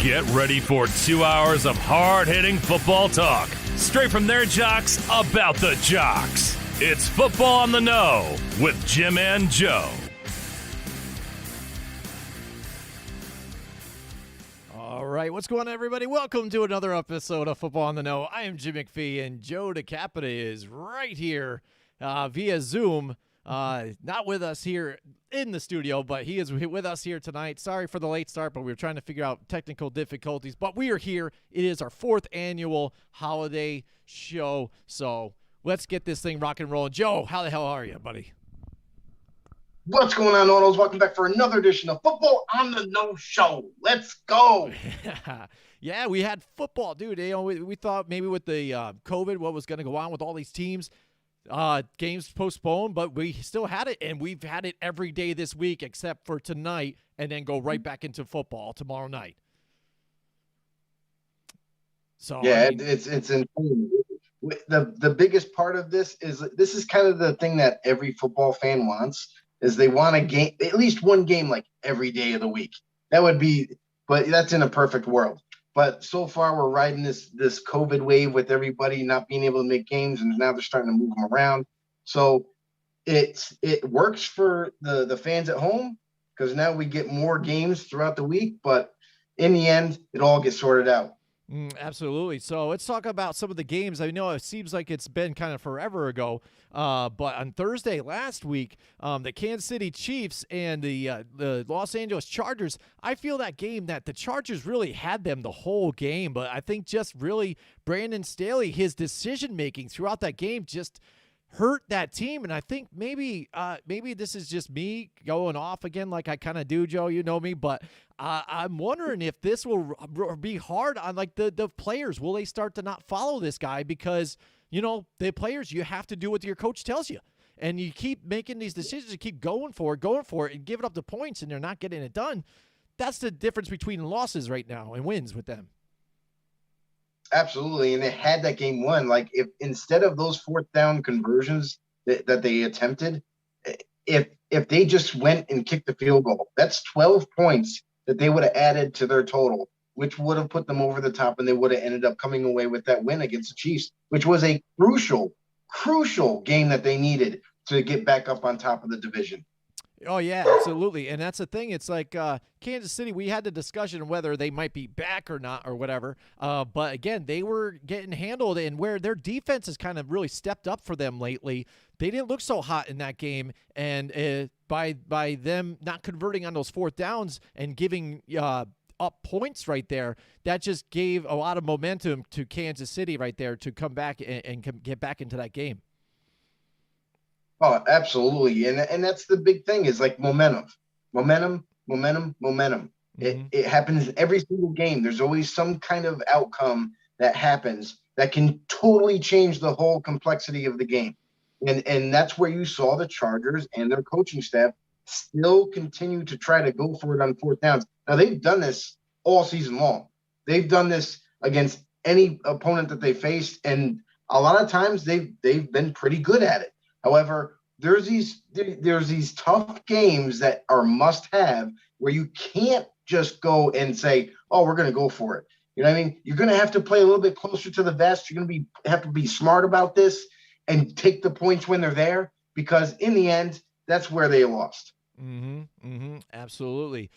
Get ready for 2 hours of hard-hitting football talk, straight from their jocks about the jocks. It's Football on the Know with Jim and Joe. All right, what's going on, everybody? Welcome to another episode of Football on the Know. I am Jim McPhee, and Joe DeCapita is right here via Zoom. Not with us here in the studio, but he is with us here tonight. Sorry for the late start, but we were trying to figure out technical difficulties. But we are here. It is our 4th annual holiday show, so let's get this thing rock and rolling. Joe, how the hell are you, buddy? What's going on, Autos? Welcome back for another edition of Football on the Know Show. Let's go. Yeah, we had football, dude. You know, we thought maybe with the COVID, what was going to go on with all these teams, games postponed, but we still had it, and we've had it every day this week except for tonight, and then go right back into football tomorrow night. So yeah, it's insane. The biggest part of this is kind of the thing that every football fan wants, is they want a game, at least one game, like every day of the week. That would be, but that's in a perfect world. But so far, we're riding this COVID wave with everybody not being able to make games, and now they're starting to move them around. So it works for the fans at home, because now we get more games throughout the week. But in the end, it all gets sorted out. Absolutely. So let's talk about some of the games. I know it seems like it's been kind of forever ago, but on Thursday last week, the Kansas City Chiefs and the Los Angeles Chargers, I feel that game that the Chargers really had them the whole game, but I think just really Brandon Staley, his decision-making throughout that game just hurt that team. And I think maybe this is just me going off again like I kind of do, Joe, you know me, but I'm wondering if this will be hard on like the players. Will they start to not follow this guy? Because, you know, the players, you have to do what your coach tells you. And you keep making these decisions, you keep going for it, and giving up the points, and they're not getting it done. That's the difference between losses right now and wins with them. Absolutely, and they had that game won. Like, if instead of those 4th down conversions that they attempted, if they just went and kicked the field goal, that's 12 points that they would have added to their total, which would have put them over the top, and they would have ended up coming away with that win against the Chiefs, which was a crucial game that they needed to get back up on top of the division. Oh, yeah, absolutely. And that's the thing. It's like Kansas City, we had the discussion whether they might be back or not or whatever. But, again, they were getting handled, and where their defense has kind of really stepped up for them lately, they didn't look so hot in that game. And by them not converting on those 4th downs and giving up points right there, that just gave a lot of momentum to Kansas City right there to come back and get back into that game. Oh, absolutely. And that's the big thing, is like momentum. Mm-hmm. It happens every single game. There's always some kind of outcome that happens that can totally change the whole complexity of the game. And that's where you saw the Chargers and their coaching staff still continue to try to go for it on 4th downs. Now, they've done this all season long. They've done this against any opponent that they faced, and a lot of times they've been pretty good at it. However, there's these tough games that are must-have where you can't just go and say, "Oh, we're going to go for it." You know what I mean? You're going to have to play a little bit closer to the vest. You're going to have to be smart about this and take the points when they're there, because in the end, that's where they lost. Absolutely.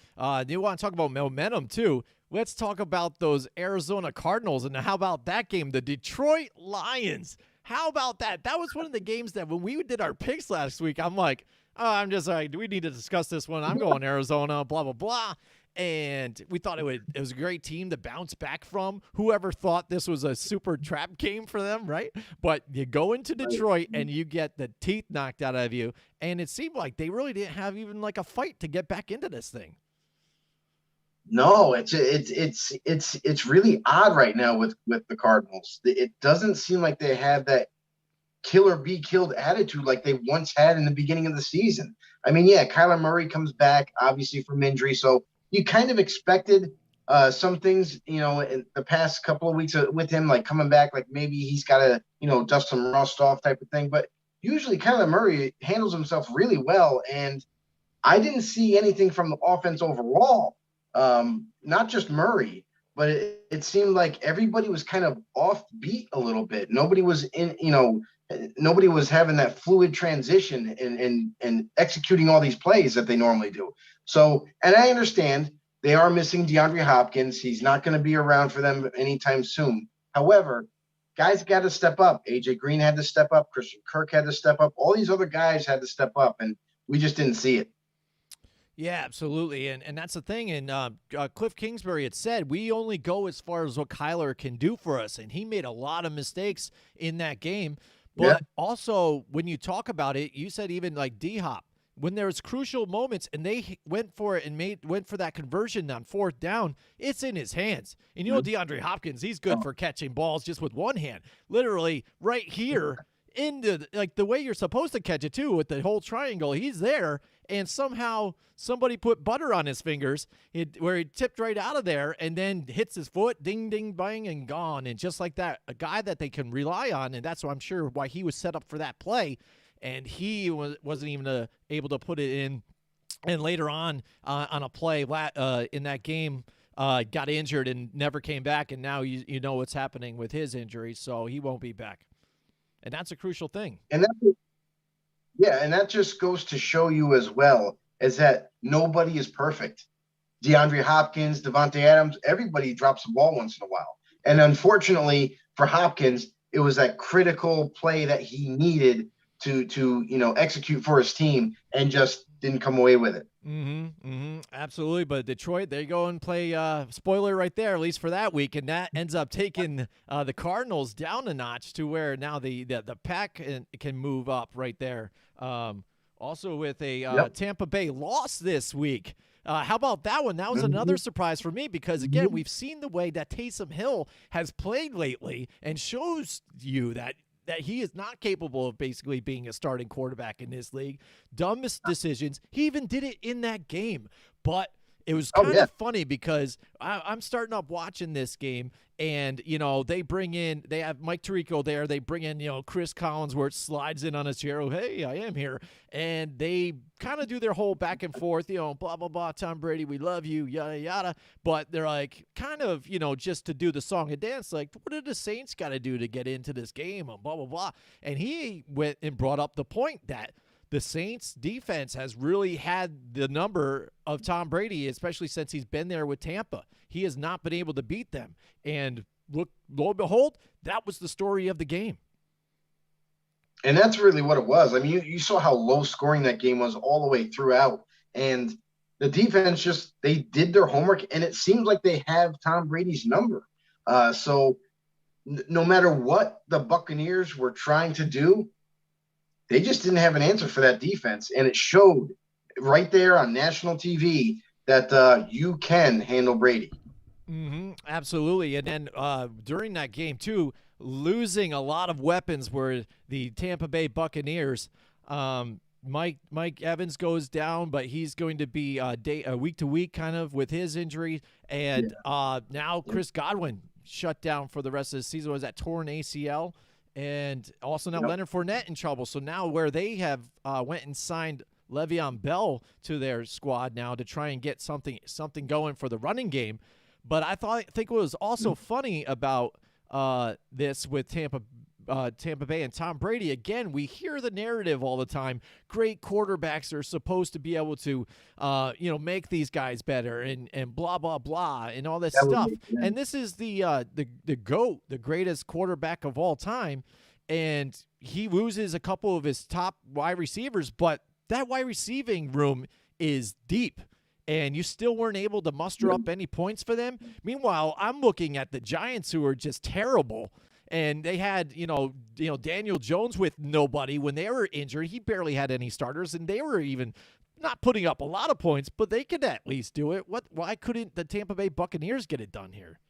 You want to talk about momentum too? Let's talk about those Arizona Cardinals, and how about that game, the Detroit Lions. How about that? That was one of the games that when we did our picks last week, I'm like, I'm just like, we need to discuss this one. I'm going Arizona, blah, blah, blah. And we thought it was a great team to bounce back from. Whoever thought this was a super trap game for them, right? But you go into Detroit and you get the teeth knocked out of you. And it seemed like they really didn't have even like a fight to get back into this thing. No, it's really odd right now with the Cardinals. It doesn't seem like they have that kill or be killed attitude like they once had in the beginning of the season. I mean, yeah, Kyler Murray comes back obviously from injury, so you kind of expected some things, you know, in the past couple of weeks with him, like coming back, like maybe he's got to, you know, dust some rust off type of thing. But usually Kyler Murray handles himself really well, and I didn't see anything from the offense overall. Not just Murray, but it seemed like everybody was kind of off beat a little bit. Nobody was nobody was having that fluid transition and executing all these plays that they normally do. So, and I understand they are missing DeAndre Hopkins. He's not going to be around for them anytime soon. However, guys got to step up. AJ Green had to step up. Christian Kirk had to step up. All these other guys had to step up, and we just didn't see it. Yeah, absolutely. And that's the thing. And Cliff Kingsbury had said, we only go as far as what Kyler can do for us. And he made a lot of mistakes in that game. But also, when you talk about it, you said even like D-Hop, when there's crucial moments and they went for it and went for that conversion on 4th down, it's in his hands. And DeAndre Hopkins, he's good for catching balls just with one hand. Literally right here into like the way you're supposed to catch it too, with the whole triangle. He's there, and somehow somebody put butter on his fingers where he tipped right out of there and then hits his foot, ding, ding, bang, and gone. And just like that, a guy that they can rely on, and that's what I'm sure why he was set up for that play, and he wasn't even able to put it in. And later on a play in that game, got injured and never came back, and now you know what's happening with his injury, so he won't be back. And that's a crucial thing. And that just goes to show you as well is that nobody is perfect. DeAndre Hopkins, Devontae Adams, everybody drops the ball once in a while. And unfortunately for Hopkins, it was that critical play that he needed to execute for his team, and just didn't come away with it. Absolutely. But Detroit, they go and play spoiler right there, at least for that week, and that ends up taking the Cardinals down a notch to where now the pack can move up right there. Also with a Tampa Bay loss this week. How about that one? That was another surprise for me because, again, we've seen the way that Taysom Hill has played lately and shows you that he is not capable of basically being a starting quarterback in this league. Dumbest decisions. He even did it in that game. But it was kind of funny because I'm starting up watching this game, and, they have Mike Tirico there. They bring in, Chris Collinsworth slides in on his chair. Oh, hey, I am here. And they kind of do their whole back and forth, blah, blah, blah, Tom Brady, we love you, yada, yada. But they're like kind of, just to do the song and dance, like, what did the Saints got to do to get into this game? And blah, blah, blah. And he went and brought up the point that the Saints defense has really had the number of Tom Brady, especially since he's been there with Tampa. He has not been able to beat them. And lo and behold, that was the story of the game. And that's really what it was. I mean, you saw how low scoring that game was all the way throughout. And the defense they did their homework, and it seemed like they have Tom Brady's number. So no matter what the Buccaneers were trying to do, they just didn't have an answer for that defense. And it showed right there on national TV that you can handle Brady. Absolutely. And then during that game, too, losing a lot of weapons were the Tampa Bay Buccaneers. Mike Evans goes down, but he's going to be week to week kind of with his injury. And now Chris Godwin shut down for the rest of the season. Was that torn ACL? And also now Leonard Fournette in trouble. So now where they have went and signed Le'Veon Bell to their squad now to try and get something going for the running game. But I think what was also funny about this with Tampa Bay and Tom Brady, again, we hear the narrative all the time. Great quarterbacks are supposed to be able to, make these guys better and blah, blah, blah, and all this stuff. And this is the GOAT, the greatest quarterback of all time. And he loses a couple of his top wide receivers, but that wide receiving room is deep. And you still weren't able to muster up any points for them. Meanwhile, I'm looking at the Giants, who are just terrible. And they had, Daniel Jones with nobody when they were injured. He barely had any starters, and they were even not putting up a lot of points, but they could at least do it. Why couldn't the Tampa Bay Buccaneers get it done here?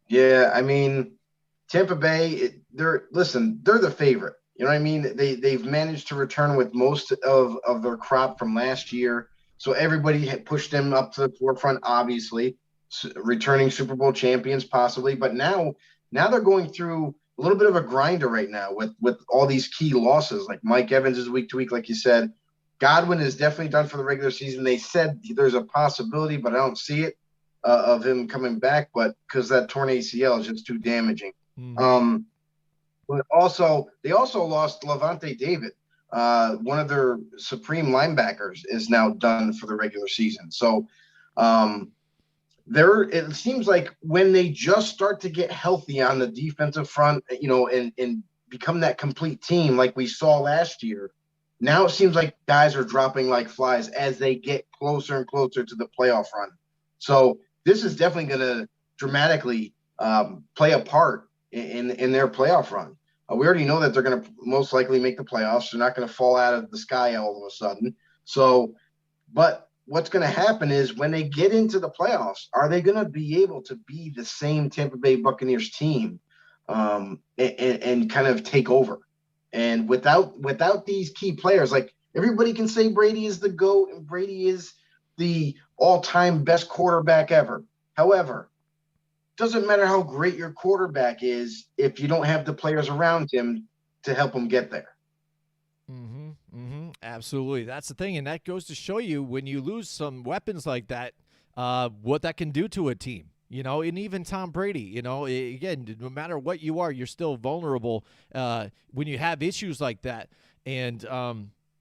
Yeah, I mean, Tampa Bay, they're the favorite. You know what I mean? They've managed to return with most of their crop from last year. So everybody had pushed them up to the forefront, obviously, returning Super Bowl champions possibly. But now they're going through a little bit of a grinder right now with all these key losses. Like Mike Evans is week to week, like you said. Godwin is definitely done for the regular season. They said there's a possibility, but I don't see it. of him coming back, but because that torn ACL is just too damaging. Mm-hmm. But they also lost Levante David. One of their supreme linebackers is now done for the regular season. So it seems like when they just start to get healthy on the defensive front, and become that complete team like we saw last year, now it seems like guys are dropping like flies as they get closer and closer to the playoff run. So this is definitely going to dramatically play a part in their playoff run. We already know that they're going to most likely make the playoffs. They're not going to fall out of the sky all of a sudden. So, but what's going to happen is when they get into the playoffs, are they going to be able to be the same Tampa Bay Buccaneers team and kind of take over? And without these key players, like everybody can say Brady is the GOAT and Brady is the all-time best quarterback ever. However, doesn't matter how great your quarterback is if you don't have the players around him to help him get there. Mm-hmm. Mm-hmm. Absolutely. That's the thing. And that goes to show you when you lose some weapons like that, what that can do to a team. And even Tom Brady, again, no matter what you are, you're still vulnerable when you have issues like that. And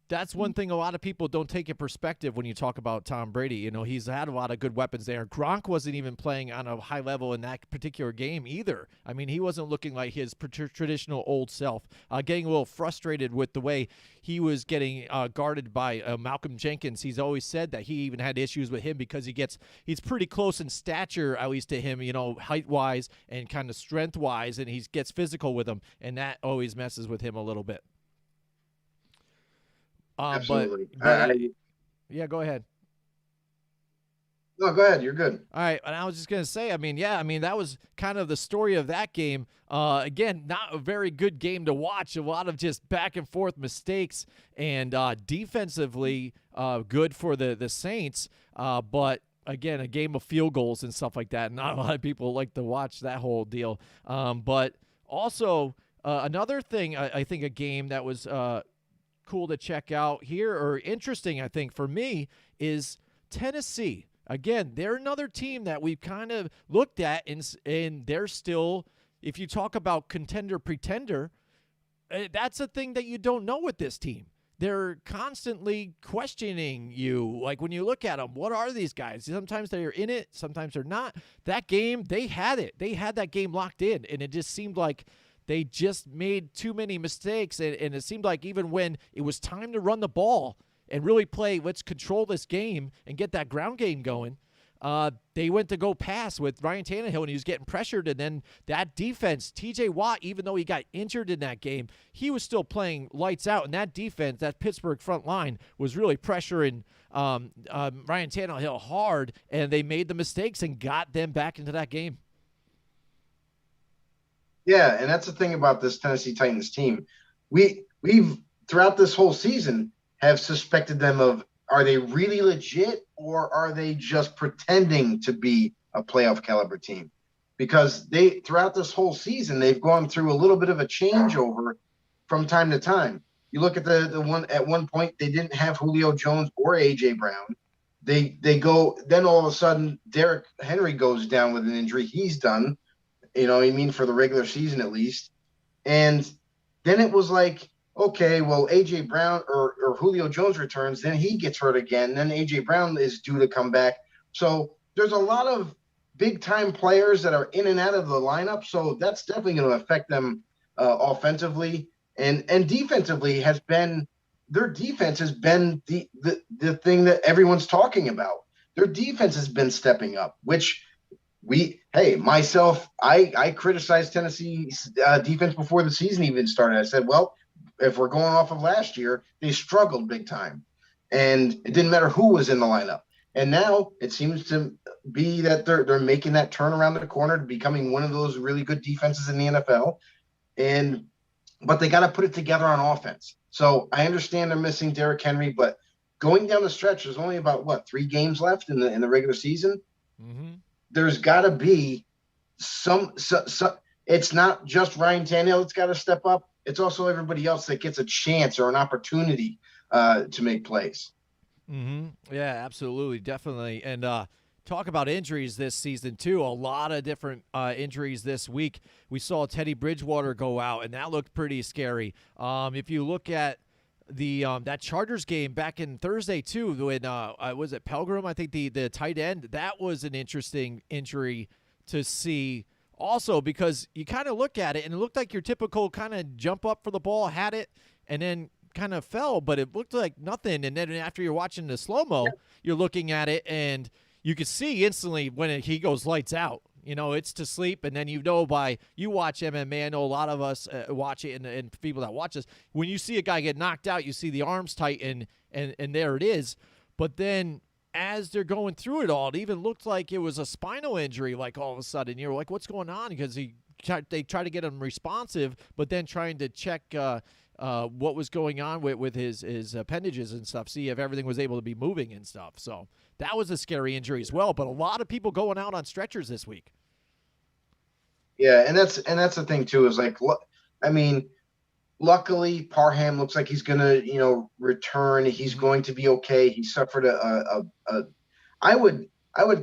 that's one thing a lot of people don't take in perspective when you talk about Tom Brady. He's had a lot of good weapons there. Gronk wasn't even playing on a high level in that particular game either. I mean, he wasn't looking like his traditional old self, getting a little frustrated with the way he was getting guarded by Malcolm Jenkins. He's always said that he even had issues with him because he's pretty close in stature, at least to him, height-wise and kind of strength-wise, and he gets physical with him, and that always messes with him a little bit. Absolutely. Yeah, go ahead. No, go ahead. You're good. All right. And I was just going to say, that was kind of the story of that game. Again, not a very good game to watch. A lot of just back and forth mistakes and defensively good for the Saints. But again, a game of field goals and stuff like that. Not a lot of people like to watch that whole deal. But also another thing, I think a game that was cool to check out here, or interesting, I think, for me, is Tennessee. Again, they're another team that we've kind of looked at, and they're still, if you talk about contender-pretender, that's a thing that you don't know with this team. They're constantly questioning you. Like, when you look at them, what are these guys? Sometimes they're in it, sometimes they're not. That game, they had it. They had that game locked in, and it just seemed like they just made too many mistakes, and it seemed like even when it was time to run the ball and really play, let's control this game and get that ground game going, they went to go pass with Ryan Tannehill, and he was getting pressured, and then that defense, T.J. Watt, even though he got injured in that game, he was still playing lights out, and that defense, that Pittsburgh front line, was really pressuring Ryan Tannehill hard, and they made the mistakes and got them back into that game. Yeah, and that's the thing about this Tennessee Titans team. We've throughout this whole season have suspected them of, are they really legit or are they just pretending to be a playoff caliber team? Because throughout this whole season, they've gone through a little bit of a changeover from time to time. You look at the one at one point, they didn't have Julio Jones or A.J. Brown. They go, then all of a sudden, Derrick Henry goes down with an injury. He's done. For the regular season at least. And then it was like, okay, well, A.J. Brown or Julio Jones returns, then he gets hurt again. Then A.J. Brown is due to come back. So there's a lot of big-time players that are in and out of the lineup. So that's definitely going to affect them offensively. And defensively their defense has been the thing that everyone's talking about. Their defense has been stepping up, which I criticized Tennessee's defense before the season even started. I said, well, if we're going off of last year, they struggled big time. And it didn't matter who was in the lineup. And now it seems to be that they're making that turn around the corner to becoming one of those really good defenses in the NFL. But they got to put it together on offense. So I understand they're missing Derrick Henry, but going down the stretch, there's only about 3 games left in the regular season. Mm-hmm. There's got to be some. It's not just Ryan Tannehill that's got to step up. It's also everybody else that gets a chance or an opportunity to make plays. Mm-hmm. Yeah, absolutely, definitely. And Talk about injuries this season, too. A lot of different injuries this week. We saw Teddy Bridgewater go out, and that looked pretty scary. If you look at the that Chargers game back in Thursday, too, when was it Pelgrim? I think the tight end. That was an interesting injury to see also because you kind of look at it, and it looked like your typical kind of jump up for the ball, had it, and then kind of fell, but it looked like nothing. And then after you're watching the slow-mo, you're looking at it, and you could see instantly when he goes lights out. It's to sleep, and then you watch MMA. I know a lot of us watch it, and people that watch this, when you see a guy get knocked out, you see the arms tighten, and there it is. But then as they're going through it all, it even looked like it was a spinal injury, like all of a sudden. You're like, what's going on? Because they try to get him responsive, but then trying to check what was going on with his appendages and stuff, see if everything was able to be moving and stuff. So that was a scary injury as well, but a lot of people going out on stretchers this week. Yeah, and that's the thing too, is like, luckily Parham looks like he's gonna, return. He's going to be okay. He suffered I would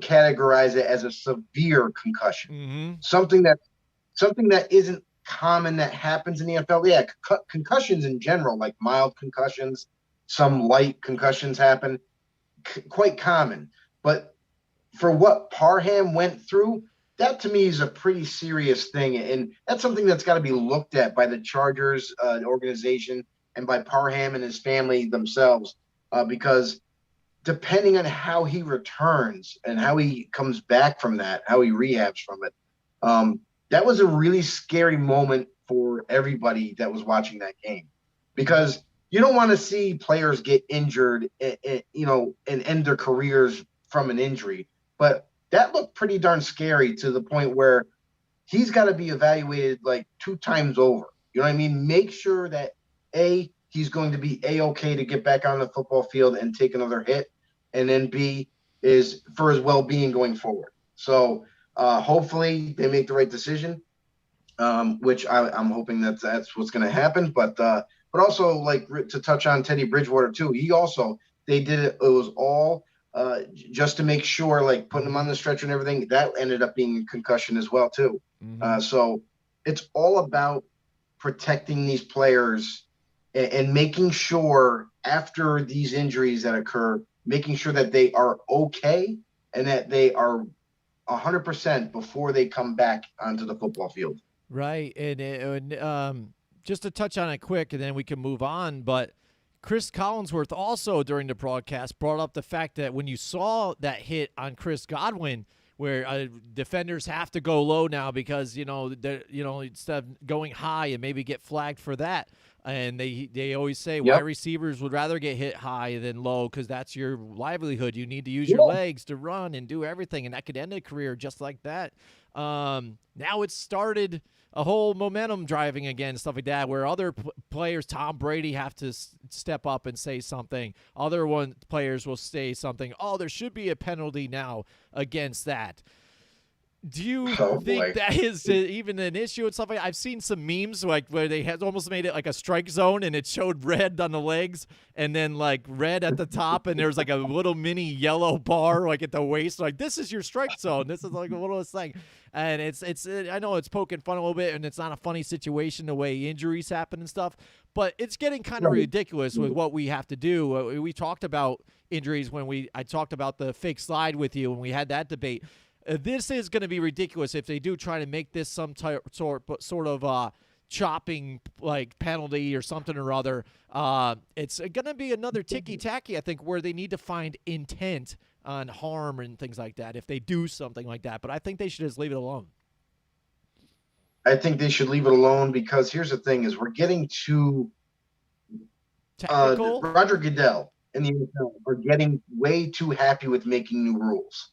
categorize it as a severe concussion. Something that isn't common that happens in the NFL. Yeah, concussions in general, like mild concussions, some light concussions happen, quite common. But for what Parham went through, that to me is a pretty serious thing, and that's something that's got to be looked at by the Chargers organization and by Parham and his family themselves, because depending on how he returns and how he comes back from that, how he rehabs from it, that was a really scary moment for everybody that was watching that game, because you don't want to see players get injured, and end their careers from an injury. But that looked pretty darn scary to the point where he's got to be evaluated like 2 times over. You know what I mean? Make sure that A, he's going to be A-okay to get back on the football field and take another hit, and then B, is for his well-being going forward. So hopefully they make the right decision, which I'm hoping that's what's going to happen. But also, like, to touch on Teddy Bridgewater too, they did it. It was all just to make sure, like putting him on the stretcher and everything. That ended up being a concussion as well too. So it's all about protecting these players and making sure after these injuries that occur, making sure that they are okay and that they are 100% before they come back onto the football field. Right. And just to touch on it quick, and then we can move on, but Chris Collinsworth also during the broadcast brought up the fact that when you saw that hit on Chris Godwin, where defenders have to go low now because, instead of going high and maybe get flagged for that. And they always say wide receivers would rather get hit high than low because that's your livelihood. You need to use your legs to run and do everything, and that could end a career just like that. Now it's started a whole momentum driving again, stuff like that, where other players, Tom Brady, have to step up and say something. Other players will say something. Oh, there should be a penalty now against that. Do you think that is even an issue and stuff like that? I've seen some memes like where they had almost made it like a strike zone and it showed red on the legs and then like red at the top and there's like a little mini yellow bar like at the waist. Like, this is your strike zone. This is like a little thing. And it's I know it's poking fun a little bit and it's not a funny situation the way injuries happen and stuff, but it's getting kind of ridiculous with what we have to do. We talked about injuries when I talked about the fake slide with you when we had that debate. This is going to be ridiculous if they do try to make this some sort of chopping like penalty or something or other. It's going to be another ticky-tacky, I think, where they need to find intent on harm and things like that if they do something like that. But I think they should just leave it alone. I think they should leave it alone because here's the thing: is we're getting too technical. Roger Goodell and the NFL are getting way too happy with making new rules.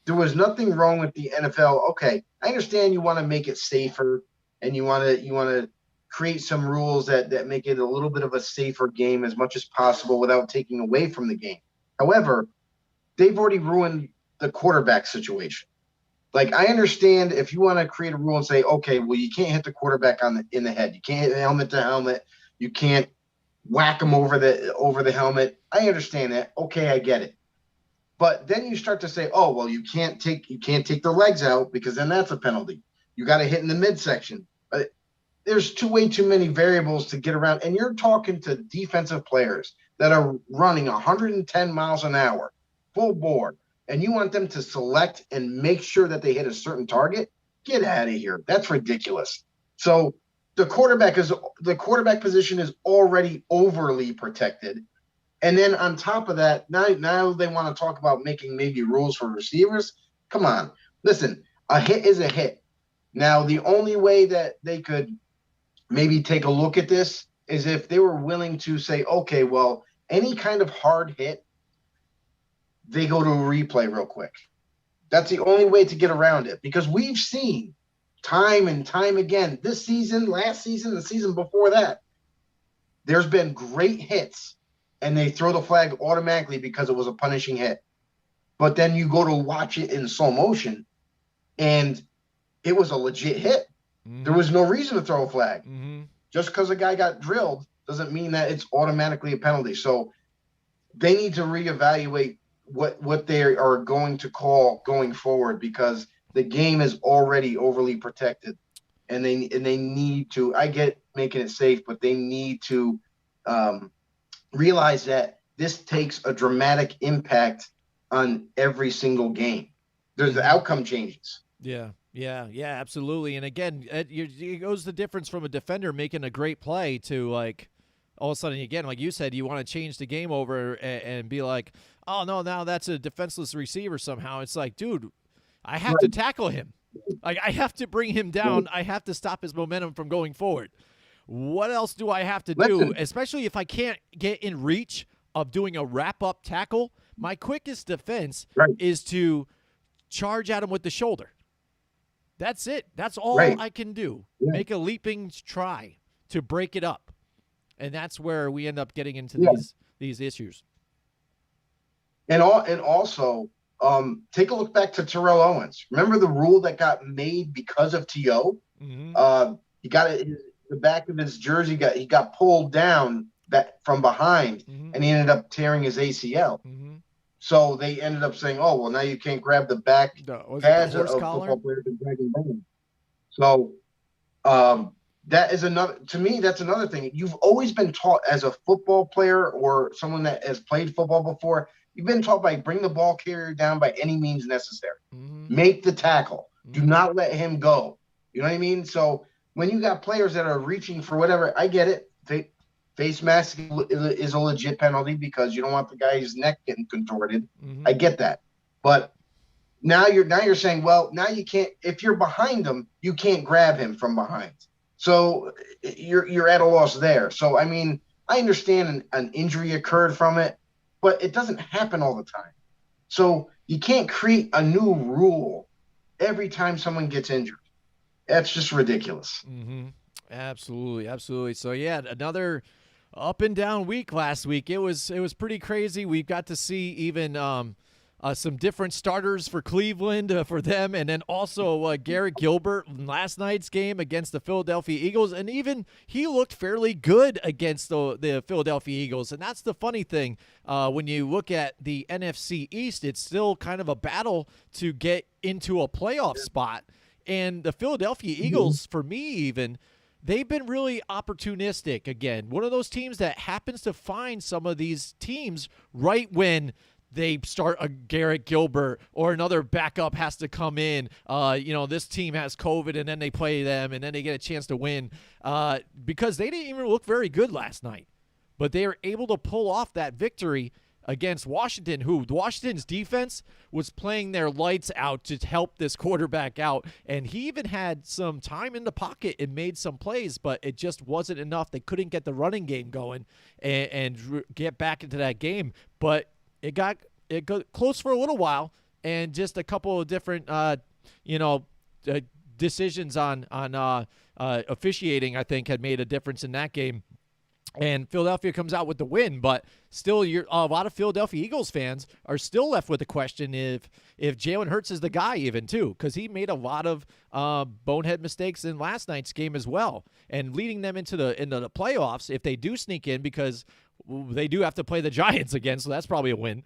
There was nothing wrong with the NFL. Okay, I understand you want to make it safer and you want to create some rules that make it a little bit of a safer game as much as possible without taking away from the game. However, they've already ruined the quarterback situation. Like, I understand if you want to create a rule and say, okay, well, you can't hit the quarterback in the head. You can't hit helmet to helmet. You can't whack him over the helmet. I understand that. Okay, I get it. But then you start to say, oh, well, you can't take the legs out because then that's a penalty. You got to hit in the midsection. There's way too many variables to get around. And you're talking to defensive players that are running 110 miles an hour, full bore, and you want them to select and make sure that they hit a certain target? Get out of here. That's ridiculous. So the quarterback position is already overly protected. And then on top of that, now they want to talk about making maybe rules for receivers. Come on. Listen, a hit is a hit. Now, the only way that they could maybe take a look at this is if they were willing to say, okay, well, any kind of hard hit, they go to a replay real quick. That's the only way to get around it, because we've seen time and time again this season, last season, the season before that, there's been great hits and they throw the flag automatically because it was a punishing hit. But then you go to watch it in slow motion and it was a legit hit. Mm-hmm. There was no reason to throw a flag. Mm-hmm. Just because a guy got drilled doesn't mean that it's automatically a penalty. So they need to reevaluate what they are going to call going forward, because the game is already overly protected, and they need to. I get making it safe, but they need to realize that this takes a dramatic impact on every single game. There's the outcome changes. Yeah, absolutely. And again, it goes the difference from a defender making a great play to, like, all of a sudden, again, like you said, you want to change the game over and be like, oh, no, now that's a defenseless receiver somehow. It's like, dude, I have to tackle him. Like, I have to bring him down. I have to stop his momentum from going forward. What else do I have to do, especially if I can't get in reach of doing a wrap-up tackle? My quickest defense is to charge at him with the shoulder. That's it. That's all I can do. Yeah. Make a leaping try to break it up. And that's where we end up getting into these issues. And also, take a look back to Terrell Owens. Remember the rule that got made because of T.O.? Mm-hmm. He got the back of his jersey he got pulled down from behind, and he ended up tearing his ACL. Mm-hmm. So they ended up saying, "Oh, well, now you can't grab the back pads of football players and drag them down." So that is another. To me, that's another thing. You've always been taught as a football player or someone that has played football before. You've been taught by bring the ball carrier down by any means necessary. Mm-hmm. Make the tackle. Mm-hmm. Do not let him go. You know what I mean? So when you got players that are reaching for whatever, I get it. Face mask is a legit penalty because you don't want the guy's neck getting contorted. Mm-hmm. I get that. But now you're saying, well, now you can't, if you're behind him, you can't grab him from behind. So you're at a loss there. So, I mean, I understand an injury occurred from it, but it doesn't happen all the time. So you can't create a new rule every time someone gets injured. That's just ridiculous. Mm-hmm. Absolutely. So, yeah, another up and down week last week. It was pretty crazy. We got to see even some different starters for Cleveland for them, and then also Garrett Gilbert in last night's game against the Philadelphia Eagles, and even he looked fairly good against the Philadelphia Eagles. And that's the funny thing. When you look at the NFC East, it's still kind of a battle to get into a playoff spot. And the Philadelphia Eagles, for me even, they've been really opportunistic again. One of those teams that happens to find some of these teams right when they start a Garrett Gilbert or another backup has to come in. This team has COVID, and then they play them, and then they get a chance to win because they didn't even look very good last night. But they were able to pull off that victory against Washington, who Washington's defense was playing their lights out to help this quarterback out. And he even had some time in the pocket and made some plays, but it just wasn't enough. They couldn't get the running game going and get back into that game. But it got close for a little while, and just a couple of different, decisions on officiating, I think, had made a difference in that game. and Philadelphia comes out with the win, but still, a lot of Philadelphia Eagles fans are still left with the question if Jalen Hurts is the guy even too, because he made a lot of bonehead mistakes in last night's game as well, and leading them into the playoffs if they do sneak in, because they do have to play the Giants again, so that's probably a win.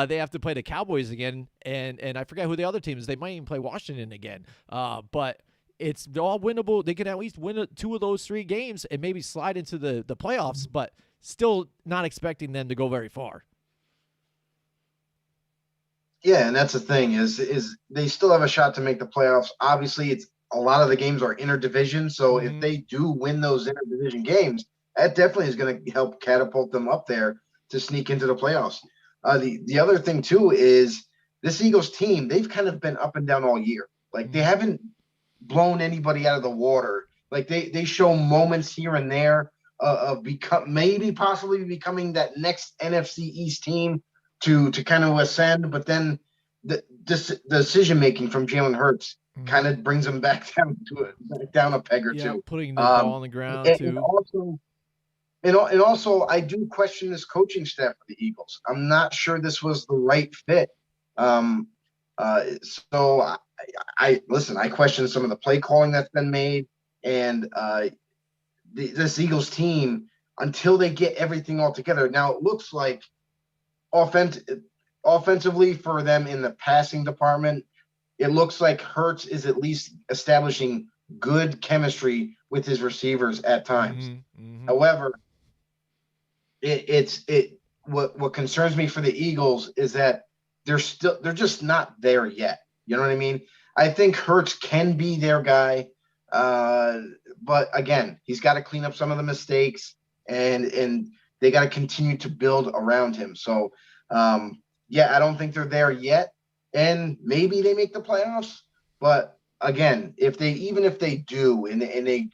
They have to play the Cowboys again, and I forget who the other team is. They might even play Washington again, but it's all winnable. They can at least win 2 of those 3 games and maybe slide into the playoffs, but still not expecting them to go very far. Yeah, and that's the thing is they still have a shot to make the playoffs. Obviously, it's a lot of the games are interdivision, so if they do win those interdivision games, that definitely is going to help catapult them up there to sneak into the playoffs. The other thing too is this Eagles team, they've kind of been up and down all year. Like they haven't blown anybody out of the water. Like they show moments here and there of possibly becoming that next NFC East team to kind of ascend, but then the decision making from Jalen Hurts kind of brings them back down a peg or two. Putting the ball on the ground too. And also, I do question this coaching staff for the Eagles. I'm not sure this was the right fit. So I listen. I question some of the play calling that's been made, and this Eagles team until they get everything all together. Now it looks like offensively for them in the passing department, it looks like Hurts is at least establishing good chemistry with his receivers at times. However, what concerns me for the Eagles is that they're just not there yet. You know what I mean? I think Hurts can be their guy, but again, he's got to clean up some of the mistakes, and they got to continue to build around him. So, I don't think they're there yet, and maybe they make the playoffs. But again, if they do, and they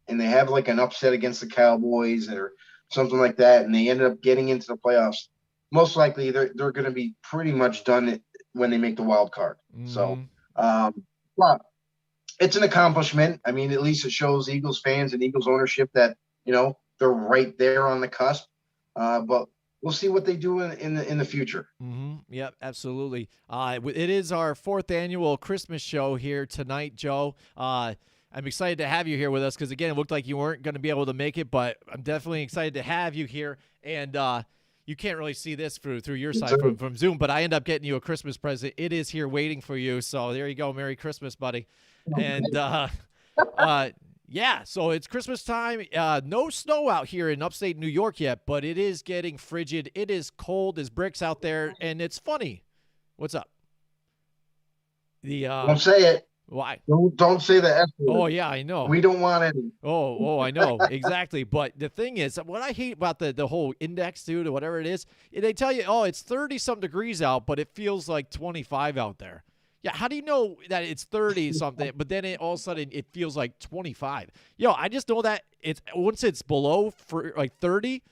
have like an upset against the Cowboys or something like that, and they ended up getting into the playoffs, most likely they're going to be pretty much done when they make the wild card. So, but it's an accomplishment. I mean, at least it shows Eagles fans and Eagles ownership that, they're right there on the cusp. But we'll see what they do in the future. Yep, absolutely. It is our 4th annual Christmas show here tonight, Joe. I'm excited to have you here with us because, again, it looked like you weren't going to be able to make it, but I'm definitely excited to have you here. And you can't really see this through your side from Zoom, but I end up getting you a Christmas present. It is here waiting for you. So there you go. Merry Christmas, buddy. And so it's Christmas time. No snow out here in upstate New York yet, but it is getting frigid. It is cold as bricks out there, and it's funny. What's up? Don't say it. Why? Don't say the F word. Oh, yeah, I know. We don't want any. Oh, I know. Exactly. But the thing is, what I hate about the whole index, dude, or whatever it is, they tell you, it's 30-something degrees out, but it feels like 25 out there. Yeah, how do you know that it's 30-something, but then all of a sudden it feels like 25? I just know that once it's below for like 30,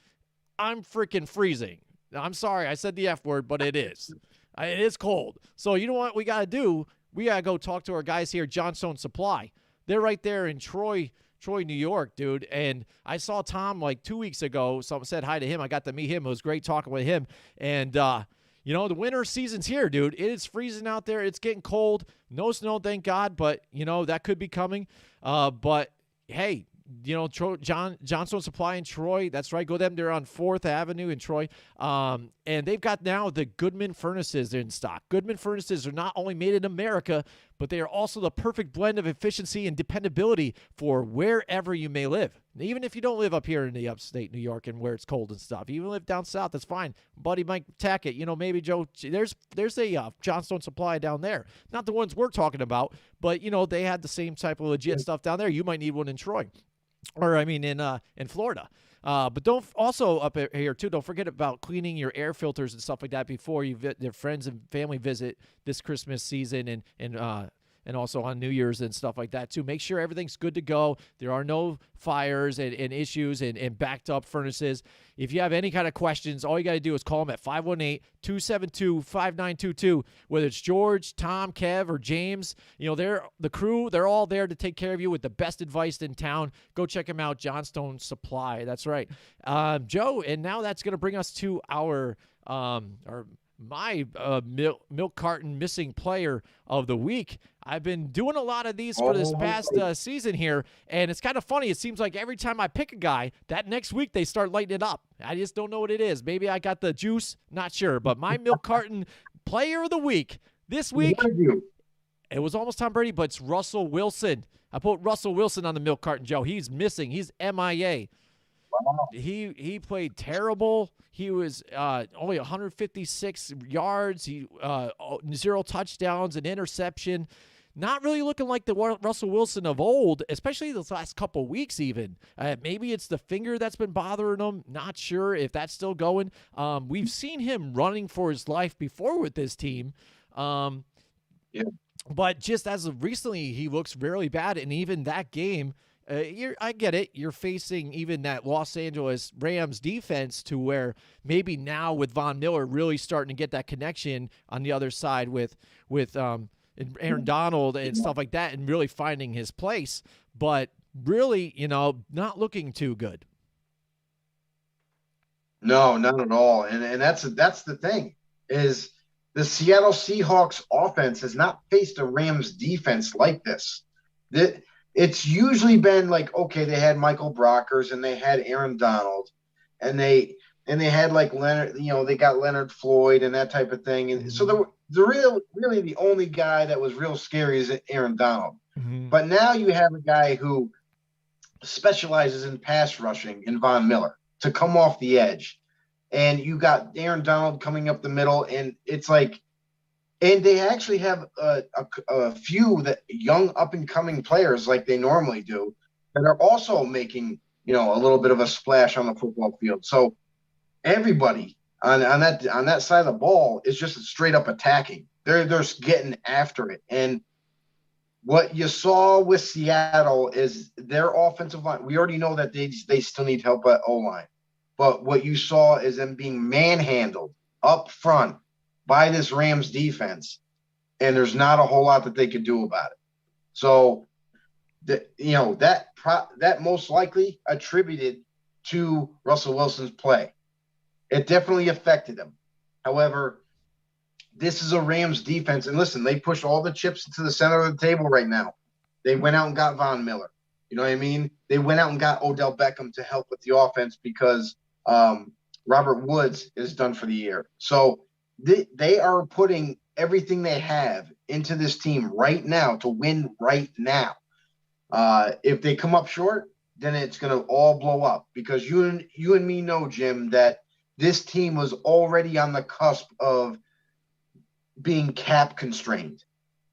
I'm freaking freezing. I'm sorry, I said the F word, but it is. It is cold. So you know what we got to do? We got to go talk to our guys here, Johnstone Supply. They're right there in Troy, New York, dude. And I saw Tom like 2 weeks ago. Someone said hi to him. I got to meet him. It was great talking with him. And, the winter season's here, dude. It is freezing out there. It's getting cold. No snow, thank God. But, that could be coming. But, hey, Johnstone Supply in Troy. That's right. Go to them. They're on 4th Avenue in Troy. And they've got now the Goodman furnaces in stock. Goodman furnaces are not only made in America, but they are also the perfect blend of efficiency and dependability for wherever you may live. Even if you don't live up here in the upstate New York and where it's cold and stuff. You live down south, that's fine. Buddy might tack it. Maybe, Joe, there's a Johnstone Supply down there. Not the ones we're talking about, but, they had the same type of legit stuff down there. You might need one in Troy. Or, in Florida. But don't also up here, too, don't forget about cleaning your air filters and stuff like that before your friends and family visit this Christmas season and and also on New Year's and stuff like that too. Make sure everything's good to go. There are no fires and issues and backed up furnaces. If you have any kind of questions, all you got to do is call them at 518-272-5922. Whether it's George, Tom, Kev, or James, they're the crew. They're all there to take care of you with the best advice in town. Go check them out, Johnstone Supply. That's right, Joe. And now that's going to bring us to my milk carton missing player of the week. I've been doing a lot of these for this past season here, and it's kind of funny. It seems like every time I pick a guy, that next week they start lighting it up. I just don't know what it is. Maybe I got the juice, not sure. But my milk carton player of the week this week, it was almost Tom Brady, but it's Russell Wilson. I put Russell Wilson on the milk carton, Joe. He's missing. He's MIA. Wow. He played terrible. He was only 156 yards. 0 touchdowns, an interception. Not really looking like the Russell Wilson of old, especially this last couple weeks even. Maybe it's the finger that's been bothering him. Not sure if that's still going. We've seen him running for his life before with this team. Yeah. But just as of recently, he looks really bad. And even that game, I get it. You're facing even that Los Angeles Rams defense to where maybe now with Von Miller really starting to get that connection on the other side with Aaron Donald and stuff like that and really finding his place. But really, not looking too good. No, not at all. And that's the thing is the Seattle Seahawks offense has not faced a Rams defense like this. It's usually been like, okay, they had Michael Brockers and they had Aaron Donald and they had like Leonard, they got Leonard Floyd and that type of thing. And so really the only guy that was real scary is Aaron Donald. Mm-hmm. But now you have a guy who specializes in pass rushing in Von Miller to come off the edge. And you got Aaron Donald coming up the middle, and it's like, and they actually have a few that young up and coming players like they normally do that are also making, a little bit of a splash on the football field. So everybody on that side of the ball is just straight up attacking. They're getting after it. And what you saw with Seattle is their offensive line. We already know that they still need help at O-line. But what you saw is them being manhandled up front by this Rams defense, and there's not a whole lot that they could do about it. So, that most likely attributed to Russell Wilson's play. It definitely affected him. However, this is a Rams defense, and listen, they pushed all the chips into the center of the table right now. They went out and got Von Miller. You know what I mean? They went out and got Odell Beckham to help with the offense because Robert Woods is done for the year. So they are putting everything they have into this team right now to win right now. If they come up short, then it's going to all blow up because you and me know, Jim, that this team was already on the cusp of being cap constrained.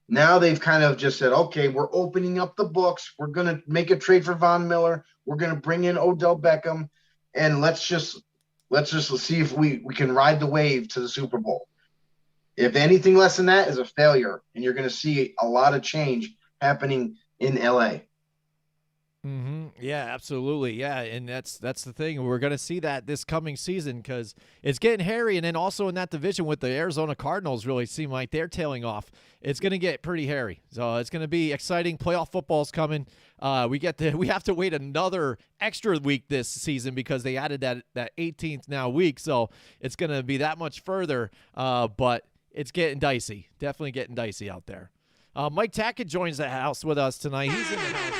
Now they've kind of just said, okay, we're opening up the books. We're going to make a trade for Von Miller. We're going to bring in Odell Beckham. And let's just see if we can ride the wave to the Super Bowl. If anything less than that is a failure, and you're going to see a lot of change happening in LA. Mm-hmm. Yeah, absolutely. Yeah, and that's the thing. We're going to see that this coming season because it's getting hairy. And then also in that division with the Arizona Cardinals really seem like they're tailing off. It's going to get pretty hairy. So it's going to be exciting. Playoff football's coming. We have to wait another extra week this season because they added that 18th now week. So it's going to be that much further. But it's getting dicey. Definitely getting dicey out there. Mike Tackett joins the house with us tonight. He's in the house.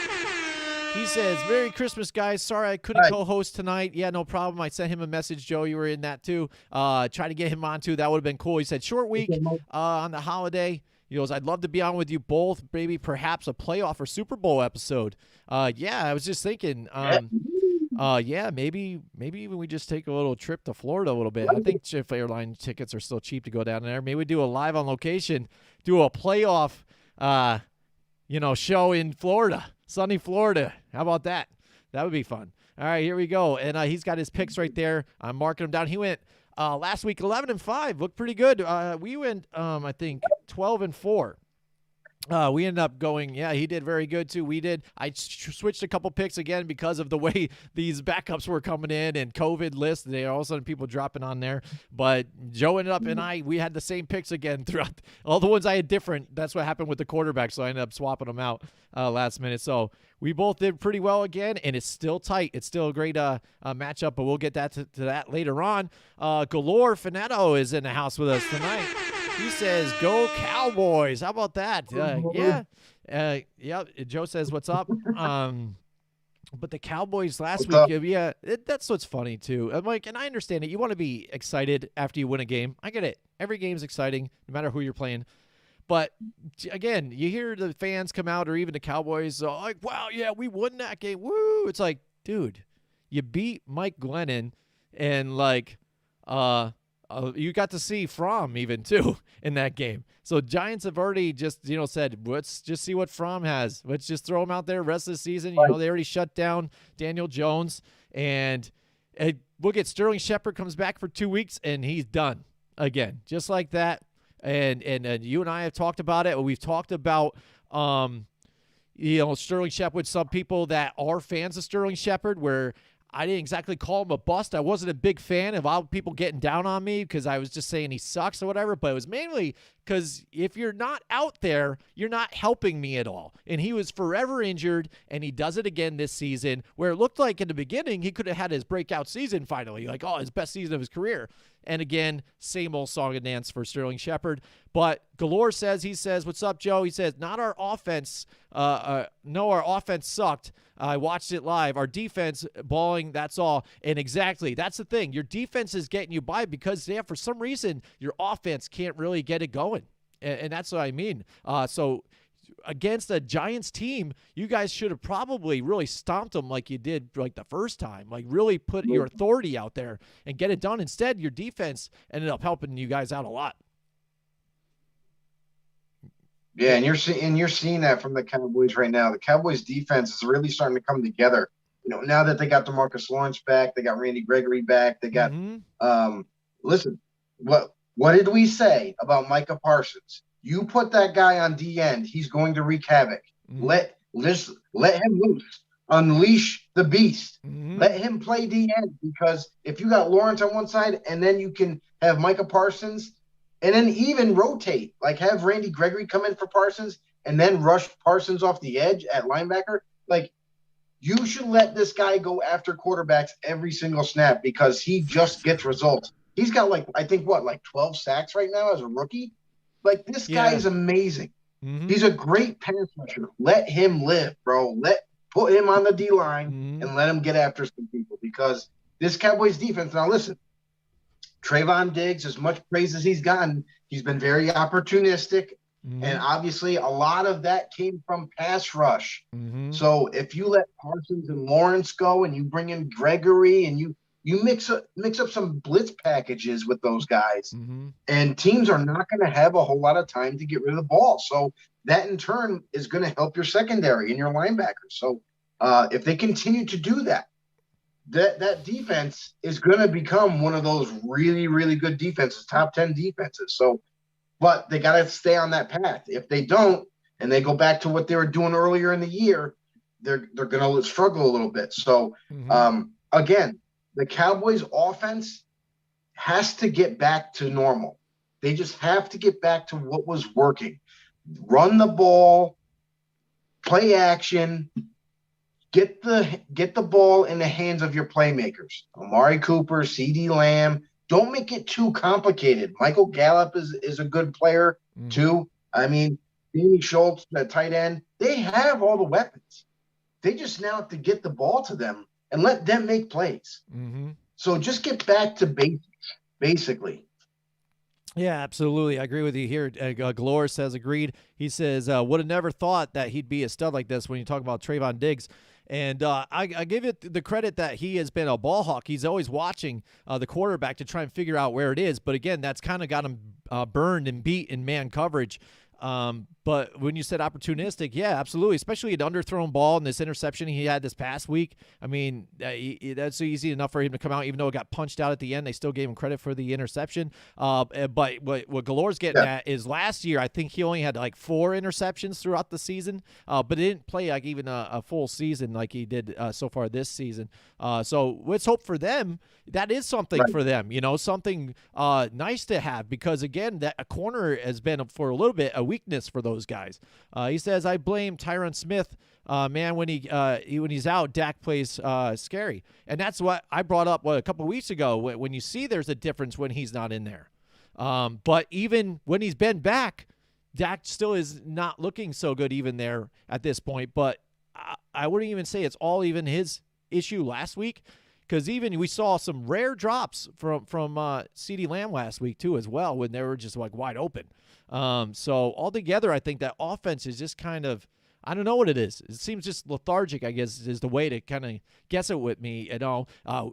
He says, "Merry Christmas, guys. Sorry I couldn't co-host tonight." Yeah, no problem. I sent him a message. Joe, you were in that too. Try to get him on too. That would have been cool. He said, "Short week on the holiday." He goes, "I'd love to be on with you both. Maybe perhaps a playoff or Super Bowl episode." Yeah, I was just thinking. Yeah, maybe even we just take a little trip to Florida a little bit. I think if airline tickets are still cheap to go down there. Maybe we do a live on location, do a playoff, show in Florida. Sunny Florida. How about that? That would be fun. All right, here we go. And he's got his picks right there. I'm marking them down. He went last week 11-5. Looked pretty good. We went, I think, 12-4. We ended up going, yeah, he did very good too. We did. I switched a couple picks again because of the way these backups were coming in and COVID lists. They all of a sudden people dropping on there. But Joe ended up we had the same picks again throughout all the ones I had different. That's what happened with the quarterback. So I ended up swapping them out last minute. So we both did pretty well again, and it's still tight. It's still a great matchup, but we'll get to that later on. Galore Finetto is in the house with us tonight. He says, "Go Cowboys." How about that? Yeah. Joe says, "What's up?" But the Cowboys last week, that's what's funny too. I'm like, and I understand it. You want to be excited after you win a game. I get it. Every game's exciting, no matter who you're playing. But again, you hear the fans come out, or even the Cowboys, like, "Wow, yeah, we won that game. Woo!" It's like, dude, you beat Mike Glennon, and like, you got to see Fromm even too in that game. So Giants have already just, said, let's just see what Fromm has. Let's just throw him out there rest of the season. They already shut down Daniel Jones, and we'll get Sterling Shepard comes back for 2 weeks and he's done again, just like that. And you and I have talked about it. We've talked about, Sterling Shepard with some people that are fans of Sterling Shepard, where I didn't exactly call him a bust. I wasn't a big fan of all people getting down on me because I was just saying he sucks or whatever. But it was mainly because if you're not out there, you're not helping me at all. And he was forever injured, and he does it again this season, where it looked like in the beginning he could have had his breakout season finally, like, his best season of his career. And again, same old song and dance for Sterling Shepard. But Galore says, "What's up, Joe?" He says, "Not our offense. No, our offense sucked. I watched it live. Our defense balling, that's all." And exactly, that's the thing. Your defense is getting you by because, for some reason, your offense can't really get it going. And that's what I mean. So against a Giants team, you guys should have probably really stomped them like you did like the first time. Like really put your authority out there and get it done. Instead, your defense ended up helping you guys out a lot. Yeah, and you're seeing that from the Cowboys right now. The Cowboys defense is really starting to come together. Now that they got DeMarcus Lawrence back, they got Randy Gregory back, they got listen, what did we say about Micah Parsons? You put that guy on D end, he's going to wreak havoc. Let him loose. Unleash the beast. Let him play D end, because if you got Lawrence on one side and then you can have Micah Parsons, and then even rotate, like have Randy Gregory come in for Parsons and then rush Parsons off the edge at linebacker. Like, you should let this guy go after quarterbacks every single snap because he just gets results. He's got 12 sacks right now as a rookie. Like, this guy is amazing. He's a great pass rusher. Let him live, bro. Put him on the D-line and let him get after some people, because this Cowboys defense, now listen, Trayvon Diggs, as much praise as he's gotten, he's been very opportunistic. And obviously a lot of that came from pass rush. So if you let Parsons and Lawrence go and you bring in Gregory and you mix up some blitz packages with those guys, and teams are not going to have a whole lot of time to get rid of the ball. So that in turn is going to help your secondary and your linebackers. So if they continue to do that, that defense is going to become one of those really, really good defenses, top 10 defenses. So, but they got to stay on that path. If they don't, and they go back to what they were doing earlier in the year, they're going to struggle a little bit. So, again, the Cowboys offense has to get back to normal. They just have to get back to what was working. Run the ball, play action, get the ball in the hands of your playmakers. Amari Cooper, CeeDee Lamb. Don't make it too complicated. Michael Gallup is a good player too. I mean, Danny Schultz, that tight end, they have all the weapons. They just now have to get the ball to them and let them make plays. So just get back to basics, basically. Yeah, absolutely. I agree with you here. Galore says agreed. He says, would have never thought that he'd be a stud like this when you talk about Trayvon Diggs. And I give it the credit that he has been a ball hawk. He's always watching the quarterback to try and figure out where it is. But again, that's kind of got him burned and beat in man coverage. But when you said opportunistic, yeah, absolutely, especially an underthrown ball and this interception he had this past week. I mean, that's easy enough for him to come out, even though it got punched out at the end. They still gave him credit for the interception. But what Galore's getting at is last year, I think he only had like 4 interceptions throughout the season, but he didn't play like even a full season like he did so far this season. So let's hope for them. That is something for them, something nice to have, because again, that a corner has been for a little bit a weakness for those guys. He says, I blame Tyron Smith. Man, when he's out, Dak plays scary. And that's what I brought up a couple of weeks ago, when you see there's a difference when he's not in there. But even when he's been back, Dak still is not looking so good even there at this point. But I wouldn't even say it's all even his issue last week, because even we saw some rare drops from CeeDee Lamb last week too as well, when they were just like wide open. So altogether, I think that offense is just kind of, I don't know what it is. It seems just lethargic, I guess, is the way to kind of guess it with me.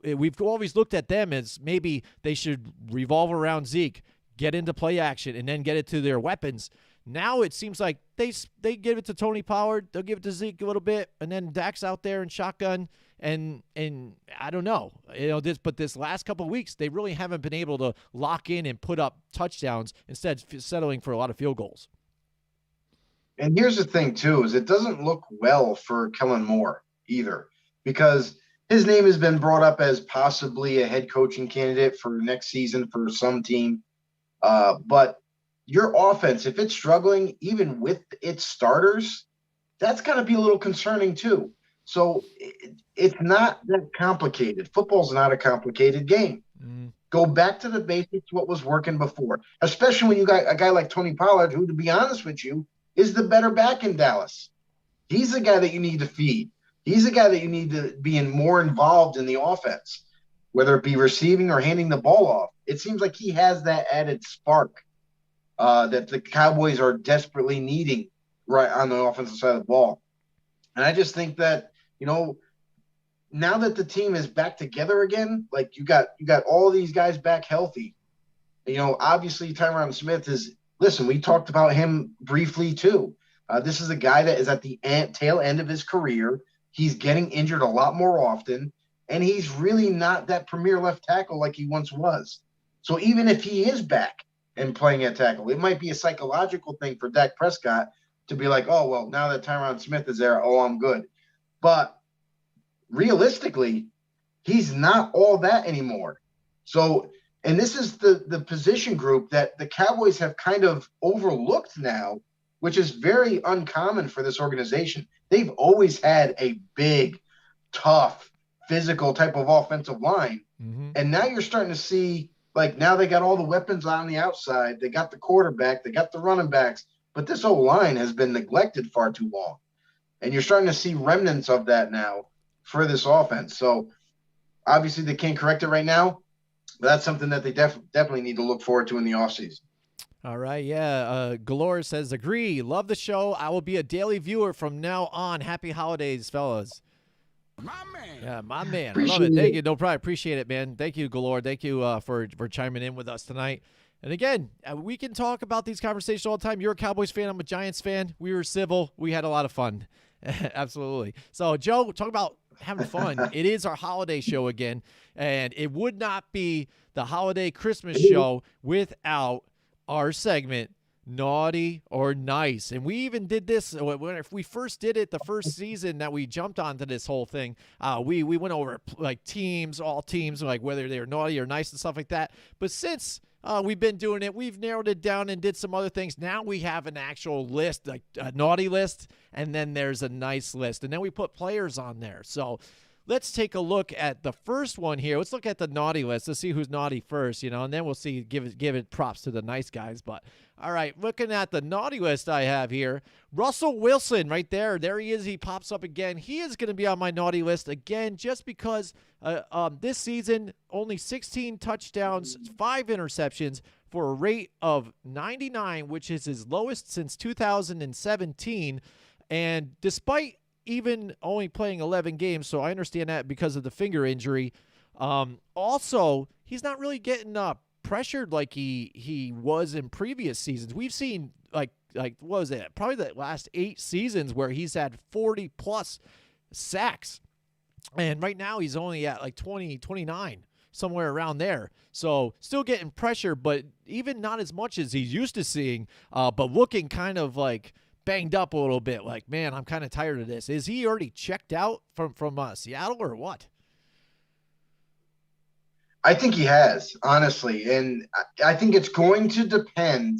We've always looked at them as maybe they should revolve around Zeke, get into play action, and then get it to their weapons. Now it seems like they give it to Tony Pollard, they'll give it to Zeke a little bit, and then Dak's out there in shotgun. And I don't know, but this last couple of weeks, they really haven't been able to lock in and put up touchdowns, instead settling for a lot of field goals. And here's the thing, too, is it doesn't look well for Kellen Moore either, because his name has been brought up as possibly a head coaching candidate for next season for some team. But your offense, if it's struggling, even with its starters, that's got to be a little concerning, too. So it's not that complicated. Football's not a complicated game. Go back to the basics, what was working before, especially when you got a guy like Tony Pollard, who, to be honest with you, is the better back in Dallas. He's the guy that you need to feed. He's the guy that you need to be more involved in the offense, whether it be receiving or handing the ball off. It seems like he has that added spark that the Cowboys are desperately needing right on the offensive side of the ball. And I just think that, now that the team is back together again, like you got all these guys back healthy. Obviously Tyron Smith listen, we talked about him briefly too. This is a guy that is at the tail end of his career. He's getting injured a lot more often, and he's really not that premier left tackle like he once was. So even if he is back and playing at tackle, it might be a psychological thing for Dak Prescott to be like, oh, well, now that Tyron Smith is there, I'm good. But realistically, he's not all that anymore. So, and this is the position group that the Cowboys have kind of overlooked now, which is very uncommon for this organization. They've always had a big, tough, physical type of offensive line. Mm-hmm. And now you're starting to see, like, now they got all the weapons on the outside. They got the quarterback. They got the running backs. But this whole line has been neglected far too long. And you're starting to see remnants of that now for this offense. So, obviously, they can't correct it right now. But that's something that they definitely need to look forward to in the offseason. All right, yeah. Galore says, agree. Love the show. I will be a daily viewer from now on. Happy holidays, fellas. My man. Yeah, my man. I love it. Thank you. No problem. Appreciate it, man. Thank you, Galore. Thank you for chiming in with us tonight. And again, we can talk about these conversations all the time. You're a Cowboys fan. I'm a Giants fan. We were civil. We had a lot of fun. Absolutely. So, Joe, talk about having fun. It is our holiday show again, and it would not be the holiday Christmas show without our segment, Naughty or Nice. And we even did this when we first did it the first season that we jumped onto this whole thing. We went over like teams, all teams, like whether they're naughty or nice and stuff like that. But since we've been doing it, we've narrowed it down and did some other things. Now we have an actual list, like a naughty list, and then there's a nice list. And then we put players on there. So let's take a look at the first one here. Let's look at the naughty list. Let's see who's naughty first, and then we'll see, give it props to the nice guys. But all right, looking at the naughty list I have here, Russell Wilson right there. There he is. He pops up again. He is going to be on my naughty list again just because this season, only 16 touchdowns, 5 interceptions for a rate of 99, which is his lowest since 2017. And despite even only playing 11 games, so I understand that because of the finger injury. Also, he's not really getting pressured like he was in previous seasons. We've seen like like what was it? Probably the last 8 seasons where he's had 40 plus sacks. And right now he's only at like 20, 29, somewhere around there. So still getting pressure, but even not as much as he's used to seeing, but looking kind of like banged up a little bit. Like, man, I'm kind of tired of this. Is he already checked out from Seattle or what? I think he has, honestly. And I think it's going to depend.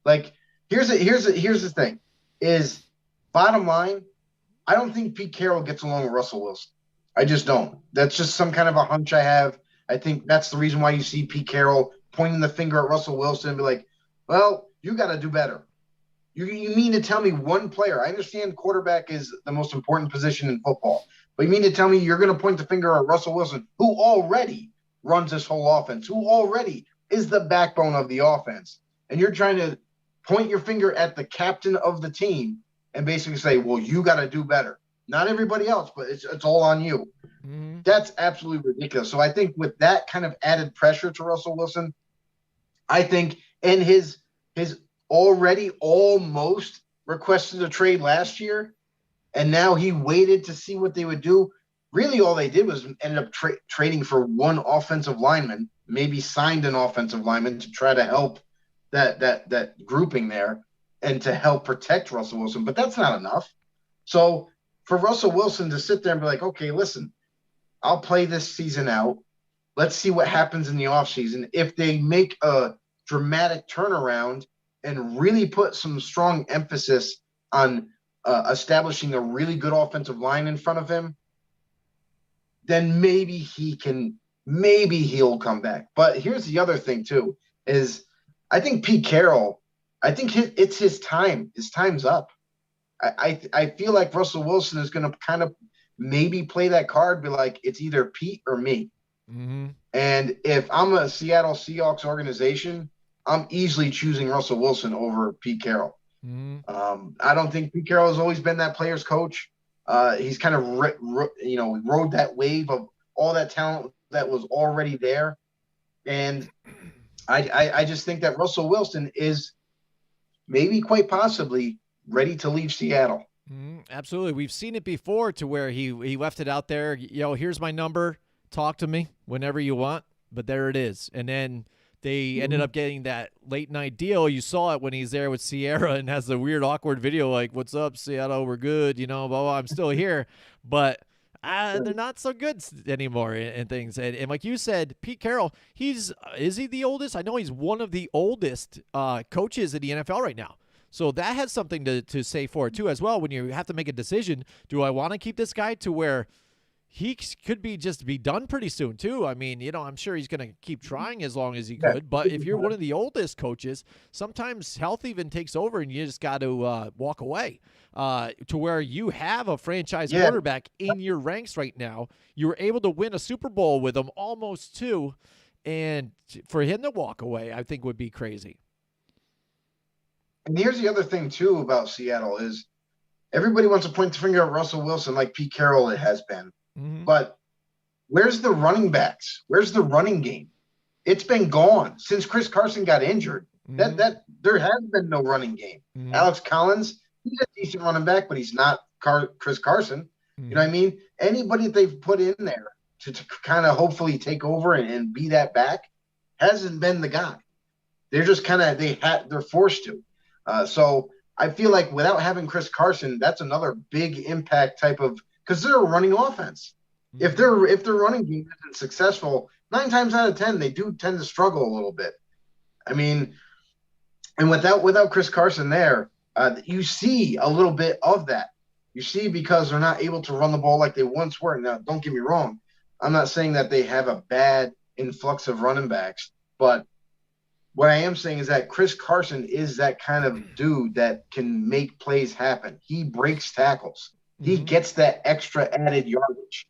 Like, here's the thing is, bottom line, I don't think Pete Carroll gets along with Russell Wilson. I just don't. That's just some kind of a hunch I have. I think that's the reason why you see Pete Carroll pointing the finger at Russell Wilson and be like, well, you got to do better. You mean to tell me one player – I understand quarterback is the most important position in football, but you mean to tell me you're going to point the finger at Russell Wilson, who already runs this whole offense, who already is the backbone of the offense, and you're trying to point your finger at the captain of the team and basically say, well, you got to do better. Not everybody else, but it's all on you. Mm-hmm. That's absolutely ridiculous. So I think with that kind of added pressure to Russell Wilson, I think in his already almost requested a trade last year, and now he waited to see what they would do. Really all they did was ended up trading for one offensive lineman, maybe signed an offensive lineman to try to help that grouping there and to help protect Russell Wilson. But that's not enough. So for Russell Wilson to sit there and be like, okay, listen, I'll play this season out. Let's see what happens in the offseason. If they make a dramatic turnaround and really put some strong emphasis on establishing a really good offensive line in front of him, then maybe he'll come back. But here's the other thing too, is I think Pete Carroll, I think it's his time. His time's up. I feel like Russell Wilson is going to kind of maybe play that card, be like, it's either Pete or me. Mm-hmm. And if I'm a Seattle Seahawks organization, I'm easily choosing Russell Wilson over Pete Carroll. Mm-hmm. I don't think Pete Carroll has always been that player's coach. He's kind of rode that wave of all that talent that was already there. And I just think that Russell Wilson is maybe quite possibly ready to leave Seattle. Absolutely. We've seen it before to where he left it out there. Here's my number. Talk to me whenever you want. But there it is. And then they ended up getting that late night deal. You saw it when he's there with Sierra and has the weird, awkward video like, what's up, Seattle? We're good. Blah, blah, I'm still here. But they're not so good anymore and things. And like you said, Pete Carroll, is he the oldest? I know he's one of the oldest coaches in the NFL right now. So that has something to say for it, too, as well, when you have to make a decision. Do I want to keep this guy to where he could be done pretty soon, too? I mean, I'm sure he's going to keep trying as long as he could. But if you're one of the oldest coaches, sometimes health even takes over and you just got to walk away to where you have a franchise quarterback in your ranks right now. You were able to win a Super Bowl with him, almost two. And for him to walk away, I think would be crazy. And here's the other thing, too, about Seattle is everybody wants to point the finger at Russell Wilson like Pete Carroll it has been. Mm-hmm. But where's the running backs? Where's the running game? It's been gone since Chris Carson got injured. Mm-hmm. That there has been no running game. Mm-hmm. Alex Collins, he's a decent running back, but he's not Chris Carson. Mm-hmm. You know what I mean? Anybody that they've put in there to kind of hopefully take over and be that back hasn't been the guy. They're just kind of they're forced to. So I feel like without having Chris Carson, that's another big impact type of – because they're a running offense. If their running game isn't successful, 9 times out of 10, they do tend to struggle a little bit. I mean, and without Chris Carson there, you see a little bit of that. You see because they're not able to run the ball like they once were. Now, don't get me wrong. I'm not saying that they have a bad influx of running backs, but what I am saying is that Chris Carson is that kind of dude that can make plays happen. He breaks tackles. He gets that extra added yardage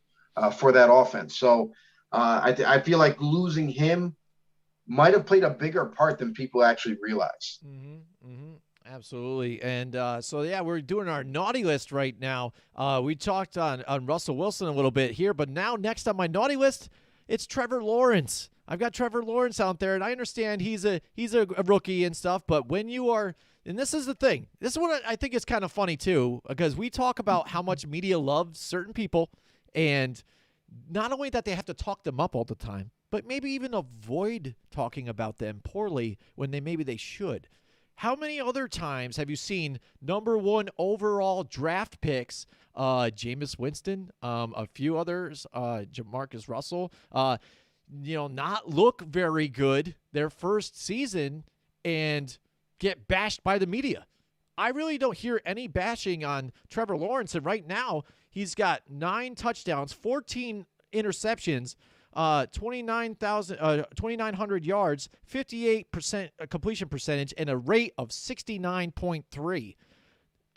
for that offense. So I feel like losing him might have played a bigger part than people actually realize. Absolutely. And we're doing our naughty list right now. We talked on Russell Wilson a little bit here, but now next on my naughty list, it's Trevor Lawrence. I've got Trevor Lawrence out there, and I understand he's a rookie and stuff, but when you are And this is the thing. This is what I think is kind of funny, too, because we talk about how much media loves certain people, and not only that they have to talk them up all the time, but maybe even avoid talking about them poorly when maybe they should. How many other times have you seen number 1 overall draft picks, Jameis Winston, a few others, Jamarcus Russell, not look very good their first season and get bashed by the media? I really don't hear any bashing on Trevor Lawrence, and right now he's got 9 touchdowns, 14 interceptions, 2,900 yards, 58% completion percentage, and a rate of 69.3.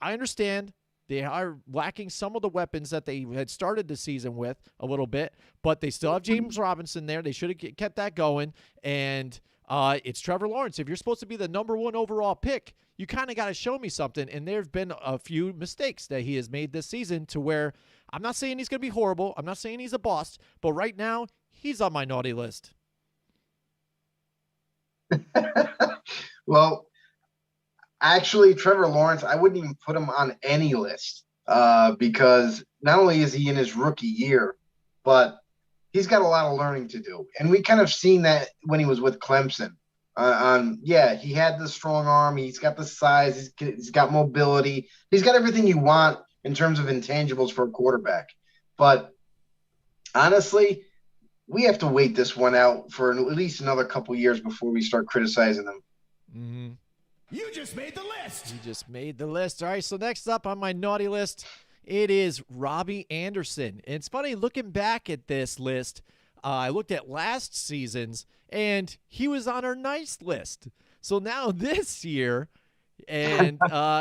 I understand they are lacking some of the weapons that they had started the season with a little bit, but they still have James Robinson there. They should have kept that going, and it's Trevor Lawrence. If you're supposed to be the number 1 overall pick, you kind of got to show me something, and there have been a few mistakes that he has made this season to where I'm not saying he's going to be horrible. I'm not saying he's a bust, but right now he's on my naughty list. Well, actually, Trevor Lawrence, I wouldn't even put him on any list because not only is he in his rookie year, but he's got a lot of learning to do. And we kind of seen that when he was with Clemson. He had the strong arm. He's got the size. He's got mobility. He's got everything you want in terms of intangibles for a quarterback. But honestly, we have to wait this one out for at least another couple years before we start criticizing them. Mm-hmm. You just made the list. You just made the list. All right, so next up on my naughty list, it is Robbie Anderson. And it's funny, looking back at this list, I looked at last season's, and he was on our nice list. So now this year, and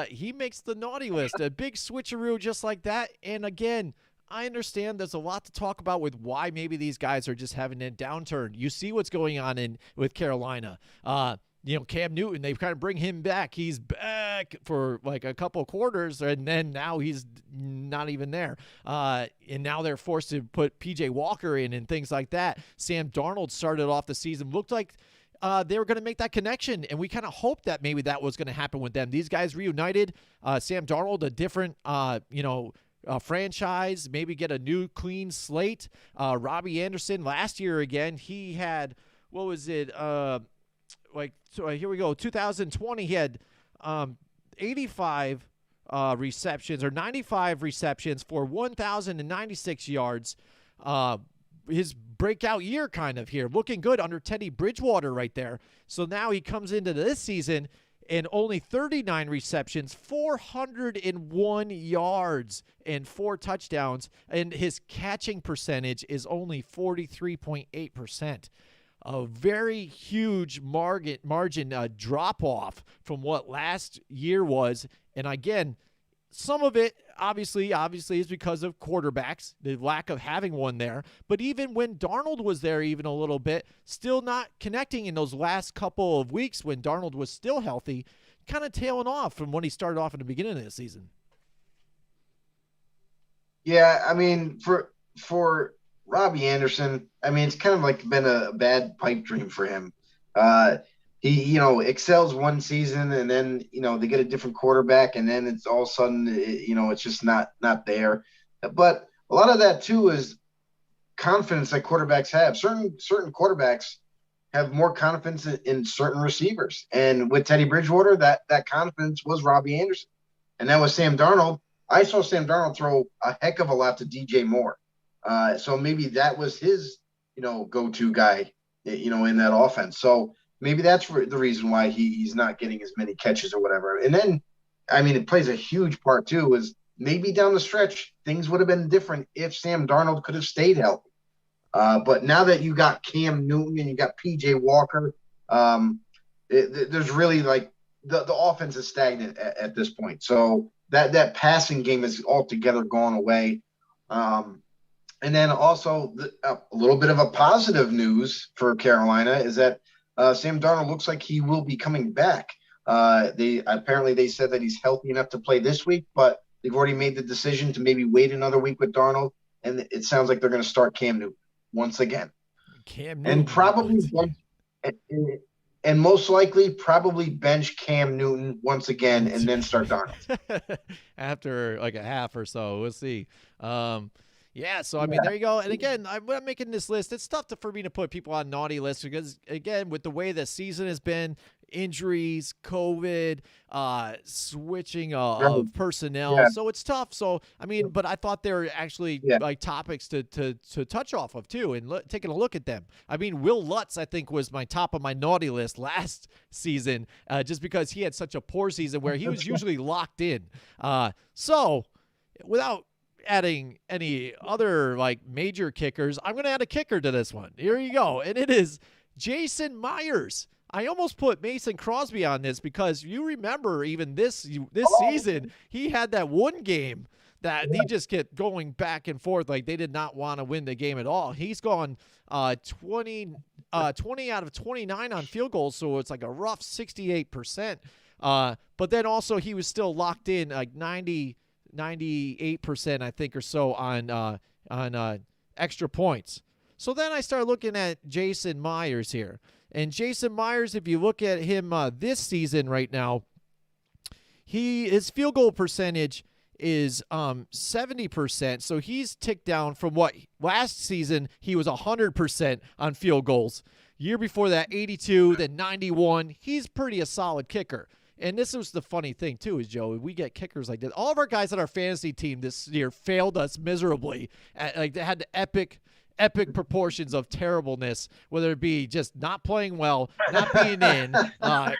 he makes the naughty list. A big switcheroo just like that. And again, I understand there's a lot to talk about with why maybe these guys are just having a downturn. You see what's going on with Carolina. Cam Newton, they kind of bring him back. He's back for like a couple quarters, and then now he's not even there. And now they're forced to put P.J. Walker in and things like that. Sam Darnold started off the season, looked like they were going to make that connection, and we kind of hoped that maybe that was going to happen with them. These guys reunited. Sam Darnold, a different, franchise, maybe get a new clean slate. Robbie Anderson, last year again, he had, what was it, here we go, 2020, he had 85 receptions or 95 receptions for 1,096 yards. His breakout year kind of here, looking good under Teddy Bridgewater right there. So now he comes into this season and only 39 receptions, 401 yards, and 4 touchdowns. And his catching percentage is only 43.8%. A very huge margin drop-off from what last year was. And again, some of it obviously is because of quarterbacks, the lack of having one there. But even when Darnold was there even a little bit, still not connecting in those last couple of weeks when Darnold was still healthy, kind of tailing off from when he started off in the beginning of the season. Yeah, I mean, for Robbie Anderson, I mean, it's kind of like been a bad pipe dream for him. He, excels one season, and then, they get a different quarterback, and then it's all of a sudden, it's just not there. But a lot of that too is confidence that quarterbacks have. Certain quarterbacks have more confidence in certain receivers, and with Teddy Bridgewater, that confidence was Robbie Anderson, and that was Sam Darnold. I saw Sam Darnold throw a heck of a lot to DJ Moore. So maybe that was his, go-to guy, in that offense. So maybe that's the reason why he's not getting as many catches or whatever. And then, I mean, it plays a huge part too, is maybe down the stretch, things would have been different if Sam Darnold could have stayed healthy. But now that you got Cam Newton and you got P.J. Walker, there's really like the offense is stagnant at this point. So that passing game is altogether gone away. And then also a little bit of a positive news for Carolina is that Sam Darnold looks like he will be coming back. They said that he's healthy enough to play this week, but they've already made the decision to maybe wait another week with Darnold, and it sounds like they're going to start Cam Newton once again. Cam Newton. And probably and most likely probably bench Cam Newton once again and then start Darnold. After like a half or so. We'll see. Yeah, so I mean, there you go. And again, I'm making this list. It's tough for me to put people on naughty lists because, again, with the way the season has been, injuries, COVID, switching of personnel, so it's tough. So I mean, but I thought they were actually like topics to touch off of too, and taking a look at them. I mean, Will Lutz, I think, was my top of my naughty list last season, just because he had such a poor season where he was usually locked in. So without adding any other like major kickers, I'm going to add a kicker to this one. Here you go. And it is Jason Myers. I almost put Mason Crosby on this because you remember even this season, he had that one game that he just kept going back and forth. Like they did not want to win the game at all. He's gone 20 out of 29 on field goals. So it's like a rough 68%. But then also he was still locked in like 98%, I think, or so on extra points. So then I start looking at Jason Myers here. And Jason Myers, if you look at him this season right now, his field goal percentage is 70%. So he's ticked down from what last season he was 100% on field goals. Year before that, 82, then 91. He's pretty a solid kicker. And this was the funny thing, too, is, Joe, we get kickers like this. All of our guys on our fantasy team this year failed us miserably. Like they had the epic proportions of terribleness, whether it be just not playing well, not being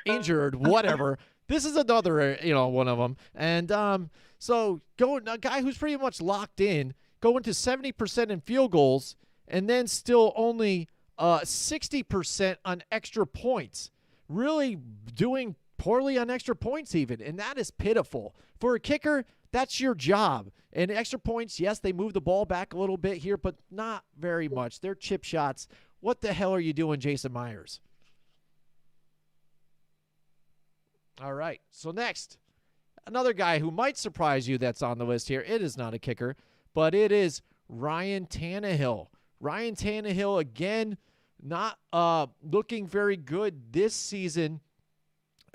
injured, whatever. This is another, one of them. And so going a guy who's pretty much locked in, going to 70% in field goals, and then still only 60% on extra points. Really doing poorly on extra points even, and that is pitiful. For a kicker, that's your job. And extra points, yes, they move the ball back a little bit here, but not very much. They're chip shots. What the hell are you doing, Jason Myers? All right, so next, another guy who might surprise you that's on the list here. It is not a kicker, but it is Ryan Tannehill. Ryan Tannehill, again, not looking very good this season.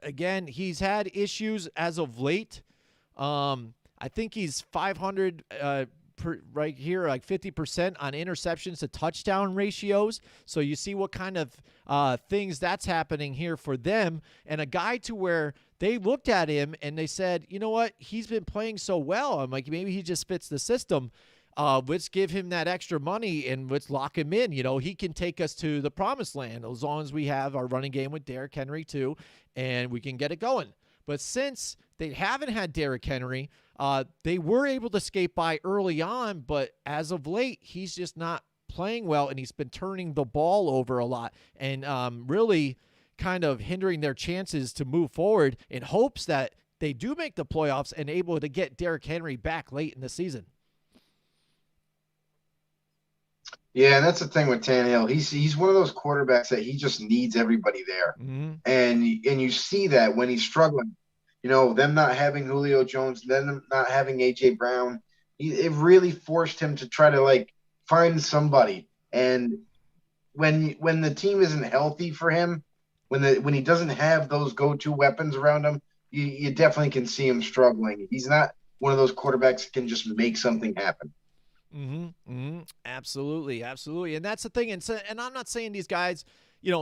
Again, he's had issues as of late. I think he's 500 right here, like 50% on interceptions to touchdown ratios. So you see what kind of things that's happening here for them. And a guy to where they looked at him and they said, you know what, he's been playing so well. I'm like, maybe he just fits the system. Let's give him that extra money and let's lock him in. He can take us to the promised land as long as we have our running game with Derrick Henry too, and we can get it going. But since they haven't had Derrick Henry, they were able to skate by early on, but as of late, he's just not playing well, and he's been turning the ball over a lot and really kind of hindering their chances to move forward in hopes that they do make the playoffs and able to get Derrick Henry back late in the season. Yeah, and that's the thing with Tannehill. He's one of those quarterbacks that he just needs everybody there. Mm-hmm. And you see that when he's struggling. Them not having Julio Jones, them not having A.J. Brown, it really forced him to try to, like, find somebody. And when the team isn't healthy for him, when he doesn't have those go-to weapons around him, you definitely can see him struggling. He's not one of those quarterbacks that can just make something happen. Absolutely. And that's the thing. And I'm not saying these guys,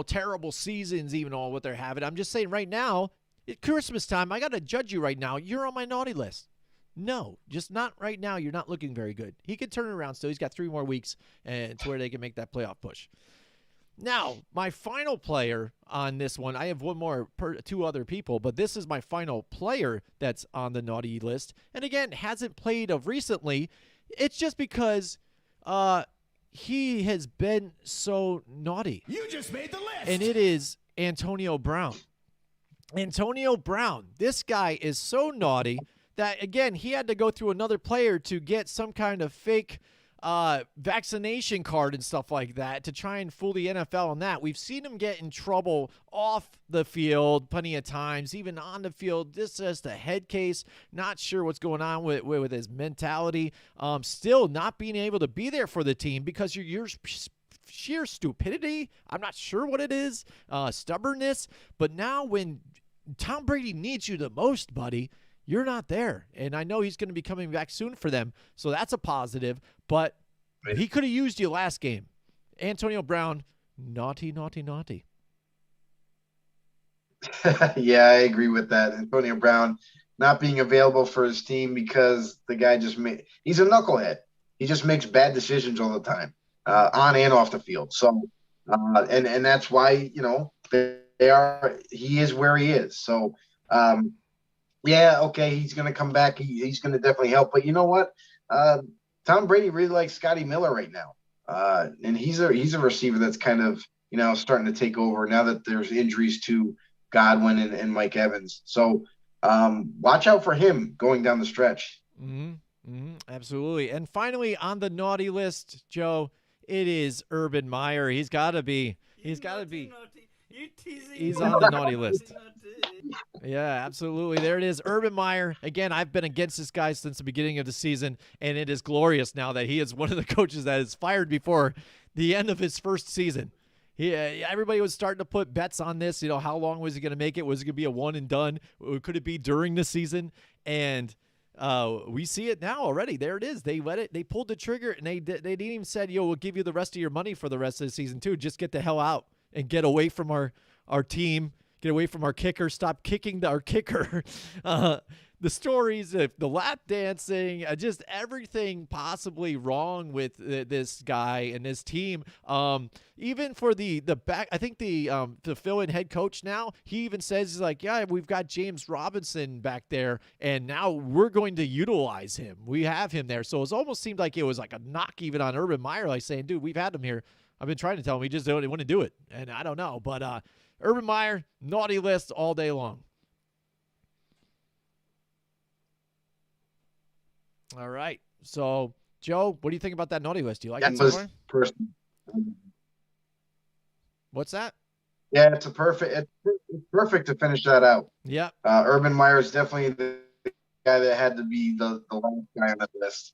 terrible seasons, even all what they're having. I'm just saying right now, at Christmas time, I got to judge you right now. You're on my naughty list. No, just not right now. You're not looking very good. He could turn it around still. He's got 3 more weeks and to where they can make that playoff push. Now, my final player on this one, I have one more, 2 other people, but this is my final player that's on the naughty list. And again, hasn't played of recently. It's just because he has been so naughty. You just made the list. And it is Antonio Brown. Antonio Brown. This guy is so naughty that, again, he had to go through another player to get some kind of fake vaccination card and stuff like that to try and fool the NFL on that. We've seen him get in trouble off the field plenty of times, even on the field. This is just a head case. Not sure what's going on with his mentality. Still not being able to be there for the team because you're sheer stupidity. I'm not sure what it is, stubbornness. But now when Tom Brady needs you the most, buddy, you're not there. And I know he's going to be coming back soon for them, so that's a positive. But he could have used you last game. Antonio Brown, naughty, naughty, naughty. Yeah, I agree with that. Antonio Brown not being available for his team because the guy he's a knucklehead. He just makes bad decisions all the time, on and off the field. So, and that's why, he is where he is. So, yeah, okay, he's going to come back. He's going to definitely help. But you know what? Tom Brady really likes Scotty Miller right now. And he's a receiver that's kind of, starting to take over now that there's injuries to Godwin and Mike Evans. So watch out for him going down the stretch. Absolutely. And finally on the naughty list, Joe, it is Urban Meyer. He's got to be. He's on the naughty list. Yeah, absolutely. There it is. Urban Meyer. Again, I've been against this guy since the beginning of the season, and it is glorious now that he is one of the coaches that is fired before the end of his first season. Everybody was starting to put bets on this. How long was he going to make it? Was it going to be a one and done? Could it be during the season? And we see it now already. There it is. They pulled the trigger, and they didn't even said, we'll give you the rest of your money for the rest of the season too. Just get the hell out and get away from our team. Get away from our kicker. Stop kicking our kicker. The stories, the lap dancing, just everything possibly wrong with this guy and his team. Even for the back, I think the fill-in head coach now, he even says, he's like, yeah, we've got James Robinson back there, and now we're going to utilize him. We have him there. So it almost seemed like it was like a knock even on Urban Meyer, like saying, dude, we've had him here. I've been trying to tell him. He just don't want to do it. And I don't know. But Urban Meyer, naughty list all day long. All right. So, Joe, what do you think about that naughty list? Do you like it so far? What's that? Yeah, it's perfect to finish that out. Yeah. Urban Meyer is definitely the guy that had to be the last guy on that list.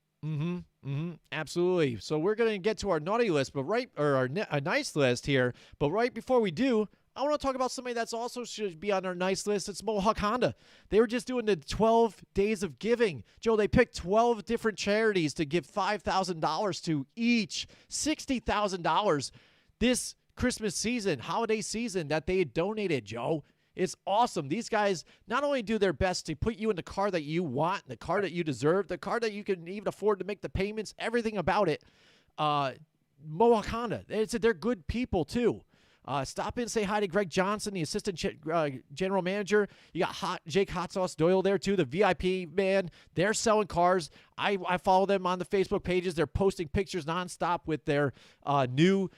Absolutely. So we're going to get to our naughty list, but our nice list here. But right before we do, I want to talk about somebody that's also should be on our nice list. It's Mohawk Honda. They were just doing the 12 days of giving. Joe, they picked 12 different charities to give $5,000 to each, $60,000 this Christmas season, holiday season that they had donated, Joe. It's awesome. These guys not only do their best to put you in the car that you want, the car that you deserve, the car that you can even afford to make the payments, everything about it. Mohawk Honda, they're good people too. Stop in and say hi to Greg Johnson, the assistant general manager. You got Jake Hot Sauce Doyle there too, the VIP man. They're selling cars. I follow them on the Facebook pages. They're posting pictures nonstop with their new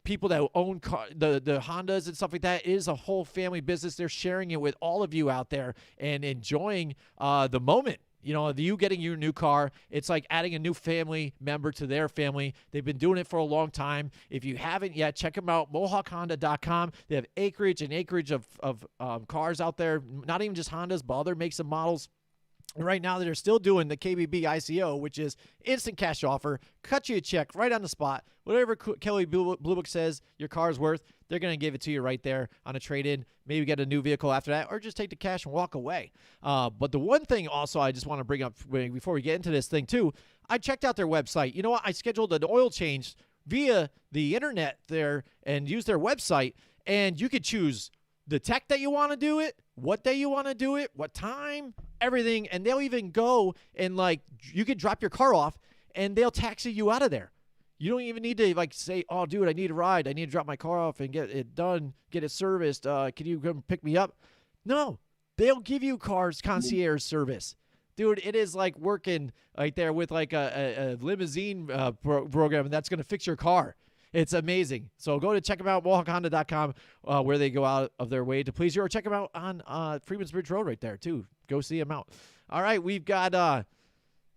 people that own the Hondas and stuff like that. It is a whole family business. They're sharing it with all of you out there and enjoying the moment. You getting your new car, it's like adding a new family member to their family. They've been doing it for a long time. If you haven't yet, check them out, MohawkHonda.com. They have acreage of cars out there, not even just Hondas, but other makes and models. And right now, they're still doing the KBB ICO, which is instant cash offer. Cut you a check right on the spot. Whatever Kelly Blue Book says your car is worth, they're going to give it to you right there on a trade-in. Maybe get a new vehicle after that, or just take the cash and walk away. But the one thing also I just want to bring up before we get into this thing too, I checked out their website. You know what? I scheduled an oil change via the internet there and used their website, and you could choose the tech that you want to do it, what day you want to do it, what time, everything. And they'll even go and you could drop your car off and they'll taxi you out of there. You don't even need to say, oh, dude, I need a ride. I need to drop my car off and get it done, get it serviced. Can you come pick me up? No, they'll give you cars concierge service. Dude, it is like working right there with a limousine program, and that's going to fix your car. It's amazing. So go to check them out, MohawkHonda.com, where they go out of their way to please you. Or check them out on Freeman's Bridge Road right there, too. Go see them out. All right, we've got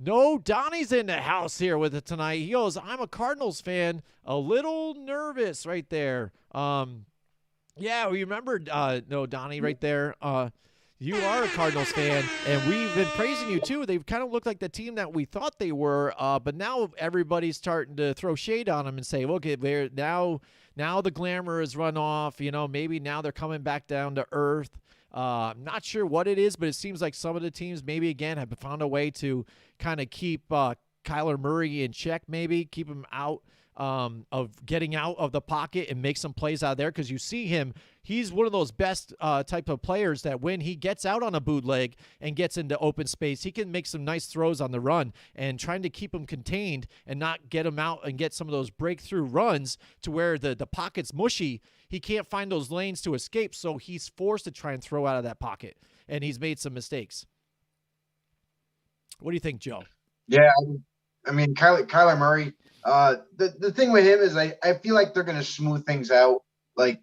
Donnie's in the house here with it tonight. He goes, I'm a Cardinals fan, a little nervous right there. Yeah, we remember Donnie right there. You are a Cardinals fan, and we've been praising you too. They've kind of looked like the team that we thought they were, but now everybody's starting to throw shade on them and say, "Look, they're now the glamour has run off. Maybe now they're coming back down to earth." I'm not sure what it is, but it seems like some of the teams maybe again have found a way to kind of keep Kyler Murray in check, maybe keep him out of getting out of the pocket and make some plays out there, because you see him. He's one of those best type of players that when he gets out on a bootleg and gets into open space, he can make some nice throws on the run, and trying to keep him contained and not get him out and get some of those breakthrough runs to where the pocket's mushy. He can't find those lanes to escape, so he's forced to try and throw out of that pocket, and he's made some mistakes. What do you think, Joe? Yeah, I mean, Kyler Murray, the thing with him is I feel like they're going to smooth things out. Like,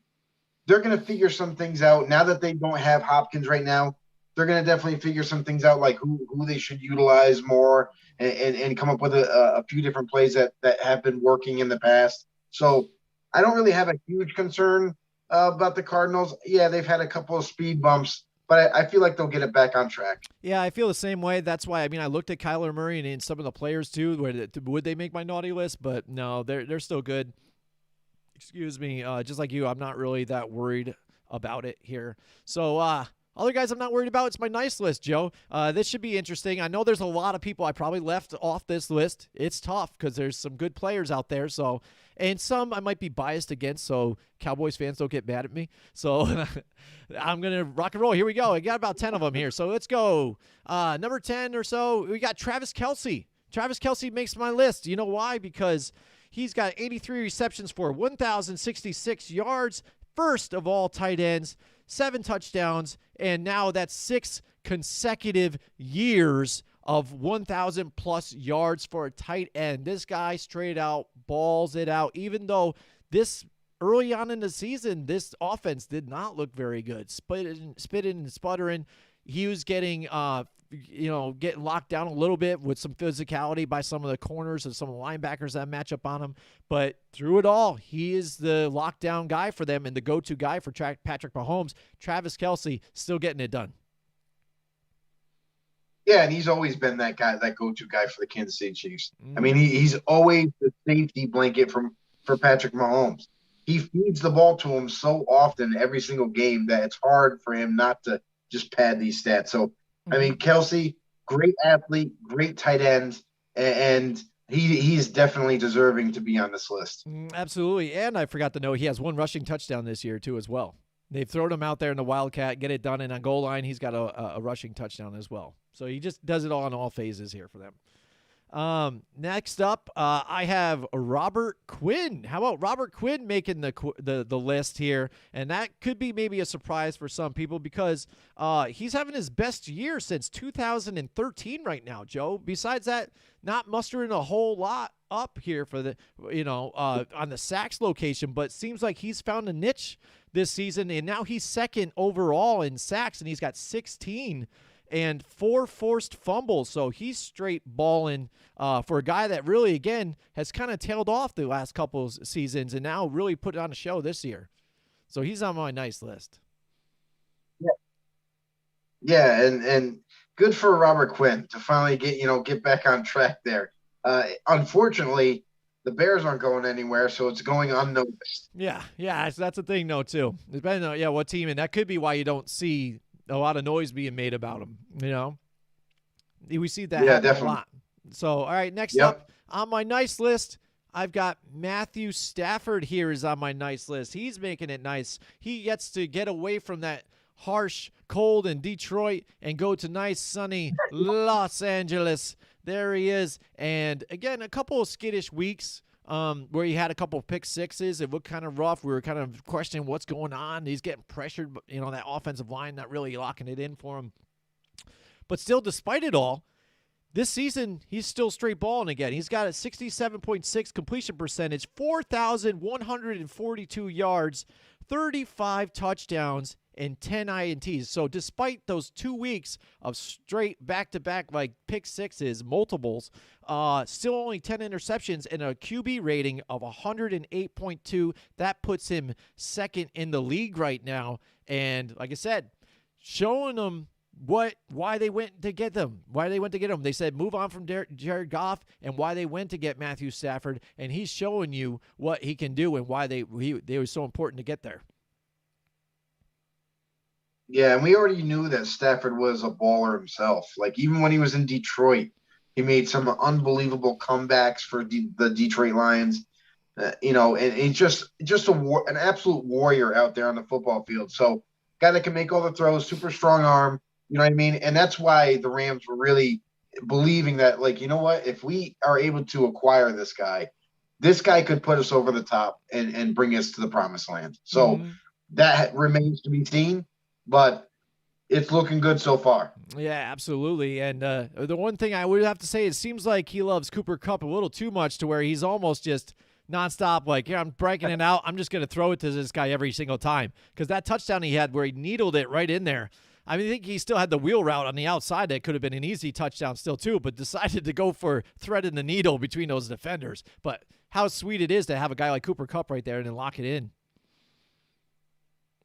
they're going to figure some things out now that they don't have Hopkins right now. They're going to definitely figure some things out, like who they should utilize more, and come up with a few different plays that have been working in the past. So I don't really have a huge concern about the Cardinals. Yeah, they've had a couple of speed bumps, but I feel like they'll get it back on track. Yeah, I feel the same way. That's why, I looked at Kyler Murray and some of the players too. Would they make my naughty list? But no, they're still good. Excuse me. Just like you, I'm not really that worried about it here. So other guys I'm not worried about, it's my nice list, Joe. This should be interesting. I know there's a lot of people I probably left off this list. It's tough because there's some good players out there. So, and some I might be biased against, so Cowboys fans don't get mad at me. So I'm going to rock and roll. Here we go. I got about 10 of them here. So let's go. Number 10 or so, we got Travis Kelce. Travis Kelce makes my list. You know why? Because he's got 83 receptions for 1,066 yards, first of all tight ends, 7 touchdowns, and now that's 6 consecutive years of 1,000-plus yards for a tight end. This guy straight out balls it out, even though this early on in the season, this offense did not look very good. Spitting and sputtering. He was getting getting locked down a little bit with some physicality by some of the corners and some of the linebackers that match up on him. But through it all, he is the lockdown guy for them and the go-to guy for Patrick Mahomes. Travis Kelce still getting it done. Yeah, and he's always been that guy, that go-to guy for the Kansas City Chiefs. I mean, he's always the safety blanket for Patrick Mahomes. He feeds the ball to him so often every single game that it's hard for him not to just pad these stats. So, I mean, Kelce, great athlete, great tight end, and he is definitely deserving to be on this list. Absolutely. And I forgot to note, he has 1 rushing touchdown this year, too, as well. They've thrown him out there in the Wildcat, get it done, and on goal line, he's got a rushing touchdown as well. So he just does it all in all phases here for them. Next up, I have Robert Quinn. How about Robert Quinn making the list here? And that could be maybe a surprise for some people because he's having his best year since 2013 right now, Joe. Besides that, not mustering a whole lot up here for the, on the sacks location, but seems like he's found a niche this season, and now he's second overall in sacks, and he's got 16 and 4 forced fumbles. So he's straight balling for a guy that really, again, has kind of tailed off the last couple of seasons and now really put it on a show this year. So he's on my nice list. Yeah, and good for Robert Quinn to finally get back on track there. Unfortunately, the Bears aren't going anywhere, so it's going unnoticed. Yeah, that's the thing, though, too. Depending on what team, and that could be why you don't see a lot of noise being made about him, We see that happen a lot. So, all right, next up on my nice list, I've got Matthew Stafford here is on my nice list. He's making it nice. He gets to get away from that harsh cold in Detroit and go to nice, sunny Los Angeles. There he is. And, again, a couple of skittish weeks where he had a couple of pick sixes. It looked kind of rough. We were kind of questioning what's going on. He's getting pressured, but, that offensive line not really locking it in for him. But still, despite it all, this season, he's still straight balling again. He's got a 67.6 completion percentage, 4,142 yards, 35 touchdowns, and 10 INTs. So despite those 2 weeks of straight back-to-back like pick sixes, multiples, still only 10 interceptions and a QB rating of 108.2. That puts him second in the league right now. And like I said, showing them why they went to get them, They said move on from Jared Goff and why they went to get Matthew Stafford, and he's showing you what he can do and why they were so important to get there. Yeah, and we already knew that Stafford was a baller himself. Like, even when he was in Detroit, he made some unbelievable comebacks for the Detroit Lions. And he's just an absolute warrior out there on the football field. So, guy that can make all the throws, super strong arm. You know what I mean? And that's why the Rams were really believing that, like, you know what? If we are able to acquire this guy could put us over the top and bring us to the promised land. So that remains to be seen, but it's looking good so far. Yeah, absolutely. And the one thing I would have to say, it seems like he loves Cooper Kupp a little too much to where he's almost just nonstop, like, yeah, I'm breaking it out. I'm just going to throw it to this guy every single time. Because that touchdown he had where he needled it right in there, I mean, I think he still had the wheel route on the outside that could have been an easy touchdown still too, but decided to go for threading the needle between those defenders. But how sweet it is to have a guy like Cooper Kupp right there and then lock it in.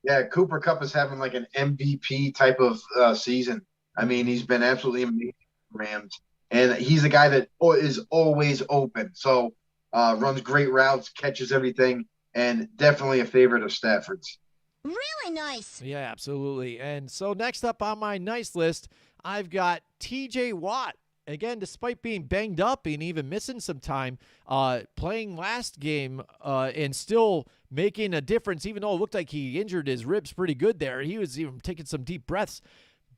Yeah, Cooper Kupp is having like an MVP type of season. I mean, he's been absolutely amazing for Rams. And he's a guy that is always open. So runs great routes, catches everything, and definitely a favorite of Stafford's. Really nice. Yeah, absolutely. And so next up on my nice list, I've got TJ Watt. Again, despite being banged up and even missing some time, playing last game and still making a difference, even though it looked like he injured his ribs pretty good there. He was even taking some deep breaths.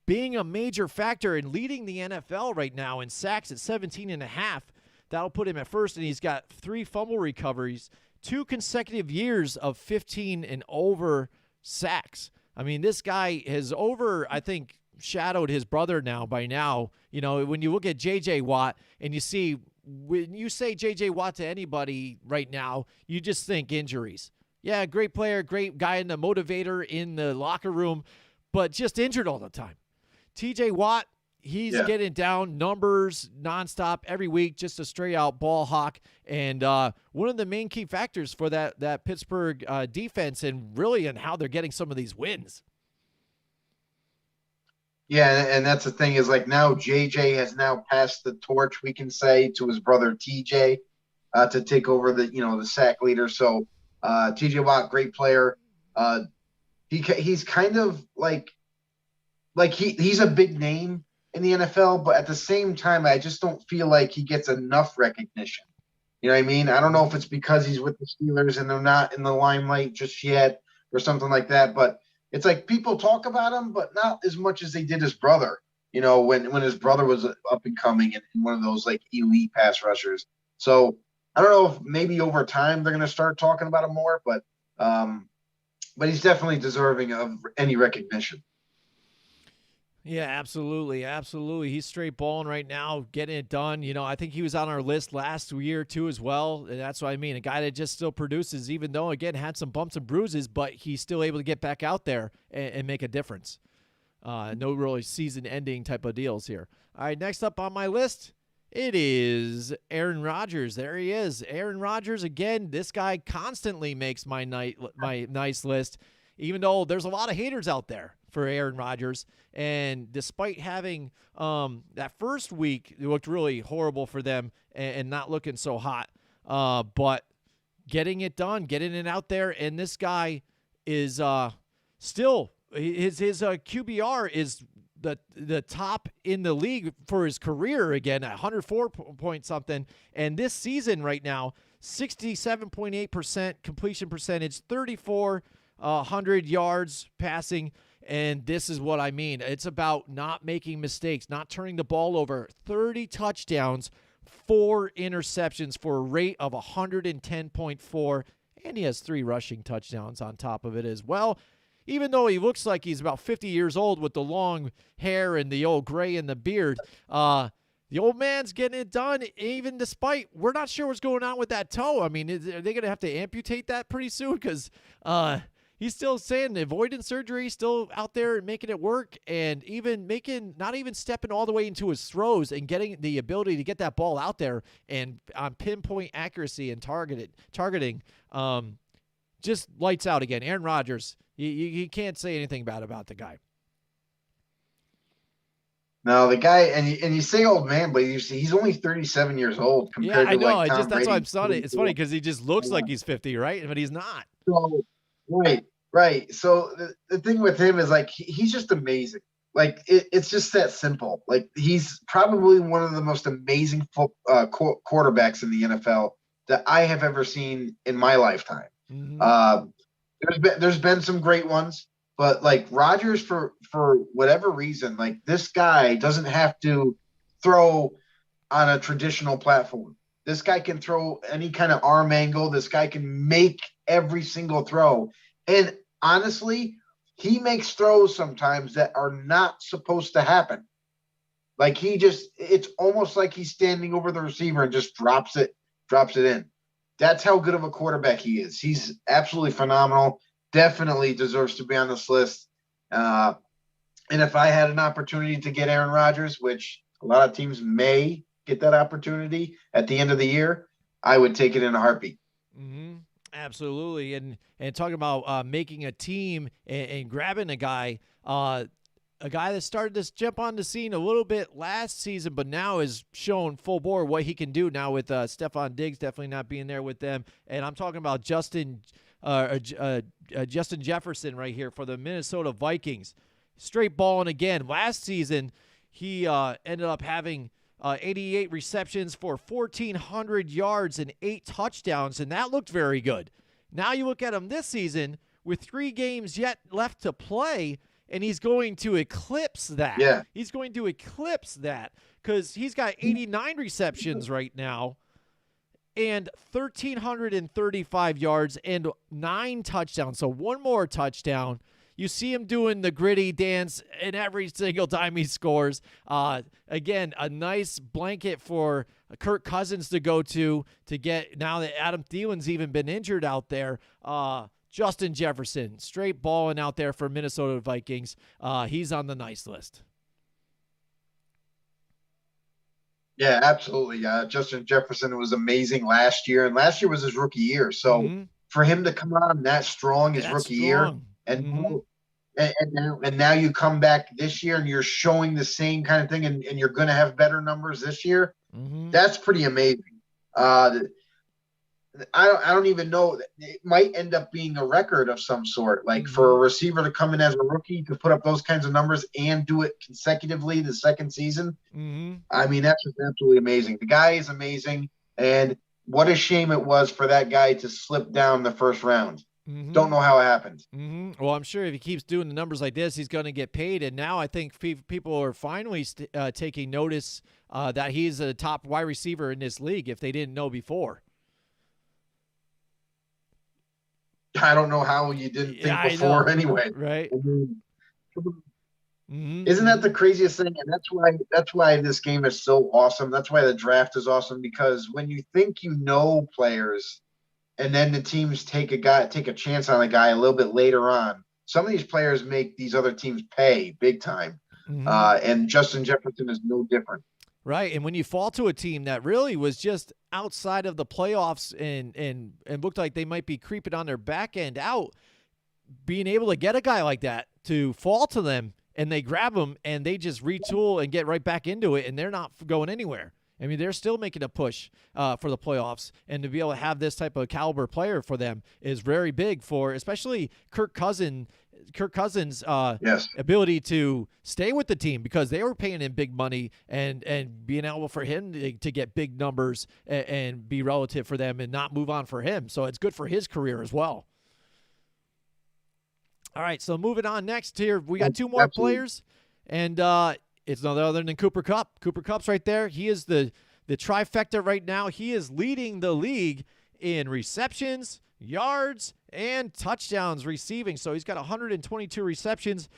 Being a major factor in leading the NFL right now in sacks at 17.5. That'll put him at first, and he's got 3 fumble recoveries, 2 consecutive years of 15 and over sacks. I mean, this guy has shadowed his brother by now. You know, when you look at J.J. Watt and you see, when you say J.J. Watt to anybody right now, you just think injuries. Yeah, great player, great guy and the motivator in the locker room, but just injured all the time. T.J. Watt, he's getting down numbers nonstop every week, just a straight-out ball hawk, and one of the main key factors for that Pittsburgh defense and really in how they're getting some of these wins. Yeah, and that's the thing is, like, now JJ has now passed the torch, we can say, to his brother TJ to take over the sack leader. So TJ Watt, great player. He's kind of like he's a big name in the NFL, but at the same time, I just don't feel like he gets enough recognition. You know what I mean? I don't know if it's because he's with the Steelers and they're not in the limelight just yet or something like that, but it's like people talk about him, but not as much as they did his brother, when his brother was up and coming and one of those like elite pass rushers. So I don't know if maybe over time they're going to start talking about him more, but he's definitely deserving of any recognition. Yeah, absolutely. Absolutely. He's straight balling right now, getting it done. I think he was on our list last year too as well. And that's what I mean. A guy that just still produces, even though, again, had some bumps and bruises, but he's still able to get back out there and make a difference. No really season-ending type of deals here. All right, next up on my list, it is Aaron Rodgers. There he is. Aaron Rodgers, again, this guy constantly makes my nice list, even though there's a lot of haters out there for Aaron Rodgers. And despite having that first week, it looked really horrible for them and not looking so hot. But getting it done, getting it out there, and this guy is still his QBR is the top in the league for his career again, 104 point something. And this season right now, 67.8% completion percentage, 3,400 yards passing. And this is what I mean. It's about not making mistakes, not turning the ball over. 30 touchdowns, 4 interceptions for a rate of 110.4. And he has 3 rushing touchdowns on top of it as well. Even though he looks like he's about 50 years old with the long hair and the old gray in the beard, the old man's getting it done, even despite we're not sure what's going on with that toe. I mean, are they going to have to amputate that pretty soon? Because he's still saying avoiding surgery, still out there and making it work, and even not even stepping all the way into his throws and getting the ability to get that ball out there and on pinpoint accuracy and targeting. Just lights out again. Aaron Rodgers, you can't say anything bad about the guy. No, the guy, and you say old man, but he's only 37 years old Yeah, compared I to know. like Tom That's why Brady. I'm funny. It's funny because he just looks like he's 50, right? But he's not. So, right. So the thing with him is like he's just amazing. Like it's just that simple. Like he's probably one of the most amazing quarterbacks in the NFL that I have ever seen in my lifetime. Mm-hmm. There's been some great ones, but like Rodgers, for whatever reason, like this guy doesn't have to throw on a traditional platform. This guy can throw any kind of arm angle. This guy can make every single throw. And honestly, he makes throws sometimes that are not supposed to happen. Like it's almost like he's standing over the receiver and just drops it in. That's how good of a quarterback he is. He's absolutely phenomenal. Definitely deserves to be on this list. And if I had an opportunity to get Aaron Rodgers, which a lot of teams may get that opportunity at the end of the year, I would take it in a heartbeat. Mm-hmm. Absolutely. And talking about making a team and grabbing a guy that started to jump on the scene a little bit last season, but now is showing full bore what he can do now with Stephon Diggs definitely not being there with them. And I'm talking about Justin Jefferson right here for the Minnesota Vikings. Straight balling again. Last season, he ended up having 88 receptions for 1,400 yards and 8 touchdowns, and that looked very good. Now you look at him this season with 3 games yet left to play, and he's going to eclipse that. Yeah. He's going to eclipse that because he's got 89 receptions right now and 1,335 yards and 9 touchdowns. So one more touchdown. You see him doing the gritty dance in every single time he scores. Again, a nice blanket for Kirk Cousins to go to get now that Adam Thielen's even been injured out there. Justin Jefferson, straight balling out there for Minnesota Vikings. He's on the nice list. Yeah, absolutely. Justin Jefferson was amazing last year, and last year was his rookie year. So for him to come on that strong his rookie year, and now you come back this year and you're showing the same kind of thing, and you're going to have better numbers this year. That's pretty amazing. I don't even know. It might end up being a record of some sort. Like for a receiver to come in as a rookie to put up those kinds of numbers and do it consecutively the second season. I mean, that's just absolutely amazing. The guy is amazing, and what a shame it was for that guy to slip down the first round. Don't know how it happened. Well, I'm sure if he keeps doing the numbers like this, he's going to get paid. And now I think people are finally taking notice that he's a top wide receiver in this league if they didn't know before. I don't know how you didn't think before anyway. Right. Isn't that the craziest thing? And that's why this game is so awesome. That's why the draft is awesome, because when you think you know players and then the teams take a chance on a guy a little bit later on, some of these players make these other teams pay big time. And Justin Jefferson is no different. Right, and when you fall to a team that really was just outside of the playoffs and looked like they might be creeping on their back end out, being able to get a guy like that to fall to them and they grab him and they just retool and get right back into it and they're not going anywhere. I mean, they're still making a push for the playoffs, and to be able to have this type of caliber player for them is very big for especially Kirk Cousins' ability to stay with the team, because they were paying him big money and being able for him to get big numbers and be relative for them and not move on for him. So it's good for his career as well. All right, so moving on next here, we got 2 more players, and it's none other than Cooper Kupp. Cooper Kupp's right there. He is the trifecta right now. He is leading the league in receptions, yards, and touchdowns receiving. So he's got 122 receptions,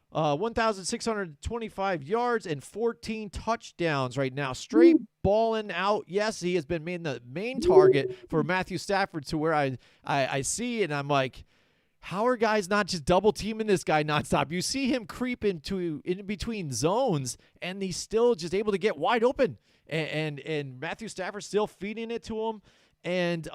1,625 yards, and 14 touchdowns right now. Straight balling out. Yes, he has been made the main target for Matthew Stafford, to where I see and I'm like, how are guys not just double teaming this guy nonstop? You see him creep in between zones, and he's still just able to get wide open. And Matthew Stafford still feeding it to him. And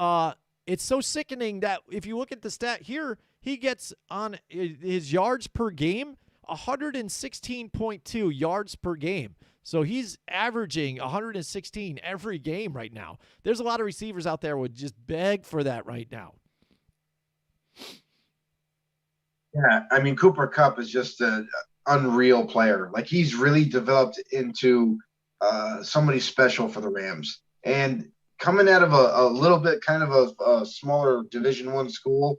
it's so sickening that if you look at the stat here, he gets on his yards per game 116.2 yards per game. So he's averaging 116 every game right now. There's a lot of receivers out there who would just beg for that right now. Yeah, I mean, Cooper Kupp is just an unreal player. Like, he's really developed into somebody special for the Rams. And coming out of a little bit kind of a smaller Division I school,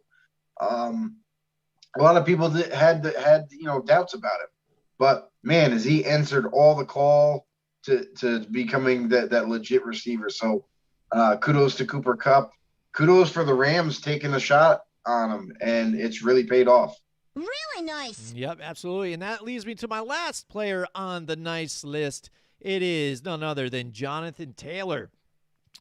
a lot of people had doubts about him. But, man, has he answered all the call to becoming that legit receiver. So kudos to Cooper Kupp. Kudos for the Rams taking a shot on him, and it's really paid off. Really nice. Yep, absolutely. And that leads me to my last player on the nice list. It is none other than Jonathan Taylor.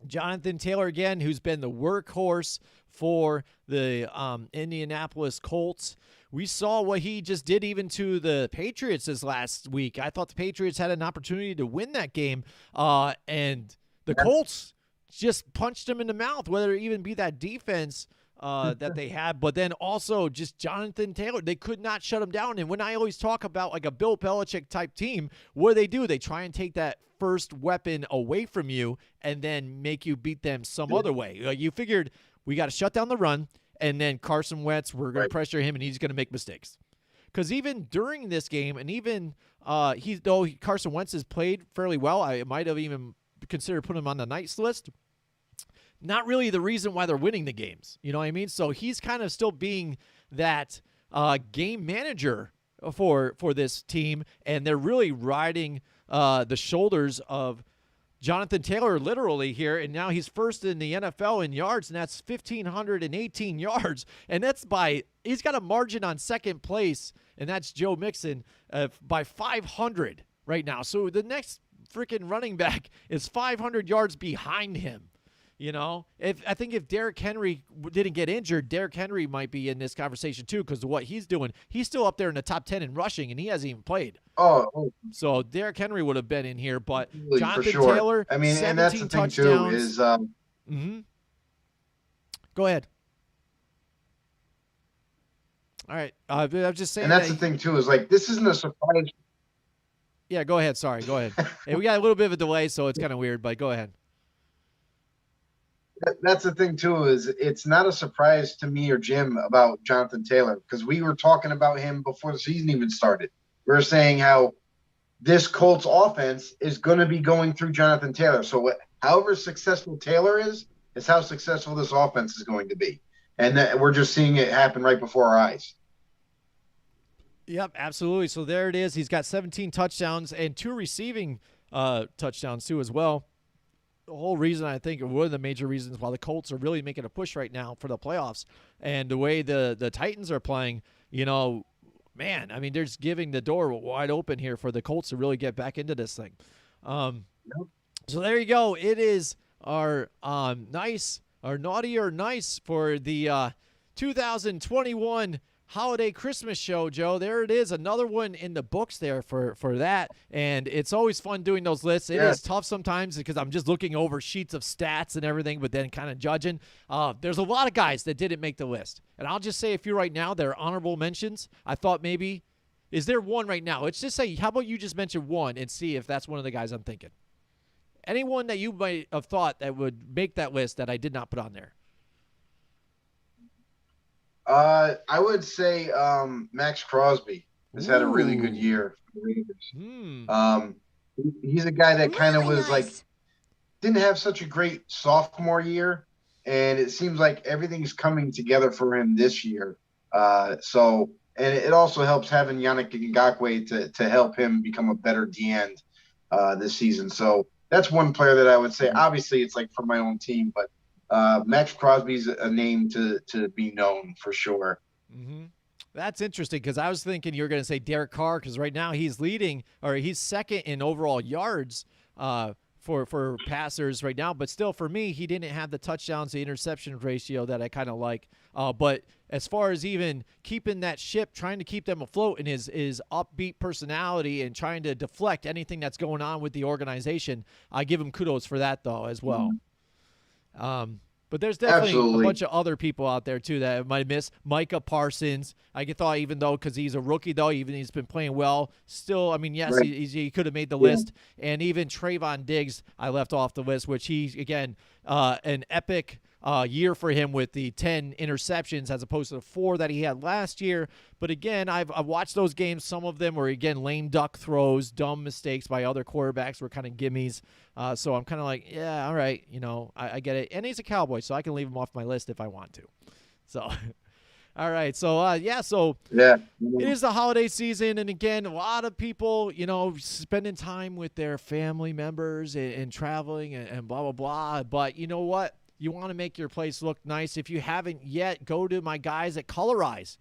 Jonathan Taylor, again, who's been the workhorse for the Indianapolis Colts. We saw what he just did even to the Patriots this last week. I thought the Patriots had an opportunity to win that game, and the Colts just punched him in the mouth, whether it even be that defense that they had, but then also just Jonathan Taylor. They could not shut him down. And when I always talk about like a Bill Belichick type team, what do? They try and take that first weapon away from you and then make you beat them some other way. Like, you figured we got to shut down the run, and then Carson Wentz, we're going to pressure him, and he's going to make mistakes. Because even during this game, and even though Carson Wentz has played fairly well, I might have even considered putting him on the nice list. Not really the reason why they're winning the games. You know what I mean? So he's kind of still being that game manager for this team, and they're really riding the shoulders of Jonathan Taylor literally here, and now he's first in the NFL in yards, and that's 1,518 yards, and that's he's got a margin on second place, and that's Joe Mixon by 500 right now. So the next freaking running back is 500 yards behind him. You know, I think if Derrick Henry didn't get injured, Derrick Henry might be in this conversation too, because of what he's doing. He's still up there in the top 10 in rushing, and he hasn't even played. Oh. So Derrick Henry would have been in here, but Really, Jonathan for sure. Taylor, I mean, 17 and that's the thing touchdowns. too is Go ahead. All right, I'm just saying. And that's the thing too is like, this isn't a surprise. Yeah, go ahead. Sorry, go ahead. Hey, we got a little bit of a delay, so it's kind of weird, but go ahead. That's the thing too is it's not a surprise to me or Jim about Jonathan Taylor, because we were talking about him before the season even started. We were saying how this Colts offense is going to be going through Jonathan Taylor. So however successful Taylor is how successful this offense is going to be. And we're just seeing it happen right before our eyes. Yep, absolutely. So there it is. He's got 17 touchdowns and 2 receiving touchdowns too as well. The whole reason, I think, one of the major reasons why the Colts are really making a push right now for the playoffs, and the way the Titans are playing, you know, man, I mean, they're just giving the door wide open here for the Colts to really get back into this thing. So there you go. It is our naughty or nice for the 2021 holiday Christmas show, Joe. There it is, another one in the books there for that, and it's always fun doing those lists. It is tough sometimes because I'm just looking over sheets of stats and everything, but then kind of judging. There's a lot of guys that didn't make the list, and I'll just say a few right now. They're honorable mentions. I thought maybe, is there one right now? Let's just say, how about you just mention one and see if that's one of the guys I'm thinking. Anyone that you might have thought that would make that list that I did not put on there? I would say Max Crosby has had a really good year. He's a guy that kind of was like, didn't have such a great sophomore year, and it seems like everything's coming together for him this year. And it also helps having Yannick Ngakoue to help him become a better D-end this season. So that's one player that I would say. Obviously, it's like for my own team, but Max Crosby's a name to be known for sure. Mm-hmm. That's interesting, because I was thinking you were going to say Derek Carr, because right now he's second in overall yards for passers right now. But still, for me, he didn't have the touchdowns to interception ratio that I kind of like. But as far as even keeping that ship, trying to keep them afloat, and his upbeat personality and trying to deflect anything that's going on with the organization, I give him kudos for that, though, as well. But there's definitely Absolutely. a bunch of other people out there, too, that I might miss. Micah Parsons. I thought even though because he's a rookie, though, even he's been playing well. Still, I mean, yes, Right. he could have made the list. And even Trayvon Diggs, I left off the list, which he, again, an epic year for him with the 10 interceptions as opposed to the 4 that he had last year. But again, I've watched those games. Some of them were, again, lame duck throws, dumb mistakes by other quarterbacks were kind of gimmies. So I'm kind of like, yeah, all right, I get it. And he's a Cowboy, so I can leave him off my list if I want to. So, all right. So, so Yeah. it is the holiday season. And again, a lot of people, spending time with their family members and traveling and blah, blah, blah. But you know what? You want to make your place look nice. If you haven't yet, go to my guys at Colorize.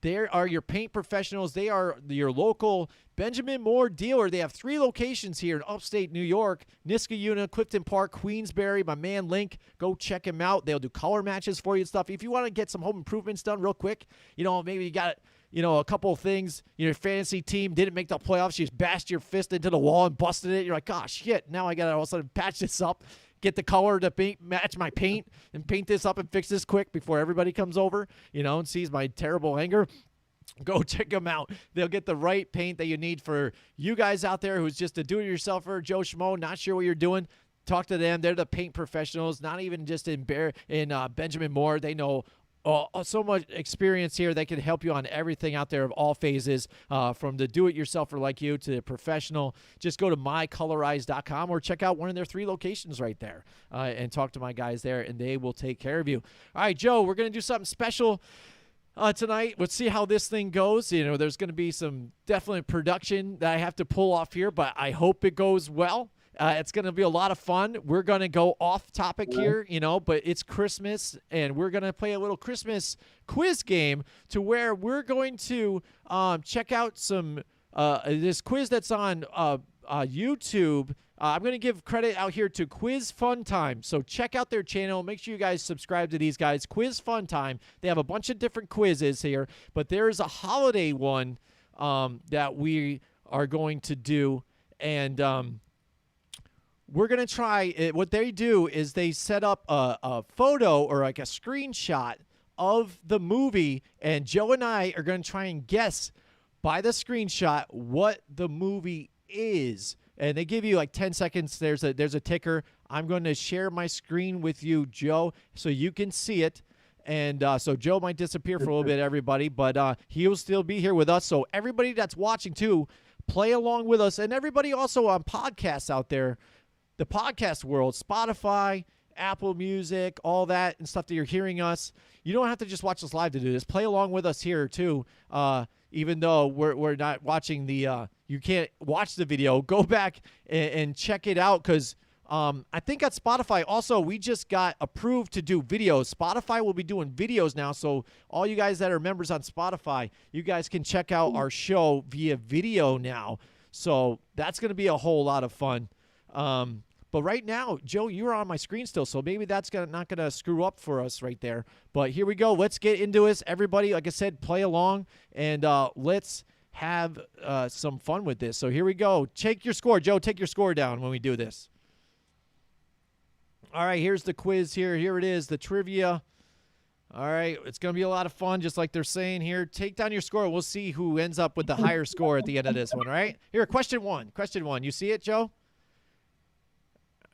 They are your paint professionals. They are your local Benjamin Moore dealer. They have 3 locations here in upstate New York, Niskayuna, Clifton Park, Queensbury. My man Link, go check him out. They'll do color matches for you and stuff. If you want to get some home improvements done real quick, maybe you got a couple of things. Your fantasy team didn't make the playoffs. You just bashed your fist into the wall and busted it. You're like, gosh, shit, now I got to all of a sudden patch this up. Get the color to match my paint and paint this up and fix this quick before everybody comes over, and sees my terrible anger. Go check them out. They'll get the right paint that you need for you guys out there who's just a do-it-yourselfer, Joe Schmo, not sure what you're doing. Talk to them. They're the paint professionals, not even just in Benjamin Moore. They know so much experience here. They can help you on everything out there of all phases, from the do-it-yourselfer like you to the professional. Just go to mycolorize.com or check out one of their 3 locations right there and talk to my guys there, and they will take care of you. All right, Joe, we're going to do something special tonight. Let's see how this thing goes. There's going to be some definite production that I have to pull off here, but I hope it goes well. It's going to be a lot of fun. We're going to go off topic here, but it's Christmas, and we're going to play a little Christmas quiz game to where we're going to check out some this quiz that's on YouTube. I'm going to give credit out here to Quiz Fun Time. So check out their channel. Make sure you guys subscribe to these guys. Quiz Fun Time. They have a bunch of different quizzes here, but there's a holiday one that we are going to do, and we're going to try it. What they do is they set up a photo or like a screenshot of the movie, and Joe and I are going to try and guess by the screenshot what the movie is. And they give you like 10 seconds. There's a ticker. I'm going to share my screen with you, Joe, so you can see it. And so Joe might disappear for a little bit, everybody, but he'll still be here with us. So everybody that's watching, too, play along with us. And everybody also on podcasts out there, the podcast world, Spotify, Apple Music, all that and stuff that you're hearing us. You don't have to just watch us live to do this. Play along with us here, too. Even though we're not watching you can't watch the video, go back and check it out, because I think at Spotify also we just got approved to do videos. Spotify will be doing videos now, so all you guys that are members on Spotify, you guys can check out our show via video now. So that's going to be a whole lot of fun. But right now, Joe, you're on my screen still, so maybe that's not going to screw up for us right there. But here we go. Let's get into this. Everybody, like I said, play along, and let's have some fun with this. So here we go. Take your score. Joe, take your score down when we do this. All right, here's the quiz here. Here it is, the trivia. All right, it's going to be a lot of fun, just like they're saying here. Take down your score. We'll see who ends up with the higher score at the end of this one, all right? Here, question one. Question one. You see it, Joe?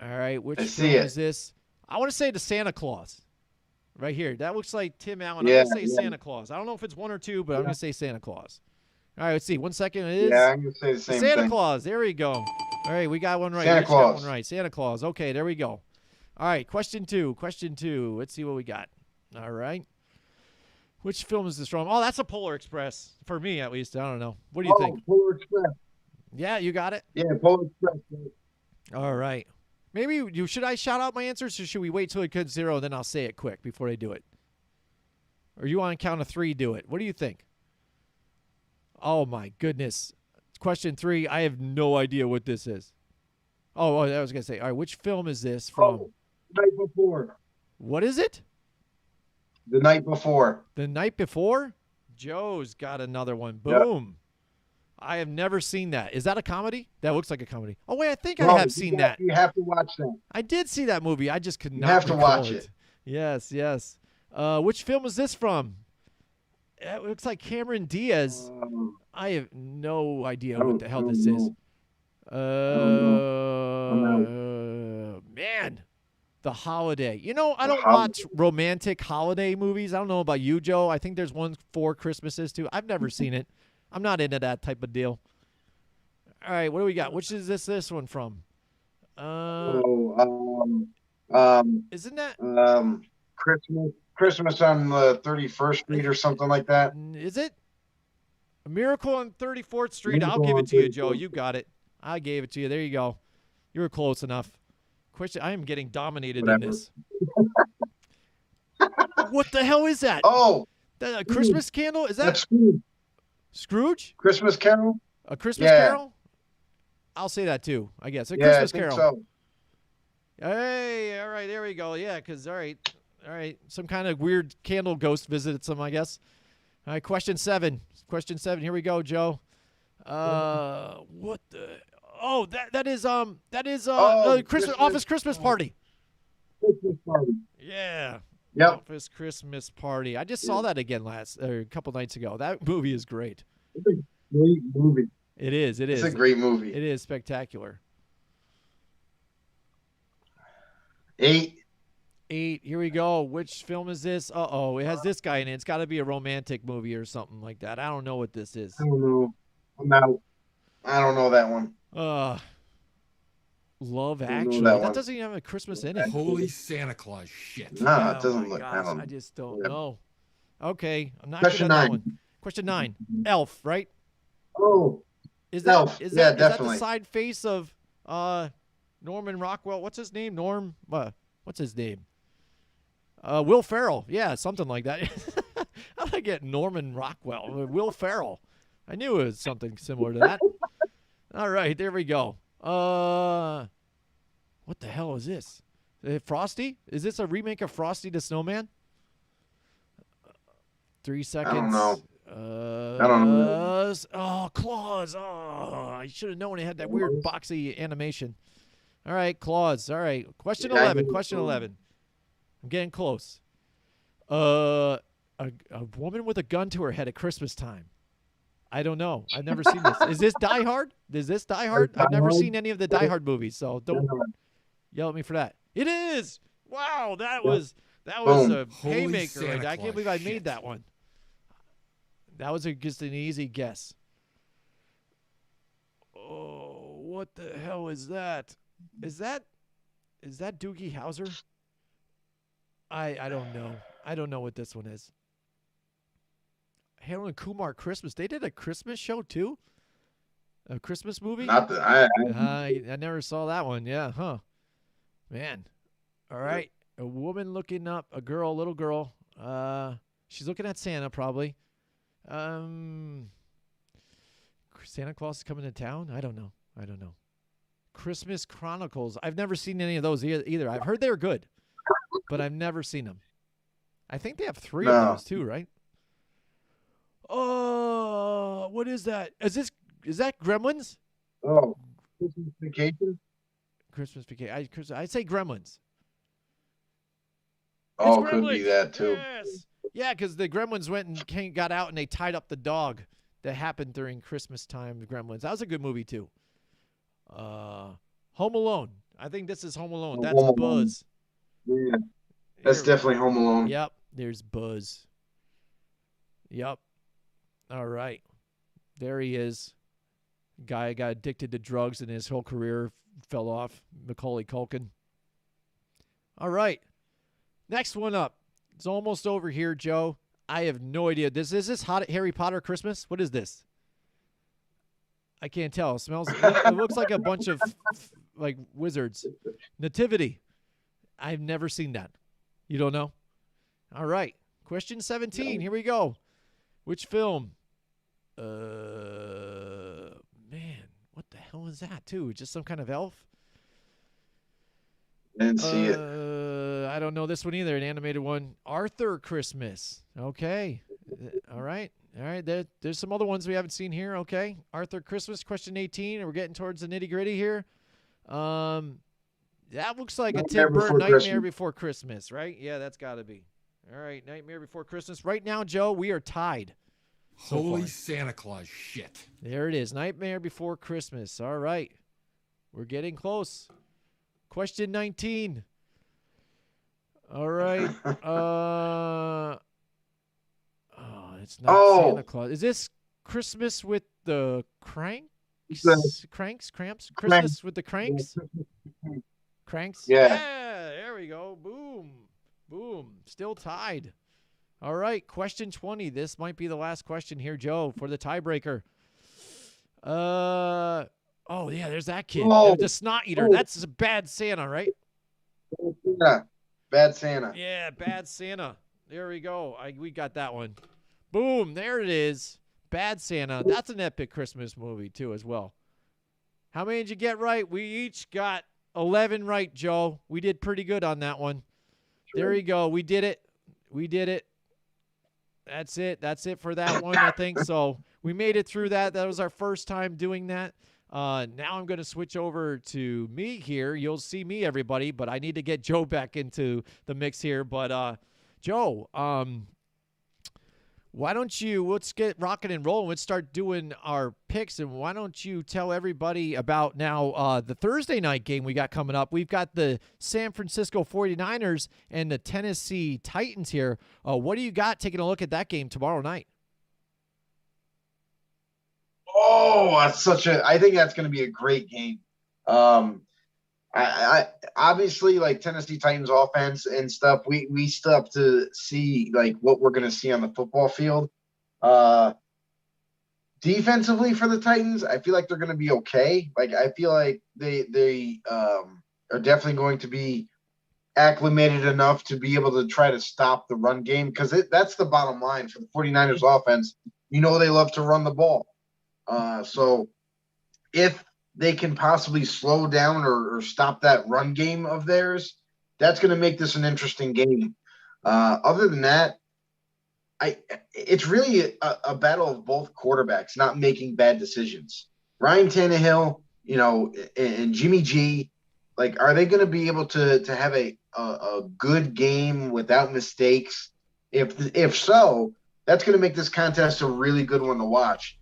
All right, which film is this? I want to say the Santa Claus. Right here. That looks like Tim Allen. I'm going to say Santa Claus. I don't know if it's 1 or 2, but I'm going to say Santa Claus. All right, let's see. 1 second. It is I'm going to say the same Santa thing. Claus. There we go. All right, we got one right. Santa Claus. Got one right. Santa Claus. Okay, there we go. All right, question two. Question 2. Let's see what we got. All right. Which film is this from? Oh, that's a Polar Express. For me, at least. I don't know. What do you think? Polar Express. Yeah, you got it? Yeah, Polar Express. All right. Maybe should I shout out my answers, or should we wait till it gets 0, then I'll say it quick before they do it? Or you want to count of 3, do it? What do you think? Oh, my goodness. Question 3, I have no idea what this is. Oh, I was going to say, all right, which film is this from? The Night Before. What is it? The Night Before. The Night Before? Joe's got another one. Boom. Yep. I have never seen that. Is that a comedy? That looks like a comedy. Oh, wait, I think I have seen that. You have to watch that. I did see that movie. I just could not You have to watch it. Yes, yes. Which film is this from? It looks like Cameron Diaz. I have no idea what the hell this is. Man, The Holiday. You know, I don't watch romantic holiday movies. I don't know about you, Joe. I think there's one for Christmases too. I've never seen it. I'm not into that type of deal. All right, what do we got? Which is this one from? Isn't that Christmas on the 31st Street or something like that? Is it? A Miracle on 34th Street. I'll give it to you, Joe. You got it. I gave it to you. There you go. You were close enough. Question. I am getting dominated in this. What the hell is that? Oh, a Christmas candle? Is that that's Scrooge. Scrooge? Christmas Carol? A Christmas Carol? I'll say that too, I guess. A Christmas I think Carol. So. Hey, all right, there we go. Yeah, because, all right. Some kind of weird candle ghost visited some, I guess. All right, question 7. Question 7. Here we go, Joe. What the? Oh, that is Christmas office Christmas party. Christmas party. Yeah. Yep. Office Christmas party. I just saw that again a couple nights ago. That movie is great. It's a great movie. It is. It's a great movie. It is spectacular. 8. Here we go. Which film is this? Uh-oh. It has this guy in it. It's got to be a romantic movie or something like that. I don't know what this is. I don't know. I'm out. I don't know that one. Love Actually. That doesn't even have a Christmas in it. Holy Santa Claus shit. No, it doesn't look. Gosh, I just don't know. Okay, I'm not Question good at 9. that one. Question 9. Elf, right? Oh, Elf. Is that definitely the side face of Norman Rockwell? What's his name? What's his name? Will Ferrell. Yeah, something like that. How did I get Norman Rockwell? Will Ferrell. I knew it was something similar to that. All right, there we go. What the hell is this? Frosty? Is this a remake of Frosty the Snowman? 3 seconds. I don't know. I don't know. Oh, Claws. Oh, I should have known it had that weird boxy animation. All right, Claws. All right. Question 11. Question 11. I'm getting close. A woman with a gun to her head at Christmas time. I don't know. I've never seen this. Is this Die Hard? Is this Die Hard? I've never seen any of the Die Hard movies, so don't yell at me for that. It is. Wow, that was a haymaker. I can't believe I made that one. That was just an easy guess. Oh, what the hell is that? Is that Doogie Howser? I don't know. I don't know what this one is. Harold and Kumar Christmas. They did a Christmas show too? A Christmas movie? Not that I never saw that one. Yeah, huh. Man. All right. A woman looking up a little girl. She's looking at Santa probably. Santa Claus is coming to town? I don't know. Christmas Chronicles. I've never seen any of those either. I've heard they're good, but I've never seen them. I think they have 3 of those too, right? Oh, what is that? Is that Gremlins? Oh, Christmas Vacation. Christmas Vacation. I say Gremlins. Oh, could be that too. Yes. Yeah, because the Gremlins went and got out and they tied up the dog that happened during Christmas time. The Gremlins. That was a good movie too. Home Alone. I think this is Home Alone. That's Home Buzz. Alone. Yeah, that's definitely Home Alone. Yep. There's Buzz. Yep. All right. There he is. Guy got addicted to drugs and his whole career fell off. Macaulay Culkin. All right. Next one up. It's almost over here, Joe. I have no idea. Is this hot Harry Potter Christmas? What is this? I can't tell. It looks like a bunch of like wizards. Nativity. I've never seen that. You don't know? All right. Question 17. Here we go. Which film? Man, what the hell is that, too? Just some kind of elf? Didn't see it. I don't know this one either. An animated one. Arthur Christmas. Okay. All right. There's some other ones we haven't seen here. Okay. Arthur Christmas, question 18. And we're getting towards the nitty-gritty here. That looks like Nightmare a Tim Burton Before Nightmare Christmas. Before Christmas, right? Yeah, that's got to be. All right, Nightmare Before Christmas. Right now, Joe, we are tied. So Holy far. Santa Claus shit. There it is. Nightmare Before Christmas. All right. We're getting close. Question 19. All right. It's not Santa Claus. Is this Christmas with the Cranks? Cramps? Christmas with the Cranks? Cranks? Yeah. There we go. Boom. Still tied. All right. Question 20. This might be the last question here, Joe, for the tiebreaker. Oh, yeah, there's that kid. Oh. The snot eater. Oh. That's a bad Santa, right? Yeah. Bad Santa. Yeah, bad Santa. There we go. We got that one. Boom. There it is. Bad Santa. That's an epic Christmas movie, too, as well. How many did you get right? We each got 11 right, Joe. We did pretty good on that one. There you go. We did it. That's it. That's it for that one, I think. So we made it through that. That was our first time doing that. Now I'm going to switch over to me here. You'll see me, everybody, but I need to get Joe back into the mix here. But, Joe, why don't let's get rocking and rolling. Let's start doing our picks, and why don't you tell everybody about now the Thursday night game we got coming up. We've got the San Francisco 49ers and the Tennessee Titans here. What do you got taking a look at that game tomorrow night? Oh, I think that's going to be a great game. I obviously like Tennessee Titans offense and stuff. We still have to see like what we're going to see on the football field. Defensively for the Titans, I feel like they're going to be okay. Like I feel like they are definitely going to be acclimated enough to be able to try to stop the run game because that's the bottom line for the 49ers offense. You know they love to run the ball. So if they can possibly slow down or stop that run game of theirs, that's going to make this an interesting game. Other than that, it's really a battle of both quarterbacks not making bad decisions. Ryan Tannehill, and Jimmy G, like, are they going to be able to have a good game without mistakes? If so, that's going to make this contest a really good one to watch.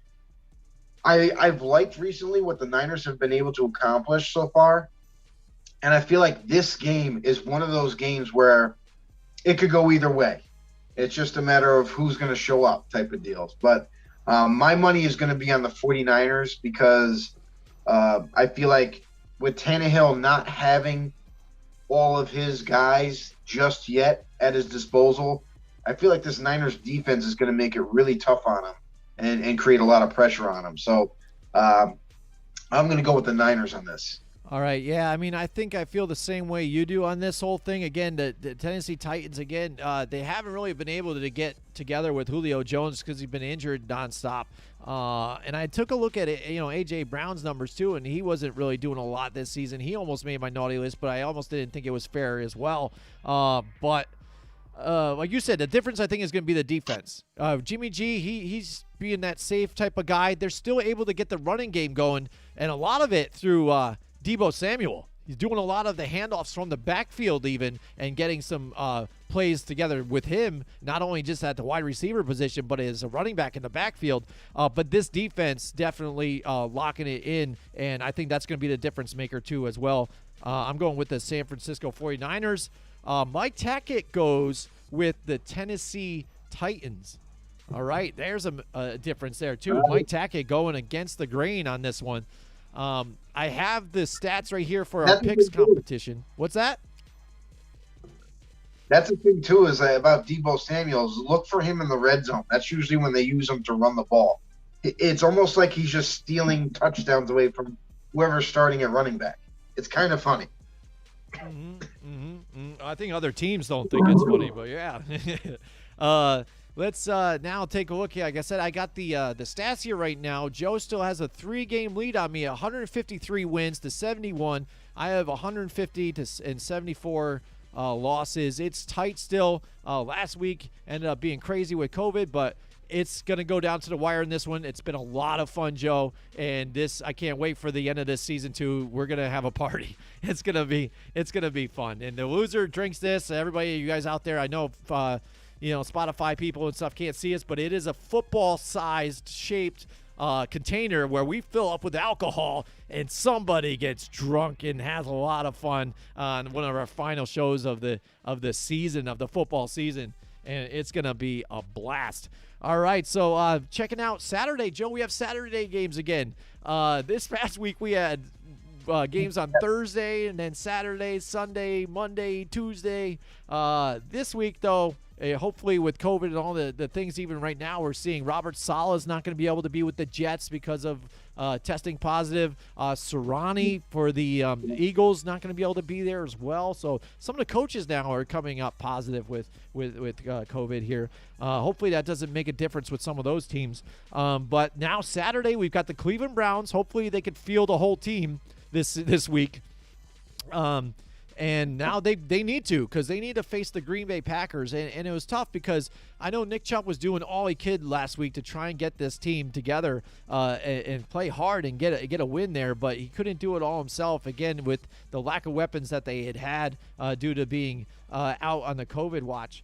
I've liked recently what the Niners have been able to accomplish so far, and I feel like this game is one of those games where it could go either way. It's just a matter of who's going to show up type of deals. But my money is going to be on the 49ers because I feel like with Tannehill not having all of his guys just yet at his disposal, I feel like this Niners defense is going to make it really tough on him. And create a lot of pressure on them. So I'm going to go with the Niners on this. All right, yeah. I mean, I think I feel the same way you do on this whole thing. Again, the Tennessee Titans, again, they haven't really been able to get together with Julio Jones because he's been injured nonstop. And I took a look at it, A.J. Brown's numbers too, and he wasn't really doing a lot this season. He almost made my naughty list, but I almost didn't think it was fair as well. But like you said, the difference I think is going to be the defense. Jimmy G, he's being that safe type of guy. They're still able to get the running game going, and a lot of it through Deebo Samuel. He's doing a lot of the handoffs from the backfield even and getting some plays together with him, not only just at the wide receiver position, but as a running back in the backfield. But this defense definitely locking it in, and I think that's going to be the difference maker too as well. I'm going with the San Francisco 49ers. Mike Tackett goes with the Tennessee Titans. All right, there's a difference there, too. Mike Tackett going against the grain on this one. I have the stats right here for our picks competition. What's that? That's the thing, too, is about Deebo Samuels. Look for him in the red zone. That's usually when they use him to run the ball. It's almost like he's just stealing touchdowns away from whoever's starting at running back. It's kind of funny. I think other teams don't think it's funny, but yeah. Let's now take a look here. Like I said, I got the stats here right now. Joe still has a 3-game lead on me, 153 wins to 71. I have 150 and 74 losses. It's tight still. Last week ended up being crazy with COVID, but it's going to go down to the wire in this one. It's been a lot of fun, Joe, and I can't wait for the end of this season too. We're going to have a party. It's going to be fun. And the loser drinks this. Everybody, you guys out there, I know Spotify people and stuff can't see us, but it is a football-sized shaped container where we fill up with alcohol and somebody gets drunk and has a lot of fun on one of our final shows of the season, of the football season, and it's gonna be a blast. All right, so checking out Saturday, Joe, we have Saturday games again. This past week we had games on Thursday and then Saturday, Sunday, Monday, Tuesday. This week, though, hopefully with COVID and all the things even right now, we're seeing Robert Saleh's not going to be able to be with the Jets because of testing positive. Serrani for the Eagles not going to be able to be there as well. So some of the coaches now are coming up positive with COVID here. Hopefully that doesn't make a difference with some of those teams. But now Saturday we've got the Cleveland Browns. Hopefully they could field a whole team this week. And now they need to, because they need to face the Green Bay Packers. And it was tough because I know Nick Chubb was doing all he could last week to try and get this team together and play hard and get a win there, but he couldn't do it all himself, again, with the lack of weapons that they had due to being out on the COVID watch.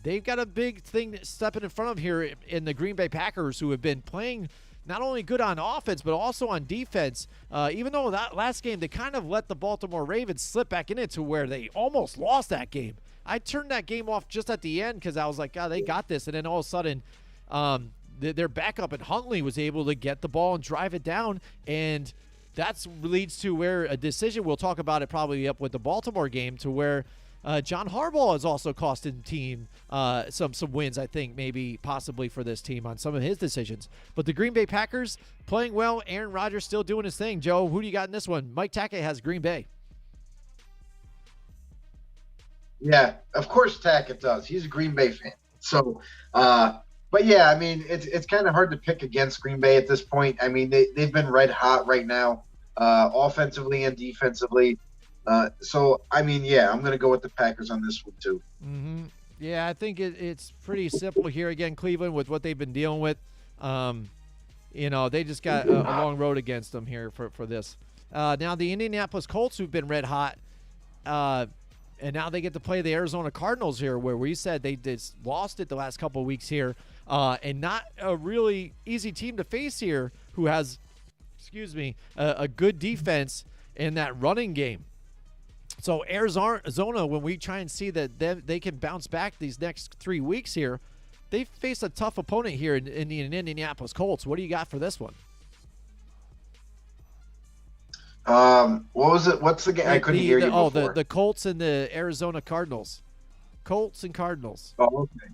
They've got a big thing stepping in front of here in the Green Bay Packers, who have been playing not only good on offense, but also on defense. Even though that last game, they kind of let the Baltimore Ravens slip back in it to where they almost lost that game. I turned that game off just at the end because I was like, God, they got this. And then all of a sudden, their backup in Huntley was able to get the ball and drive it down. And that leads to where a decision, we'll talk about it probably up with the Baltimore game, to where John Harbaugh has also costed the team some wins, I think, maybe possibly for this team on some of his decisions. But the Green Bay Packers playing well. Aaron Rodgers still doing his thing. Joe, who do you got in this one? Mike Tackett has Green Bay. Yeah, of course Tackett does. He's a Green Bay fan. So, but yeah, I mean, it's kind of hard to pick against Green Bay at this point. I mean, they've been red hot right now, offensively and defensively. So, I mean, yeah, I'm going to go with the Packers on this one, too. Mm-hmm. Yeah, I think it's pretty simple here. Again, Cleveland, with what they've been dealing with, they just got a long road against them here for this. Now, the Indianapolis Colts, who've been red hot, and now they get to play the Arizona Cardinals here, where we said they just lost it the last couple of weeks here, and not a really easy team to face here, who has, a good defense in that running game. So Arizona, when we try and see that they can bounce back these next 3 weeks here, they face a tough opponent here in the Indianapolis Colts. What do you got for this one? What was it? What's the game? I couldn't hear you before. The Colts and the Arizona Cardinals. Colts and Cardinals. Oh, okay.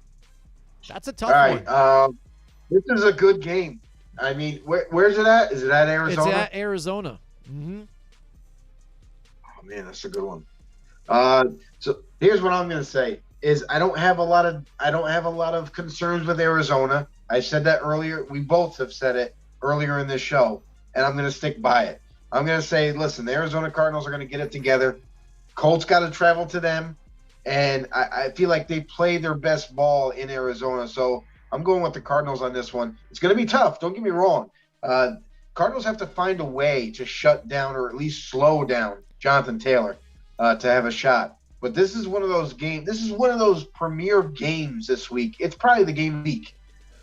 That's a tough one. All right. This is a good game. I mean, where's it at? Is it at Arizona? It's at Arizona. Mm-hmm. Oh man, that's a good one. So here's what I'm going to say: is I don't have a lot of concerns with Arizona. I said that earlier. We both have said it earlier in this show, and I'm going to stick by it. I'm going to say, listen, the Arizona Cardinals are going to get it together. Colts got to travel to them, and I feel like they play their best ball in Arizona. So I'm going with the Cardinals on this one. It's going to be tough. Don't get me wrong. Cardinals have to find a way to shut down or at least slow down Jonathan Taylor to have a shot. But this is one of those games. This is one of those premier games this week. It's probably the game of the week.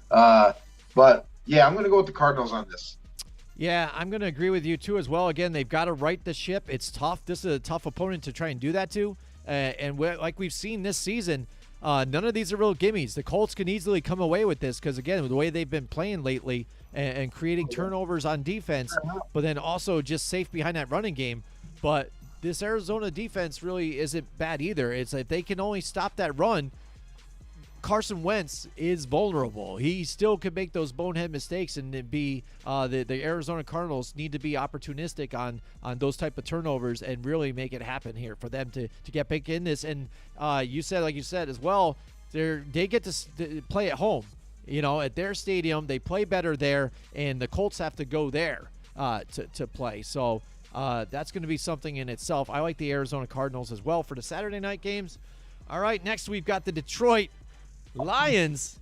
But, yeah, I'm going to go with the Cardinals on this. Yeah, I'm going to agree with you, too, as well. Again, they've got to right the ship. It's tough. This is a tough opponent to try and do that to. Like we've seen this season, none of these are real gimmies. The Colts can easily come away with this because, again, the way they've been playing lately and creating turnovers on defense, but then also just safe behind that running game. But this Arizona defense really isn't bad either. It's like they can only stop that run. Carson Wentz is vulnerable. He still could make those bonehead mistakes, and be the Arizona Cardinals need to be opportunistic on those type of turnovers and really make it happen here for them to get back in this. And like you said as well, they get to play at home. At their stadium, they play better there, and the Colts have to go there to play. So that's going to be something in itself. I like the Arizona Cardinals as well for the Saturday night games. All right, next we've got the Detroit Lions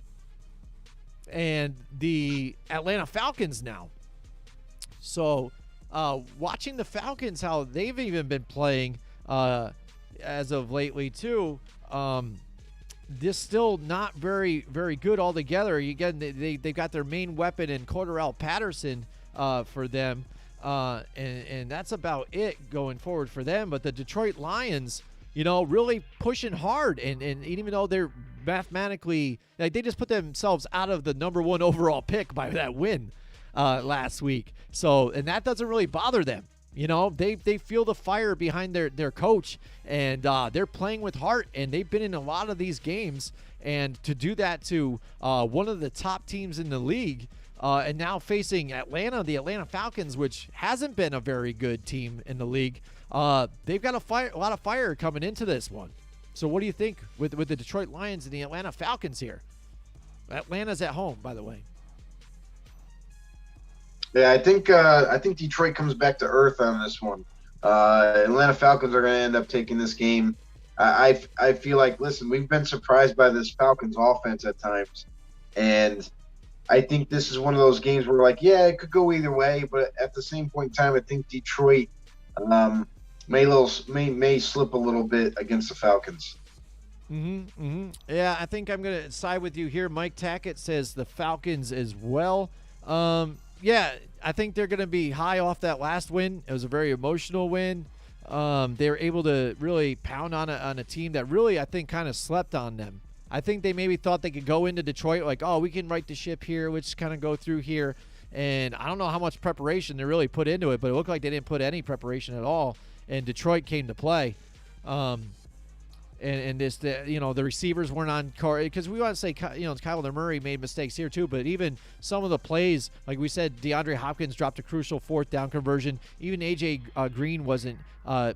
and the Atlanta Falcons now. So watching the Falcons, how they've even been playing as of lately too, this still not very, very good altogether. Again, they got their main weapon in Cordarrelle Patterson for them, and that's about it going forward for them. But the Detroit Lions, really pushing hard, and even though they're mathematically, like, they just put themselves out of the number 1 overall pick by that win last week. So, and that doesn't really bother them. They feel the fire behind their coach, and they're playing with heart, and they've been in a lot of these games. And to do that to one of the top teams in the league, and now facing Atlanta, the Atlanta Falcons, which hasn't been a very good team in the league, they've got a lot of fire coming into this one. So what do you think with the Detroit Lions and the Atlanta Falcons here? Atlanta's at home, by the way. Yeah, I think Detroit comes back to earth on this one. Atlanta Falcons are going to end up taking this game. I feel like, listen, we've been surprised by this Falcons offense at times, and I think this is one of those games where we're like, yeah, it could go either way, but at the same point in time, I think Detroit may slip a little bit against the Falcons. Yeah, I think I'm going to side with you here. Mike Tackett says the Falcons as well. Yeah, I think they're going to be high off that last win. It was a very emotional win. They were able to really pound on a team that really, I think, kind of slept on them. I think they maybe thought they could go into Detroit like, oh, we can right the ship here. Let's kind of go through here. And I don't know how much preparation they really put into it, but it looked like they didn't put any preparation at all. And Detroit came to play. And this, the receivers weren't on card, because we want to say, Kyler Murray made mistakes here too, but even some of the plays, like we said, DeAndre Hopkins dropped a crucial 4th down conversion. Even AJ Green wasn't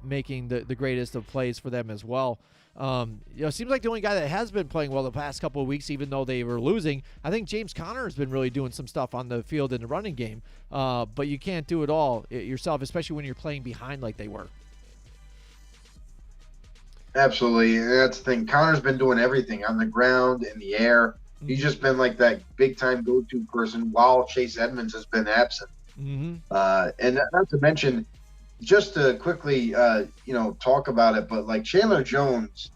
making the greatest of plays for them as well. It seems like the only guy that has been playing well the past couple of weeks, even though they were losing, I think James Conner has been really doing some stuff on the field in the running game. But you can't do it all yourself, especially when you're playing behind like they were. Absolutely. That's the thing. Connor's been doing everything on the ground, in the air. He's just been like that big-time go-to person while Chase Edmonds has been absent. And not to mention, just to quickly, talk about it, but like Chandler Jones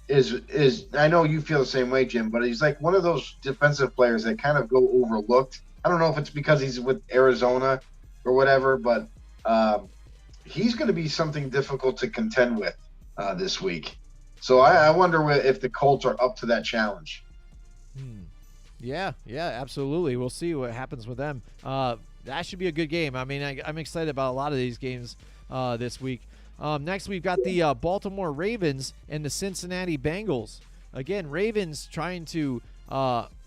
is I know you feel the same way, Jim, but he's like one of those defensive players that kind of go overlooked. I don't know if it's because he's with Arizona or whatever, but he's going to be something difficult to contend with this week. So I wonder if the Colts are up to that challenge. Yeah, absolutely. We'll see what happens with them. That should be a good game. I mean, I'm excited about a lot of these games this week. Next, we've got the Baltimore Ravens and the Cincinnati Bengals. Again, Ravens trying to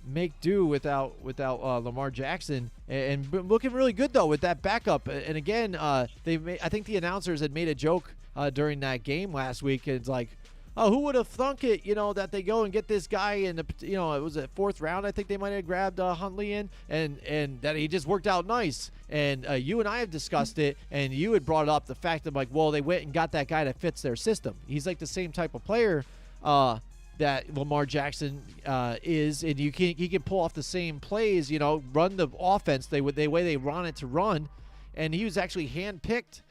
make do without Lamar Jackson, and looking really good though with that backup. And again, I think the announcers had made a joke during that game last week. It's like, oh, who would have thunk it, that they go and get this guy in the, it was a 4th round. I think they might have grabbed Huntley in, and that he just worked out nice. And you and I have discussed it, and you had brought up the fact of like, well, they went and got that guy that fits their system. He's like the same type of player that Lamar Jackson is, and he can pull off the same plays, run the offense the way they want it to run. And he was actually handpicked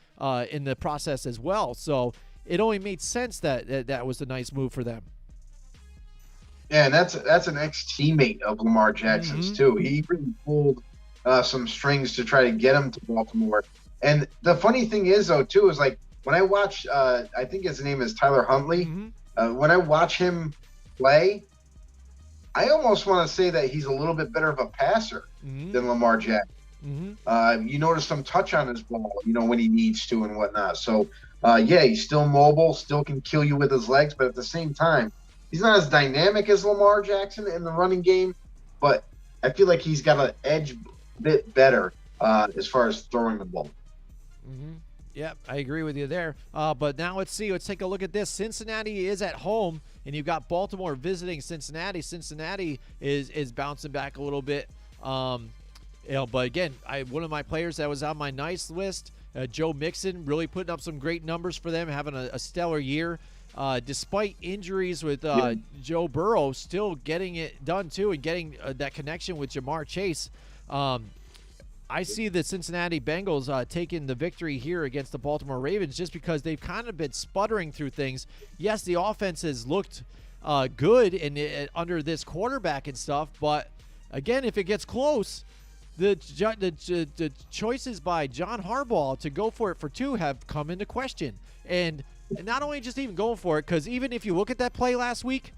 in the process as well. So it only made sense that was a nice move for them. Yeah, and that's an ex-teammate of Lamar Jackson's too. He really pulled some strings to try to get him to Baltimore. And the funny thing is, though, too, is like when I watch, I think his name is Tyler Huntley. When I watch him play, I almost want to say that he's a little bit better of a passer than Lamar Jackson. You notice some touch on his ball, when he needs to and whatnot. So, he's still mobile, still can kill you with his legs, but at the same time, he's not as dynamic as Lamar Jackson in the running game, but I feel like he's got an edge a bit better as far as throwing the ball. Yeah, I agree with you there. But now let's take a look at this. Cincinnati is at home, and you've got Baltimore visiting Cincinnati. Cincinnati is bouncing back a little bit. But again, one of my players that was on my nice list, Joe Mixon, really putting up some great numbers for them, having a stellar year. despite injuries with Joe Burrow, still getting it done too and getting that connection with Jamar Chase. I see the Cincinnati Bengals taking the victory here against the Baltimore Ravens just because they've kind of been sputtering through things. Yes, the offense has looked good and under this quarterback and stuff, but again, if it gets close, the choices by John Harbaugh to go for it for 2 have come into question. And not only just even going for it, because even if you look at that play last week,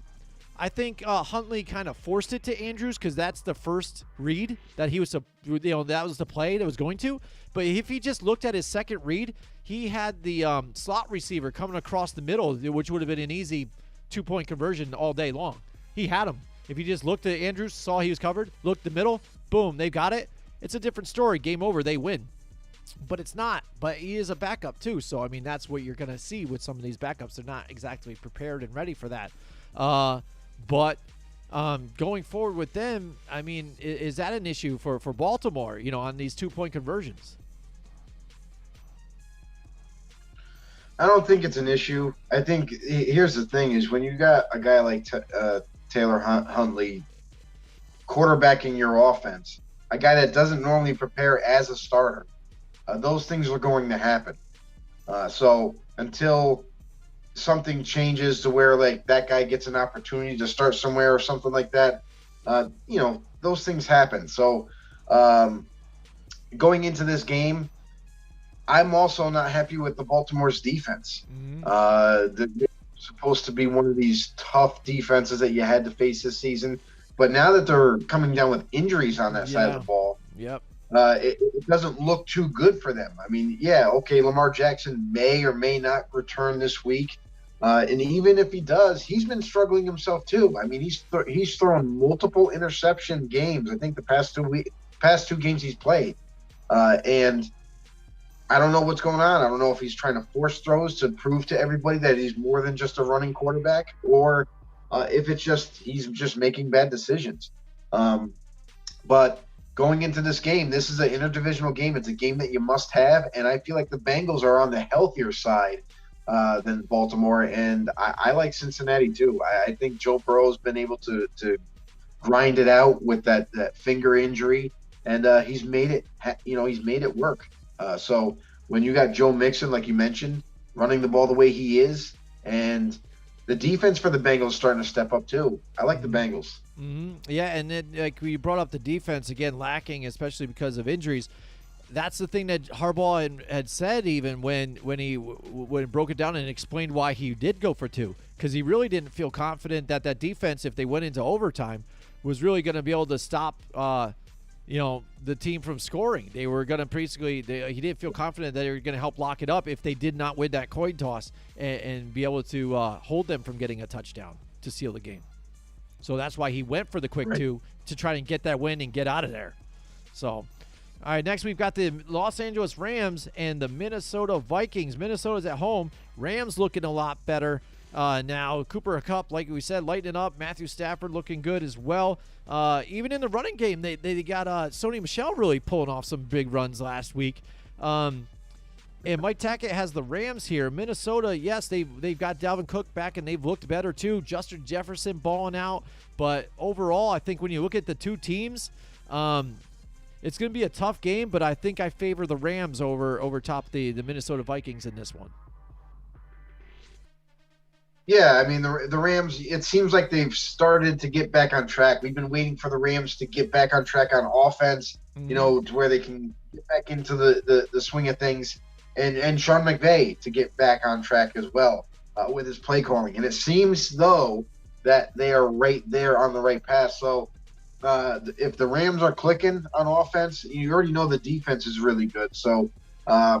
I think Huntley kind of forced it to Andrews because that's the first read that he was, that was the play that was going to. But if he just looked at his second read, he had the slot receiver coming across the middle, which would have been an easy 2-point conversion all day long. He had him. If he just looked at Andrews, saw he was covered, looked the middle, boom, they got it. It's a different story. Game over. They win. But it's not. But he is a backup too. So, I mean, that's what you're going to see with some of these backups. They're not exactly prepared and ready for that. But going forward with them, I mean, is that an issue for Baltimore, on these 2-point conversions? I don't think it's an issue. I think here's the thing is when you got a guy like Taylor Huntley quarterbacking your offense, a guy that doesn't normally prepare as a starter, those things are going to happen. So until something changes to where like that guy gets an opportunity to start somewhere or something like that, those things happen. So going into this game, I'm also not happy with the Baltimore's defense. They're supposed to be one of these tough defenses that you had to face this season, but now that they're coming down with injuries on that side of the ball, it doesn't look too good for them. I mean, Lamar Jackson may or may not return this week. And even if he does, he's been struggling himself too. I mean, he's thrown multiple interception games. I think the past 2 games he's played, and I don't know what's going on. I don't know if he's trying to force throws to prove to everybody that he's more than just a running quarterback, or if it's just he's just making bad decisions. But going into this game, this is an interdivisional game. It's a game that you must have, and I feel like the Bengals are on the healthier side than Baltimore, and I like Cincinnati too. I think Joe Burrow's been able to grind it out with that finger injury, and he's made it work. So when you got Joe Mixon, like you mentioned, running the ball the way he is, and the defense for the Bengals starting to step up too. I like the Bengals. Mm-hmm. Yeah, and then like we brought up the defense again, lacking, especially because of injuries. That's the thing that Harbaugh had said even when he broke it down and explained why he did go for 2, because he really didn't feel confident that defense, if they went into overtime, was really going to be able to stop the team from scoring. They were going to he didn't feel confident that they were going to help lock it up if they did not win that coin toss and be able to hold them from getting a touchdown to seal the game. So that's why he went for the quick 2 to try and get that win and get out of there. So, all right, next we've got the Los Angeles Rams and the Minnesota Vikings. Minnesota's at home. Rams looking a lot better now. Cooper Kupp, like we said, lighting up. Matthew Stafford looking good as well. Even in the running game, they got Sony Michel really pulling off some big runs last week. And Mike Tackett has the Rams here. Minnesota, yes, they've got Dalvin Cook back, and they've looked better too. Justin Jefferson balling out. But overall, I think when you look at the 2 teams, it's going to be a tough game, but I think I favor the Rams over top the Minnesota Vikings in this one. Yeah, I mean, the Rams, it seems like they've started to get back on track. We've been waiting for the Rams to get back on track on offense, to where they can get back into the swing of things. And Sean McVay to get back on track as well with his play calling. And it seems, though, that they are right there on the right path. So if the Rams are clicking on offense, you already know the defense is really good. So I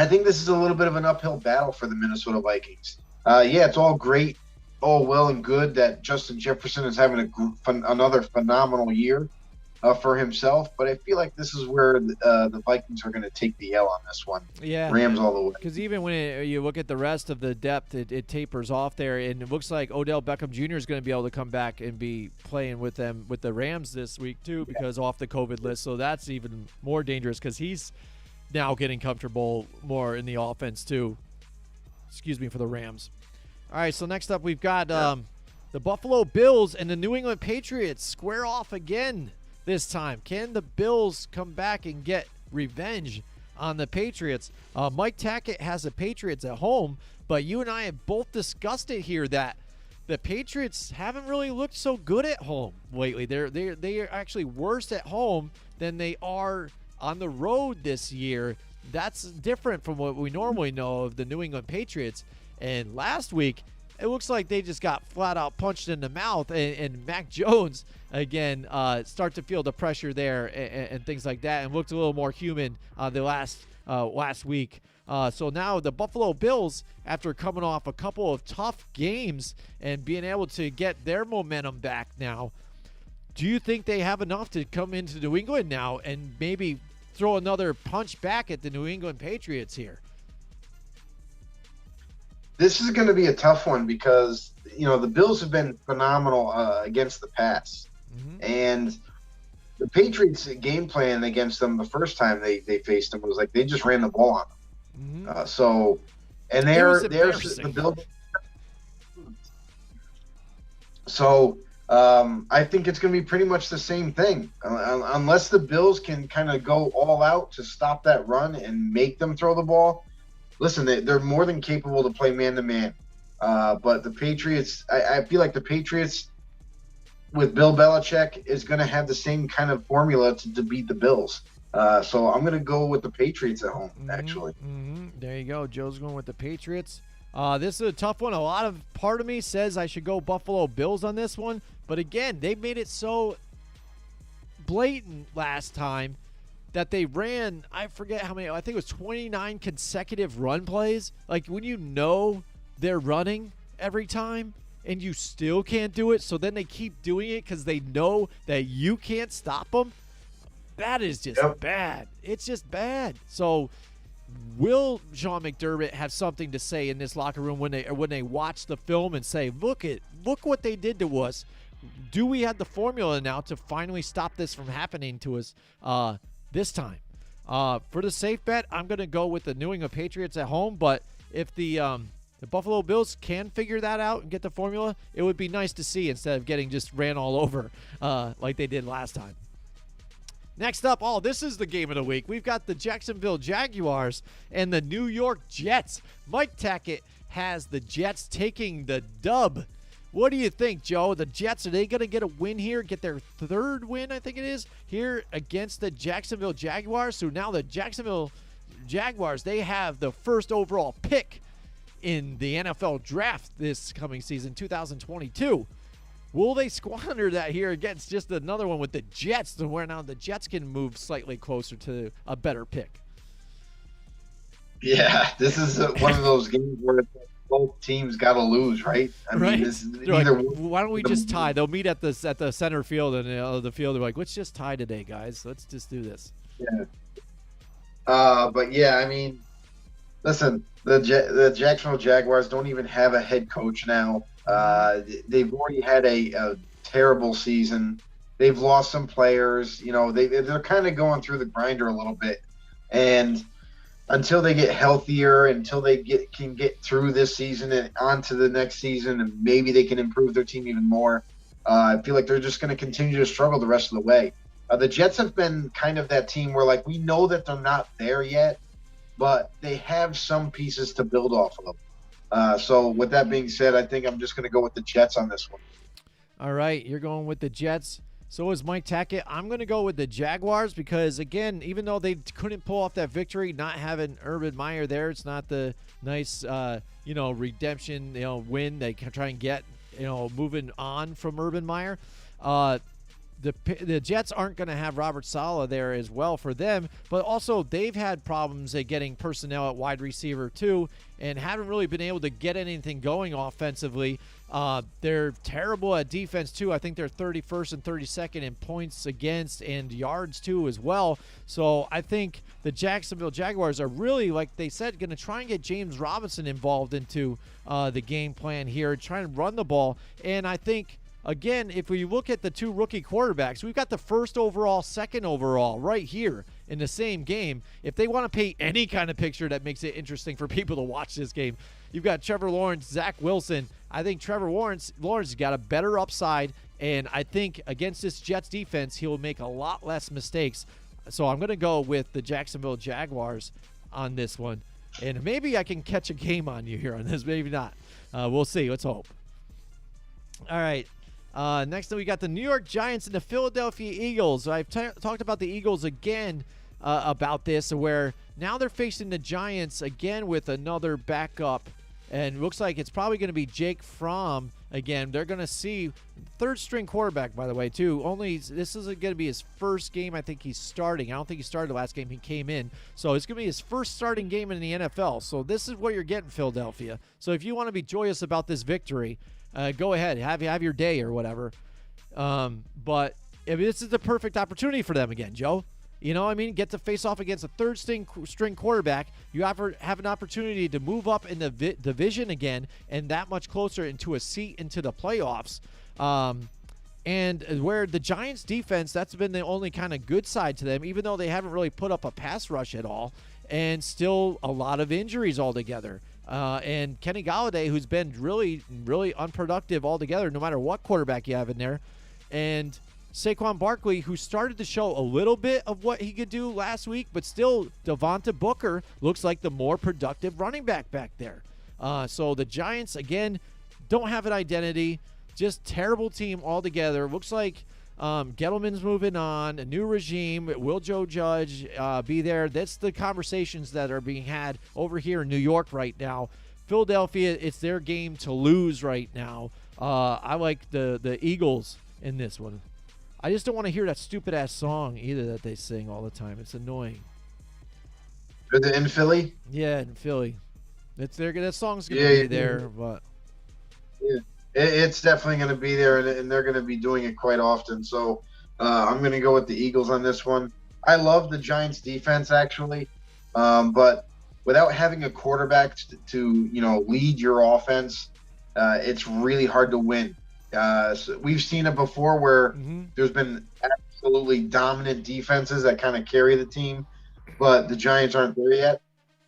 think this is a little bit of an uphill battle for the Minnesota Vikings. It's all great, all well and good that Justin Jefferson is having another phenomenal year for himself, but I feel like this is where the Vikings are going to take the L on this one. Yeah, Rams all the way. Because even when you look at the rest of the depth, it tapers off there, and it looks like Odell Beckham Jr. is going to be able to come back and be playing with the Rams this week too, because off the COVID list. So that's even more dangerous because he's now getting comfortable more in the offense too. Excuse me, for the Rams. All right, so next up we've got the Buffalo Bills and the New England Patriots square off again this time. Can the Bills come back and get revenge on the Patriots? Mike Tackett has the Patriots at home, but you and I have both discussed it here that the Patriots haven't really looked so good at home lately. They are actually worse at home than they are on the road this year. That's different from what we normally know of the New England Patriots. And last week, it looks like they just got flat out punched in the mouth, and Mac Jones again start to feel the pressure there and things like that, and looked a little more human the last week. So now the Buffalo Bills, after coming off a couple of tough games and being able to get their momentum back now, do you think they have enough to come into New England now and maybe throw another punch back at the New England Patriots here? This is going to be a tough one because, the Bills have been phenomenal against the pass. Mm-hmm. And the Patriots' game plan against them the first time they faced them was like they just ran the ball on them. Mm-hmm. They're the Bills. So I think it's going to be pretty much the same thing. Unless the Bills can kind of go all out to stop that run and make them throw the ball. Listen, they're more than capable to play man-to-man. But the Patriots, I feel like the Patriots with Bill Belichick is going to have the same kind of formula to beat the Bills. So I'm going to go with the Patriots at home, actually. Mm-hmm. There you go. Joe's going with the Patriots. This is a tough one. Part of me says I should go Buffalo Bills on this one. But again, they made it so blatant last time that they ran, I forget how many, I think it was 29 consecutive run plays. Like, when you know they're running every time and you still can't do it, so then they keep doing it because they know that you can't stop them, that is just bad. It's just bad. So will Sean McDermott have something to say in this locker room when they watch the film and say, look what they did to us? Do we have the formula now to finally stop this from happening to us this time? For the safe bet, I'm going to go with the New England Patriots at home, but if the Buffalo Bills can figure that out and get the formula, it would be nice to see instead of getting just ran all over like they did last time. Next up, this is the game of the week. We've got the Jacksonville Jaguars and the New York Jets. Mike Tackett has the Jets taking the dub. What do you think, Joe? The Jets, are they going to get a win here, get their third win, I think it is, here against the Jacksonville Jaguars? So now the Jacksonville Jaguars, they have the first overall pick in the NFL draft this coming season, 2022. Will they squander that here against just another one with the Jets, to where now the Jets can move slightly closer to a better pick? Yeah, this is one of those games where both teams got to lose, right? I mean, this is either why don't we just tie? They'll meet at the center field and the field. They're like, let's just tie today, guys. Let's just do this. Yeah. But yeah, I mean, listen, the Jacksonville Jaguars don't even have a head coach now. They've already had a terrible season. They've lost some players. They're kind of going through the grinder a little bit, and until they get healthier, until they can get through this season and on to the next season, and maybe they can improve their team even more, I feel like they're just going to continue to struggle the rest of the way. The Jets have been kind of that team where, like, we know that they're not there yet, but they have some pieces to build off of. So with that being said, I think I'm just going to go with the Jets on this one. All right, you're going with the Jets. So is Mike Tackett. I'm going to go with the Jaguars because, again, even though they couldn't pull off that victory, not having Urban Meyer there, it's not the nice, redemption, win they can try and get, moving on from Urban Meyer. The Jets aren't going to have Robert Saleh there as well for them, but also they've had problems at getting personnel at wide receiver too, and haven't really been able to get anything going offensively. They're terrible at defense too. I think they're 31st and 32nd in points against and yards too as well. So I think the Jacksonville Jaguars are really, like they said, going to try and get James Robinson involved into the game plan here, try and run the ball. And I think again, if we look at the two rookie quarterbacks, we've got the first overall, second overall right here in the same game. If they want to paint any kind of picture that makes it interesting for people to watch this game, you've got Trevor Lawrence, Zach Wilson. I think Trevor Lawrence has got a better upside, and I think against this Jets defense, he'll make a lot less mistakes. So I'm going to go with the Jacksonville Jaguars on this one. And maybe I can catch a game on you here on this. Maybe not. We'll see. Let's hope. All right. Next up, we got the New York Giants and the Philadelphia Eagles. I've talked about the Eagles again about this, where now they're facing the Giants again with another backup. And looks like it's probably going to be Jake Fromm again. They're going to see third-string quarterback, by the way, too. This isn't going to be his first game. I think he's starting. I don't think he started the last game. He came in. So it's going to be his first starting game in the NFL. So this is what you're getting, Philadelphia. So if you want to be joyous about this victory, go ahead. Have your day or whatever. But this is the perfect opportunity for them again, Joe. You know what I mean? Get to face off against a third-string quarterback. You have an opportunity to move up in the division again and that much closer into a seat into the playoffs. And where the Giants defense, that's been the only kind of good side to them, even though they haven't really put up a pass rush at all, and still a lot of injuries altogether. And Kenny Golladay, who's been really, really unproductive altogether, no matter what quarterback you have in there. And Saquon Barkley, who started to show a little bit of what he could do last week, but still Devonta Booker looks like the more productive running back there. So the Giants, again, don't have an identity. Just terrible team altogether. Looks like Gettleman's moving on, a new regime. Will Joe Judge be there? That's the conversations that are being had over here in New York right now. Philadelphia, it's their game to lose right now. I like the Eagles in this one. I just don't want to hear that stupid-ass song either that they sing all the time. It's annoying. Is it in Philly? Yeah, in Philly. That song's going to be there. But yeah, it's definitely going to be there, and they're going to be doing it quite often. So I'm going to go with the Eagles on this one. I love the Giants' defense, actually. But without having a quarterback to lead your offense, it's really hard to win. So we've seen it before where there's been absolutely dominant defenses that kind of carry the team, but the Giants aren't there yet.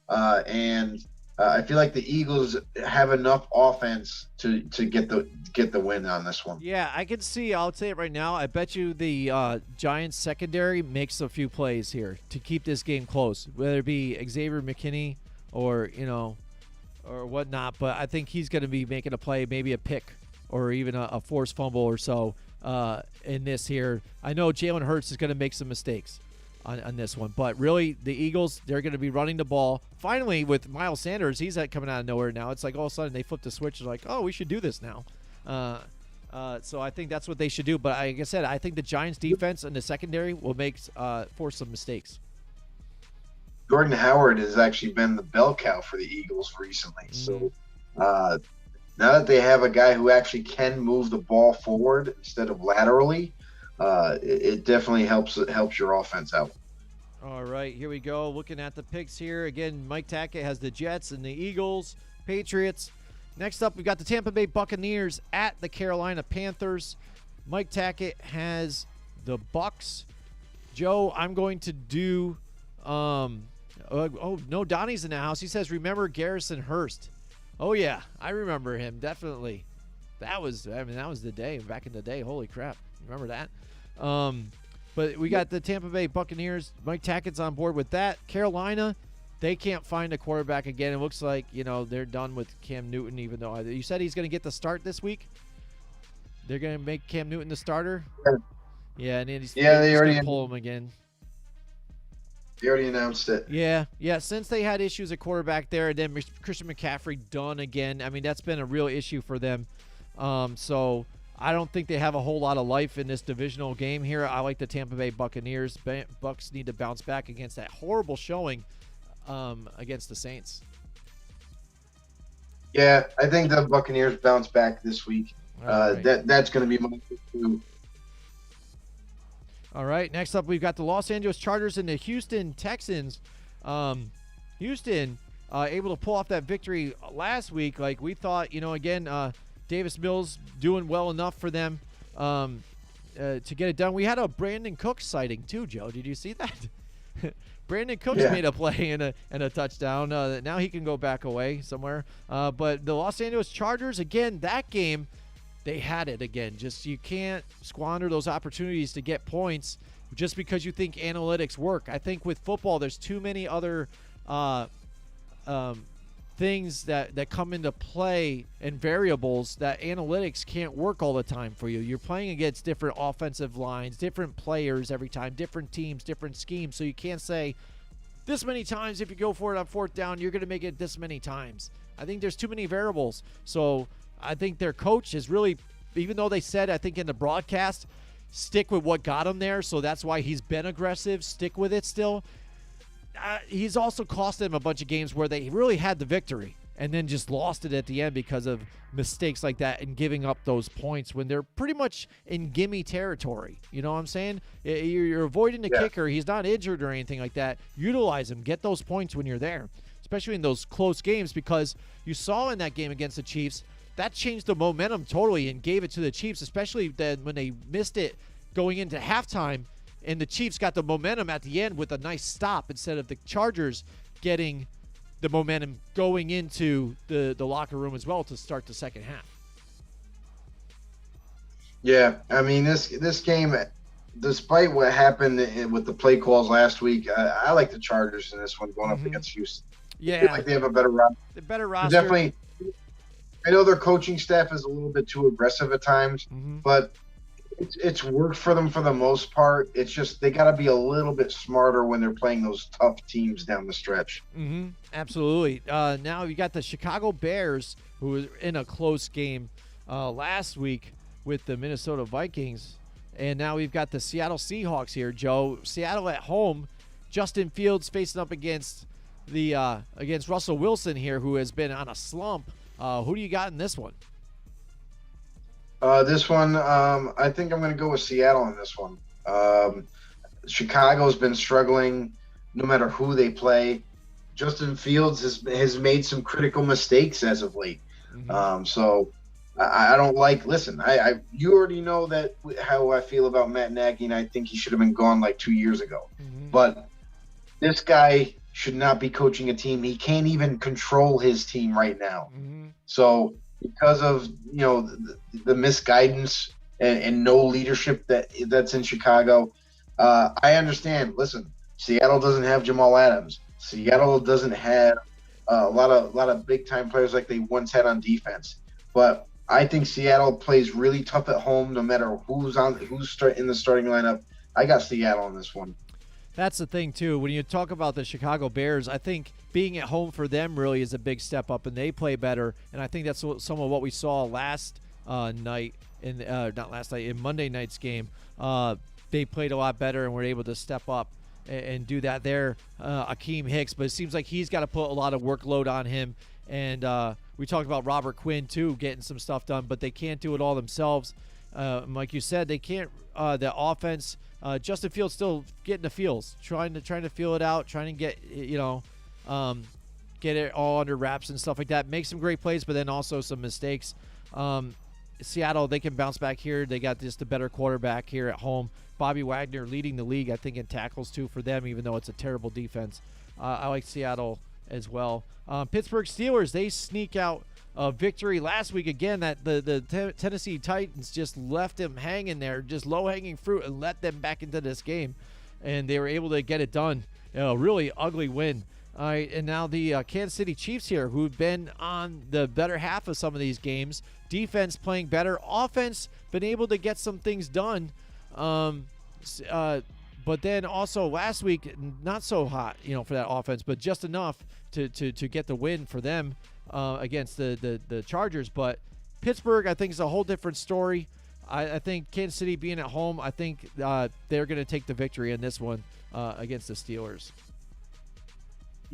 And I feel like the Eagles have enough offense to get the win on this one. Yeah, I can see. I'll say it right now. I bet you the Giants secondary makes a few plays here to keep this game close, whether it be Xavier McKinney or whatnot. But I think he's going to be making a play, maybe a pick, or even a forced fumble or so in this here. I know Jalen Hurts is going to make some mistakes on this one. But really, the Eagles, they're going to be running the ball. Finally, with Miles Sanders, he's coming out of nowhere now. It's like all of a sudden they flip the switch. They're like, oh, we should do this now. So I think that's what they should do. But like I said, I think the Giants' defense and the secondary will force some mistakes. Jordan Howard has actually been the bell cow for the Eagles recently. So now that they have a guy who actually can move the ball forward instead of laterally, it definitely helps your offense out. All right, here we go. Looking at the picks here. Again, Mike Tackett has the Jets and the Eagles, Patriots. Next up, we've got the Tampa Bay Buccaneers at the Carolina Panthers. Mike Tackett has the Bucs. Joe, I'm going to do no, Donnie's in the house. He says, remember Garrison Hurst. Oh, yeah, I remember him, definitely. That was the day, back in the day. Holy crap. Remember that? But we got the Tampa Bay Buccaneers. Mike Tackett's on board with that. Carolina, they can't find a quarterback again. It looks like, they're done with Cam Newton, even though you said he's going to get the start this week? They're going to make Cam Newton the starter? Yeah, and he's they already going to pull him again. They already announced it. Yeah. Since they had issues at quarterback there, and then Christian McCaffrey done again. I mean, that's been a real issue for them. So I don't think they have a whole lot of life in this divisional game here. I like the Tampa Bay Buccaneers. Bucs need to bounce back against that horrible showing against the Saints. Yeah, I think the Buccaneers bounce back this week. Right. That's going to be my pick too. All right, next up we've got the Los Angeles Chargers and the Houston Texans. Houston able to pull off that victory last week. Like we thought, again, Davis Mills doing well enough for them to get it done. We had a Brandon Cooks sighting too, Joe. Did you see that? Brandon Cooks made a play and a touchdown. Now he can go back away somewhere. But the Los Angeles Chargers, again, that game, they had it again. Just you can't squander those opportunities to get points just because you think analytics work. I think with football, there's too many other things that come into play and variables that analytics can't work all the time for you. You're playing against different offensive lines, different players every time, different teams, different schemes. So you can't say this many times if you go for it on fourth down, you're going to make it this many times. I think there's too many variables. So I think their coach is really, even though they said, I think in the broadcast, stick with what got him there. So that's why he's been aggressive. Stick with it still. He's also cost them a bunch of games where they really had the victory and then just lost it at the end because of mistakes like that and giving up those points when they're pretty much in gimme territory. You know what I'm saying? You're avoiding the kicker. He's not injured or anything like that. Utilize him. Get those points when you're there, especially in those close games, because you saw in that game against the Chiefs, that changed the momentum totally and gave it to the Chiefs, especially then when they missed it going into halftime. And the Chiefs got the momentum at the end with a nice stop instead of the Chargers getting the momentum going into the locker room as well to start the second half. Yeah, I mean, this game, despite what happened with the play calls last week, I like the Chargers in this one going up against Houston. Yeah. I feel like they have a better roster. The better roster. Definitely. I know their coaching staff is a little bit too aggressive at times, but it's worked for them for the most part. It's just they got to be a little bit smarter when they're playing those tough teams down the stretch. Absolutely. Now you got the Chicago Bears, who were in a close game last week with the Minnesota Vikings, and now we've got the Seattle Seahawks here, Joe. Seattle at home. Justin Fields facing up against against Russell Wilson here, who has been on a slump. Who do you got in this one? This one, I think I'm going to go with Seattle in this one. Chicago's been struggling no matter who they play. Justin Fields has made some critical mistakes as of late. So I don't like – listen, you already know that how I feel about Matt Nagy, and I think he should have been gone like 2 years ago. But this guy should not be coaching a team. He can't even control his team right now. So – because of the misguidance and no leadership that's in Chicago, I understand. Listen, Seattle doesn't have Jamal Adams. Seattle doesn't have a lot of big time players like they once had on defense. But I think Seattle plays really tough at home, no matter who's in the starting lineup. I got Seattle in this one. That's the thing, too. When you talk about the Chicago Bears, I think being at home for them really is a big step up, and they play better. And I think that's some of what we saw last night, in Monday night's game. They played a lot better and were able to step up and do that there. Akeem Hicks, but it seems like he's got to put a lot of workload on him. And we talked about Robert Quinn, too, getting some stuff done, but they can't do it all themselves. Like you said, they can't the offense – Justin Fields still getting the feels, trying to feel it out, trying to get get it all under wraps and stuff like that. Make some great plays, but then also some mistakes. Seattle, they can bounce back here. They got just a better quarterback here at home. Bobby Wagner leading the league, I think, in tackles too for them, even though it's a terrible defense. I like Seattle as well. Pittsburgh Steelers, they sneak out a victory last week again. That the Tennessee Titans just left them hanging there, just low-hanging fruit, and let them back into this game, and they were able to get it done. Really ugly win. All right, and now the Kansas City Chiefs here, who've been on the better half of some of these games. Defense playing better, offense been able to get some things done. But then also last week, not so hot, for that offense, but just enough to get the win for them against the Chargers. But Pittsburgh, I think, is a whole different story. I think Kansas City being at home, I think they're going to take the victory in this one against the Steelers.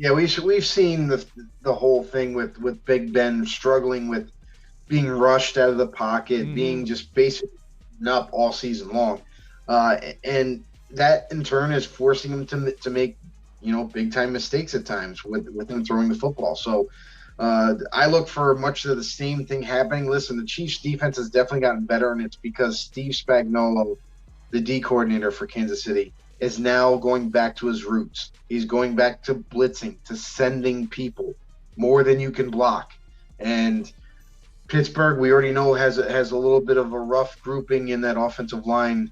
Yeah, we've seen the whole thing with Big Ben struggling with being rushed out of the pocket, being just basically up all season long, and that in turn is forcing him to make big time mistakes at times with him throwing the football. So I look for much of the same thing happening. Listen, the Chiefs' defense has definitely gotten better, and it's because Steve Spagnuolo, the D coordinator for Kansas City, is now going back to his roots. He's going back to blitzing, to sending people more than you can block. And Pittsburgh, we already know, has a little bit of a rough grouping in that offensive line,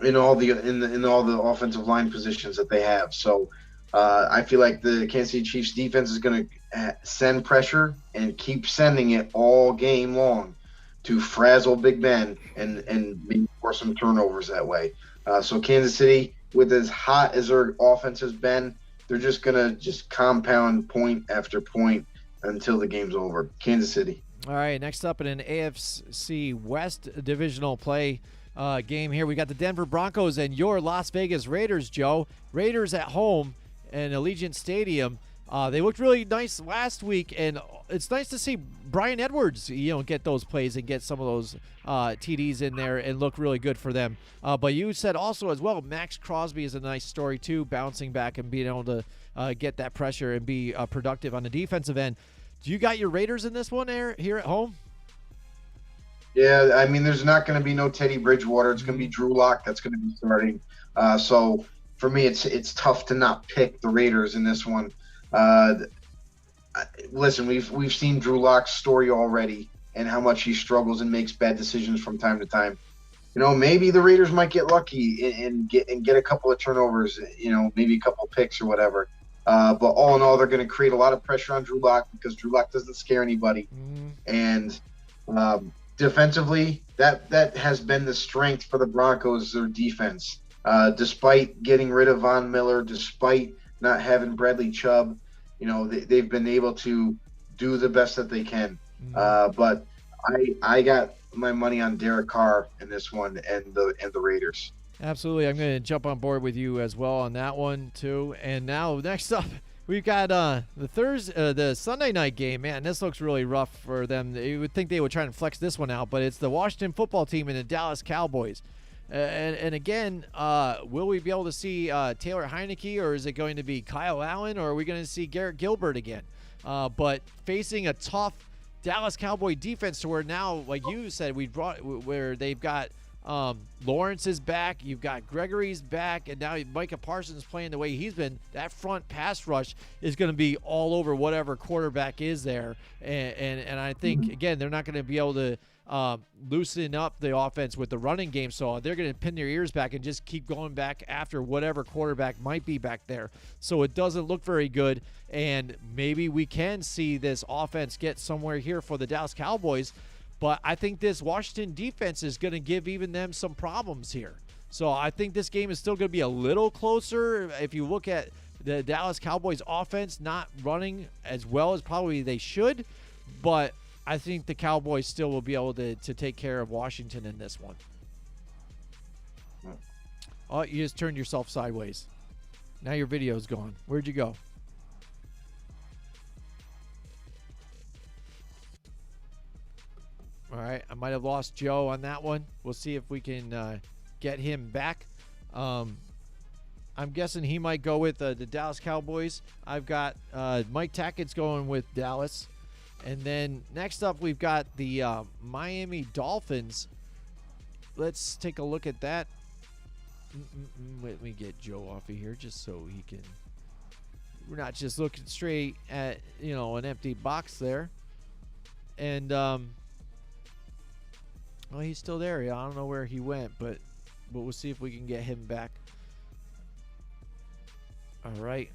in all the offensive line positions that they have. So I feel like the Kansas City Chiefs defense is going to send pressure and keep sending it all game long to frazzle Big Ben and maybe force some turnovers that way. So Kansas City, with as hot as their offense has been, they're just going to compound point after point until the game's over. Kansas City. All right, next up in an AFC West divisional play game here, we got the Denver Broncos and your Las Vegas Raiders, Joe. Raiders at home in Allegiant Stadium. They looked really nice last week, and it's nice to see Bryan Edwards, get those plays and get some of those TDs in there and look really good for them. But you said also as well, Max Crosby is a nice story too, bouncing back and being able to get that pressure and be productive on the defensive end. Do you got your Raiders in this one here at home? Yeah, I mean, there's not going to be no Teddy Bridgewater. It's going to be Drew Lock that's going to be starting. So for me, it's tough to not pick the Raiders in this one. Listen, we've seen Drew Lock's story already and how much he struggles and makes bad decisions from time to time. Maybe the Raiders might get lucky and get a couple of turnovers, maybe a couple of picks or whatever. But all in all, they're going to create a lot of pressure on Drew Lock because Drew Lock doesn't scare anybody. And defensively, that has been the strength for the Broncos, their defense. Despite getting rid of Von Miller, despite not having Bradley Chubb, they've been able to do the best that they can. But I got my money on Derek Carr in this one and the Raiders. Absolutely. I'm going to jump on board with you as well on that one too. And now next up, we've got the Sunday night game. Man, this looks really rough for them. You would think they would try and flex this one out, but it's the Washington football team and the Dallas Cowboys. And again, will we be able to see Taylor Heineke, or is it going to be Kyle Allen, or are we going to see Garrett Gilbert again? But facing a tough Dallas Cowboy defense, to where now, like you said, where they've got Lawrence is back, you've got Gregory's back, and now Micah Parsons playing the way he's been. That front pass rush is going to be all over whatever quarterback is there, and I think again they're not going to be able to loosen up the offense with the running game, so they're going to pin their ears back and just keep going back after whatever quarterback might be back there. So it doesn't look very good, and maybe we can see this offense get somewhere here for the Dallas Cowboys. But I think this Washington defense is going to give even them some problems here. So I think this game is still going to be a little closer. If you look at the Dallas Cowboys offense not running as well as probably they should, but I think the Cowboys still will be able to take care of Washington in this one. Oh, you just turned yourself sideways. Now your video's gone. Where'd you go? All right, I might have lost Joe on that one. We'll see if we can get him back. I'm guessing he might go with the Dallas Cowboys. I've got Mike Tackett's going with Dallas. And then next up, we've got the Miami Dolphins. Let's take a look at that. Let me get Joe off of here just so he can. We're not just looking straight at, an empty box there. And, well, he's still there. I don't know where he went, but we'll see if we can get him back. All right.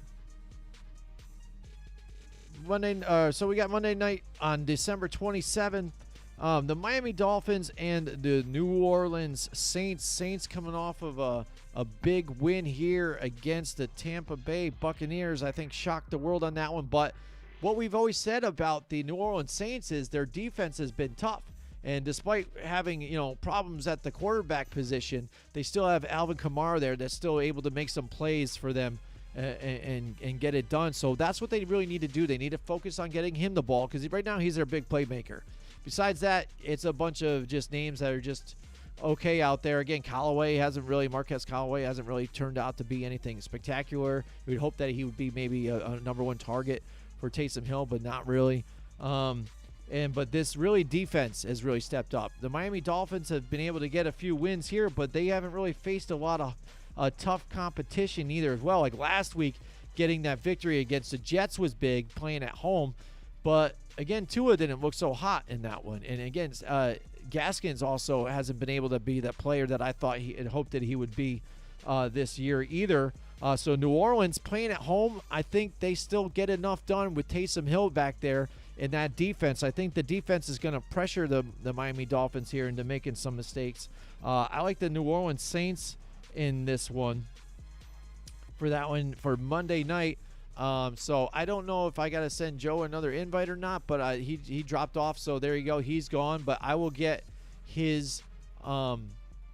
So we got Monday night on December 27th. The Miami Dolphins and the New Orleans Saints. Saints coming off of a big win here against the Tampa Bay Buccaneers. I think shocked the world on that one. But what we've always said about the New Orleans Saints is their defense has been tough. And despite having, problems at the quarterback position, they still have Alvin Kamara there that's still able to make some plays for them and get it done. So that's what they really need to do. They need to focus on getting him the ball because right now he's their big playmaker. Besides that, it's a bunch of just names that are just okay out there. Again, Marquez Callaway hasn't really turned out to be anything spectacular. We'd hope that he would be maybe a number one target for Taysom Hill, but not really. But this really defense has really stepped up. The Miami Dolphins have been able to get a few wins here, but they haven't really faced a lot of tough competition either as well. Like last week, getting that victory against the Jets was big, playing at home. But again, Tua didn't look so hot in that one. And again, Gaskins also hasn't been able to be that player that I thought he had hoped that he would be this year either. So New Orleans playing at home, I think they still get enough done with Taysom Hill back there in that defense. I think the defense is going to pressure the Miami Dolphins here into making some mistakes. I like the New Orleans Saints in this one for that one for Monday night. So I don't know if I got to send Joe another invite or not, but he dropped off, so there you go. He's gone, but I will get his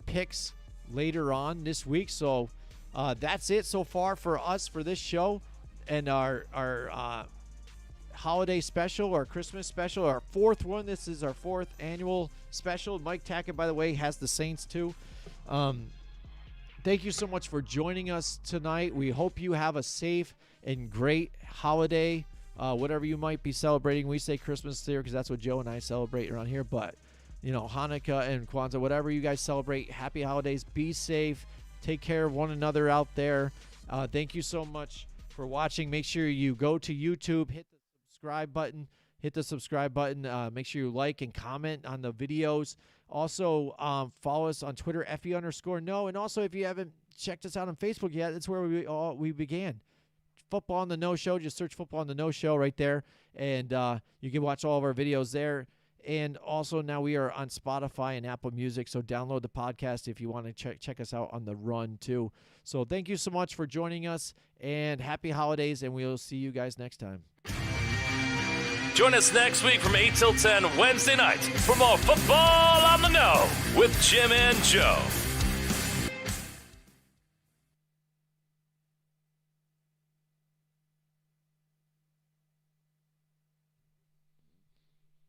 picks later on this week. So that's it so far for us for this show and our holiday special, our Christmas special, our fourth one. This is our fourth annual special. Mike Tackett, by the way, has the Saints too. Thank you so much for joining us tonight. We hope you have a safe and great holiday, whatever you might be celebrating. We say Christmas here because that's what Joe and I celebrate around here. But, Hanukkah and Kwanzaa, whatever you guys celebrate, happy holidays. Be safe. Take care of one another out there. Thank you so much for watching. Make sure you go to YouTube, hit the subscribe button. Make sure you like and comment on the videos. Also, follow us on Twitter, FE_no. And also, if you haven't checked us out on Facebook yet, that's where we began. Football on the No Show. Just search Football on the No Show right there. And you can watch all of our videos there. And also, now we are on Spotify and Apple Music. So download the podcast if you want to check us out on the run, too. So thank you so much for joining us. And happy holidays. And we'll see you guys next time. Join us next week from 8 till 10 Wednesday nights for more Football on the No with Jim and Joe.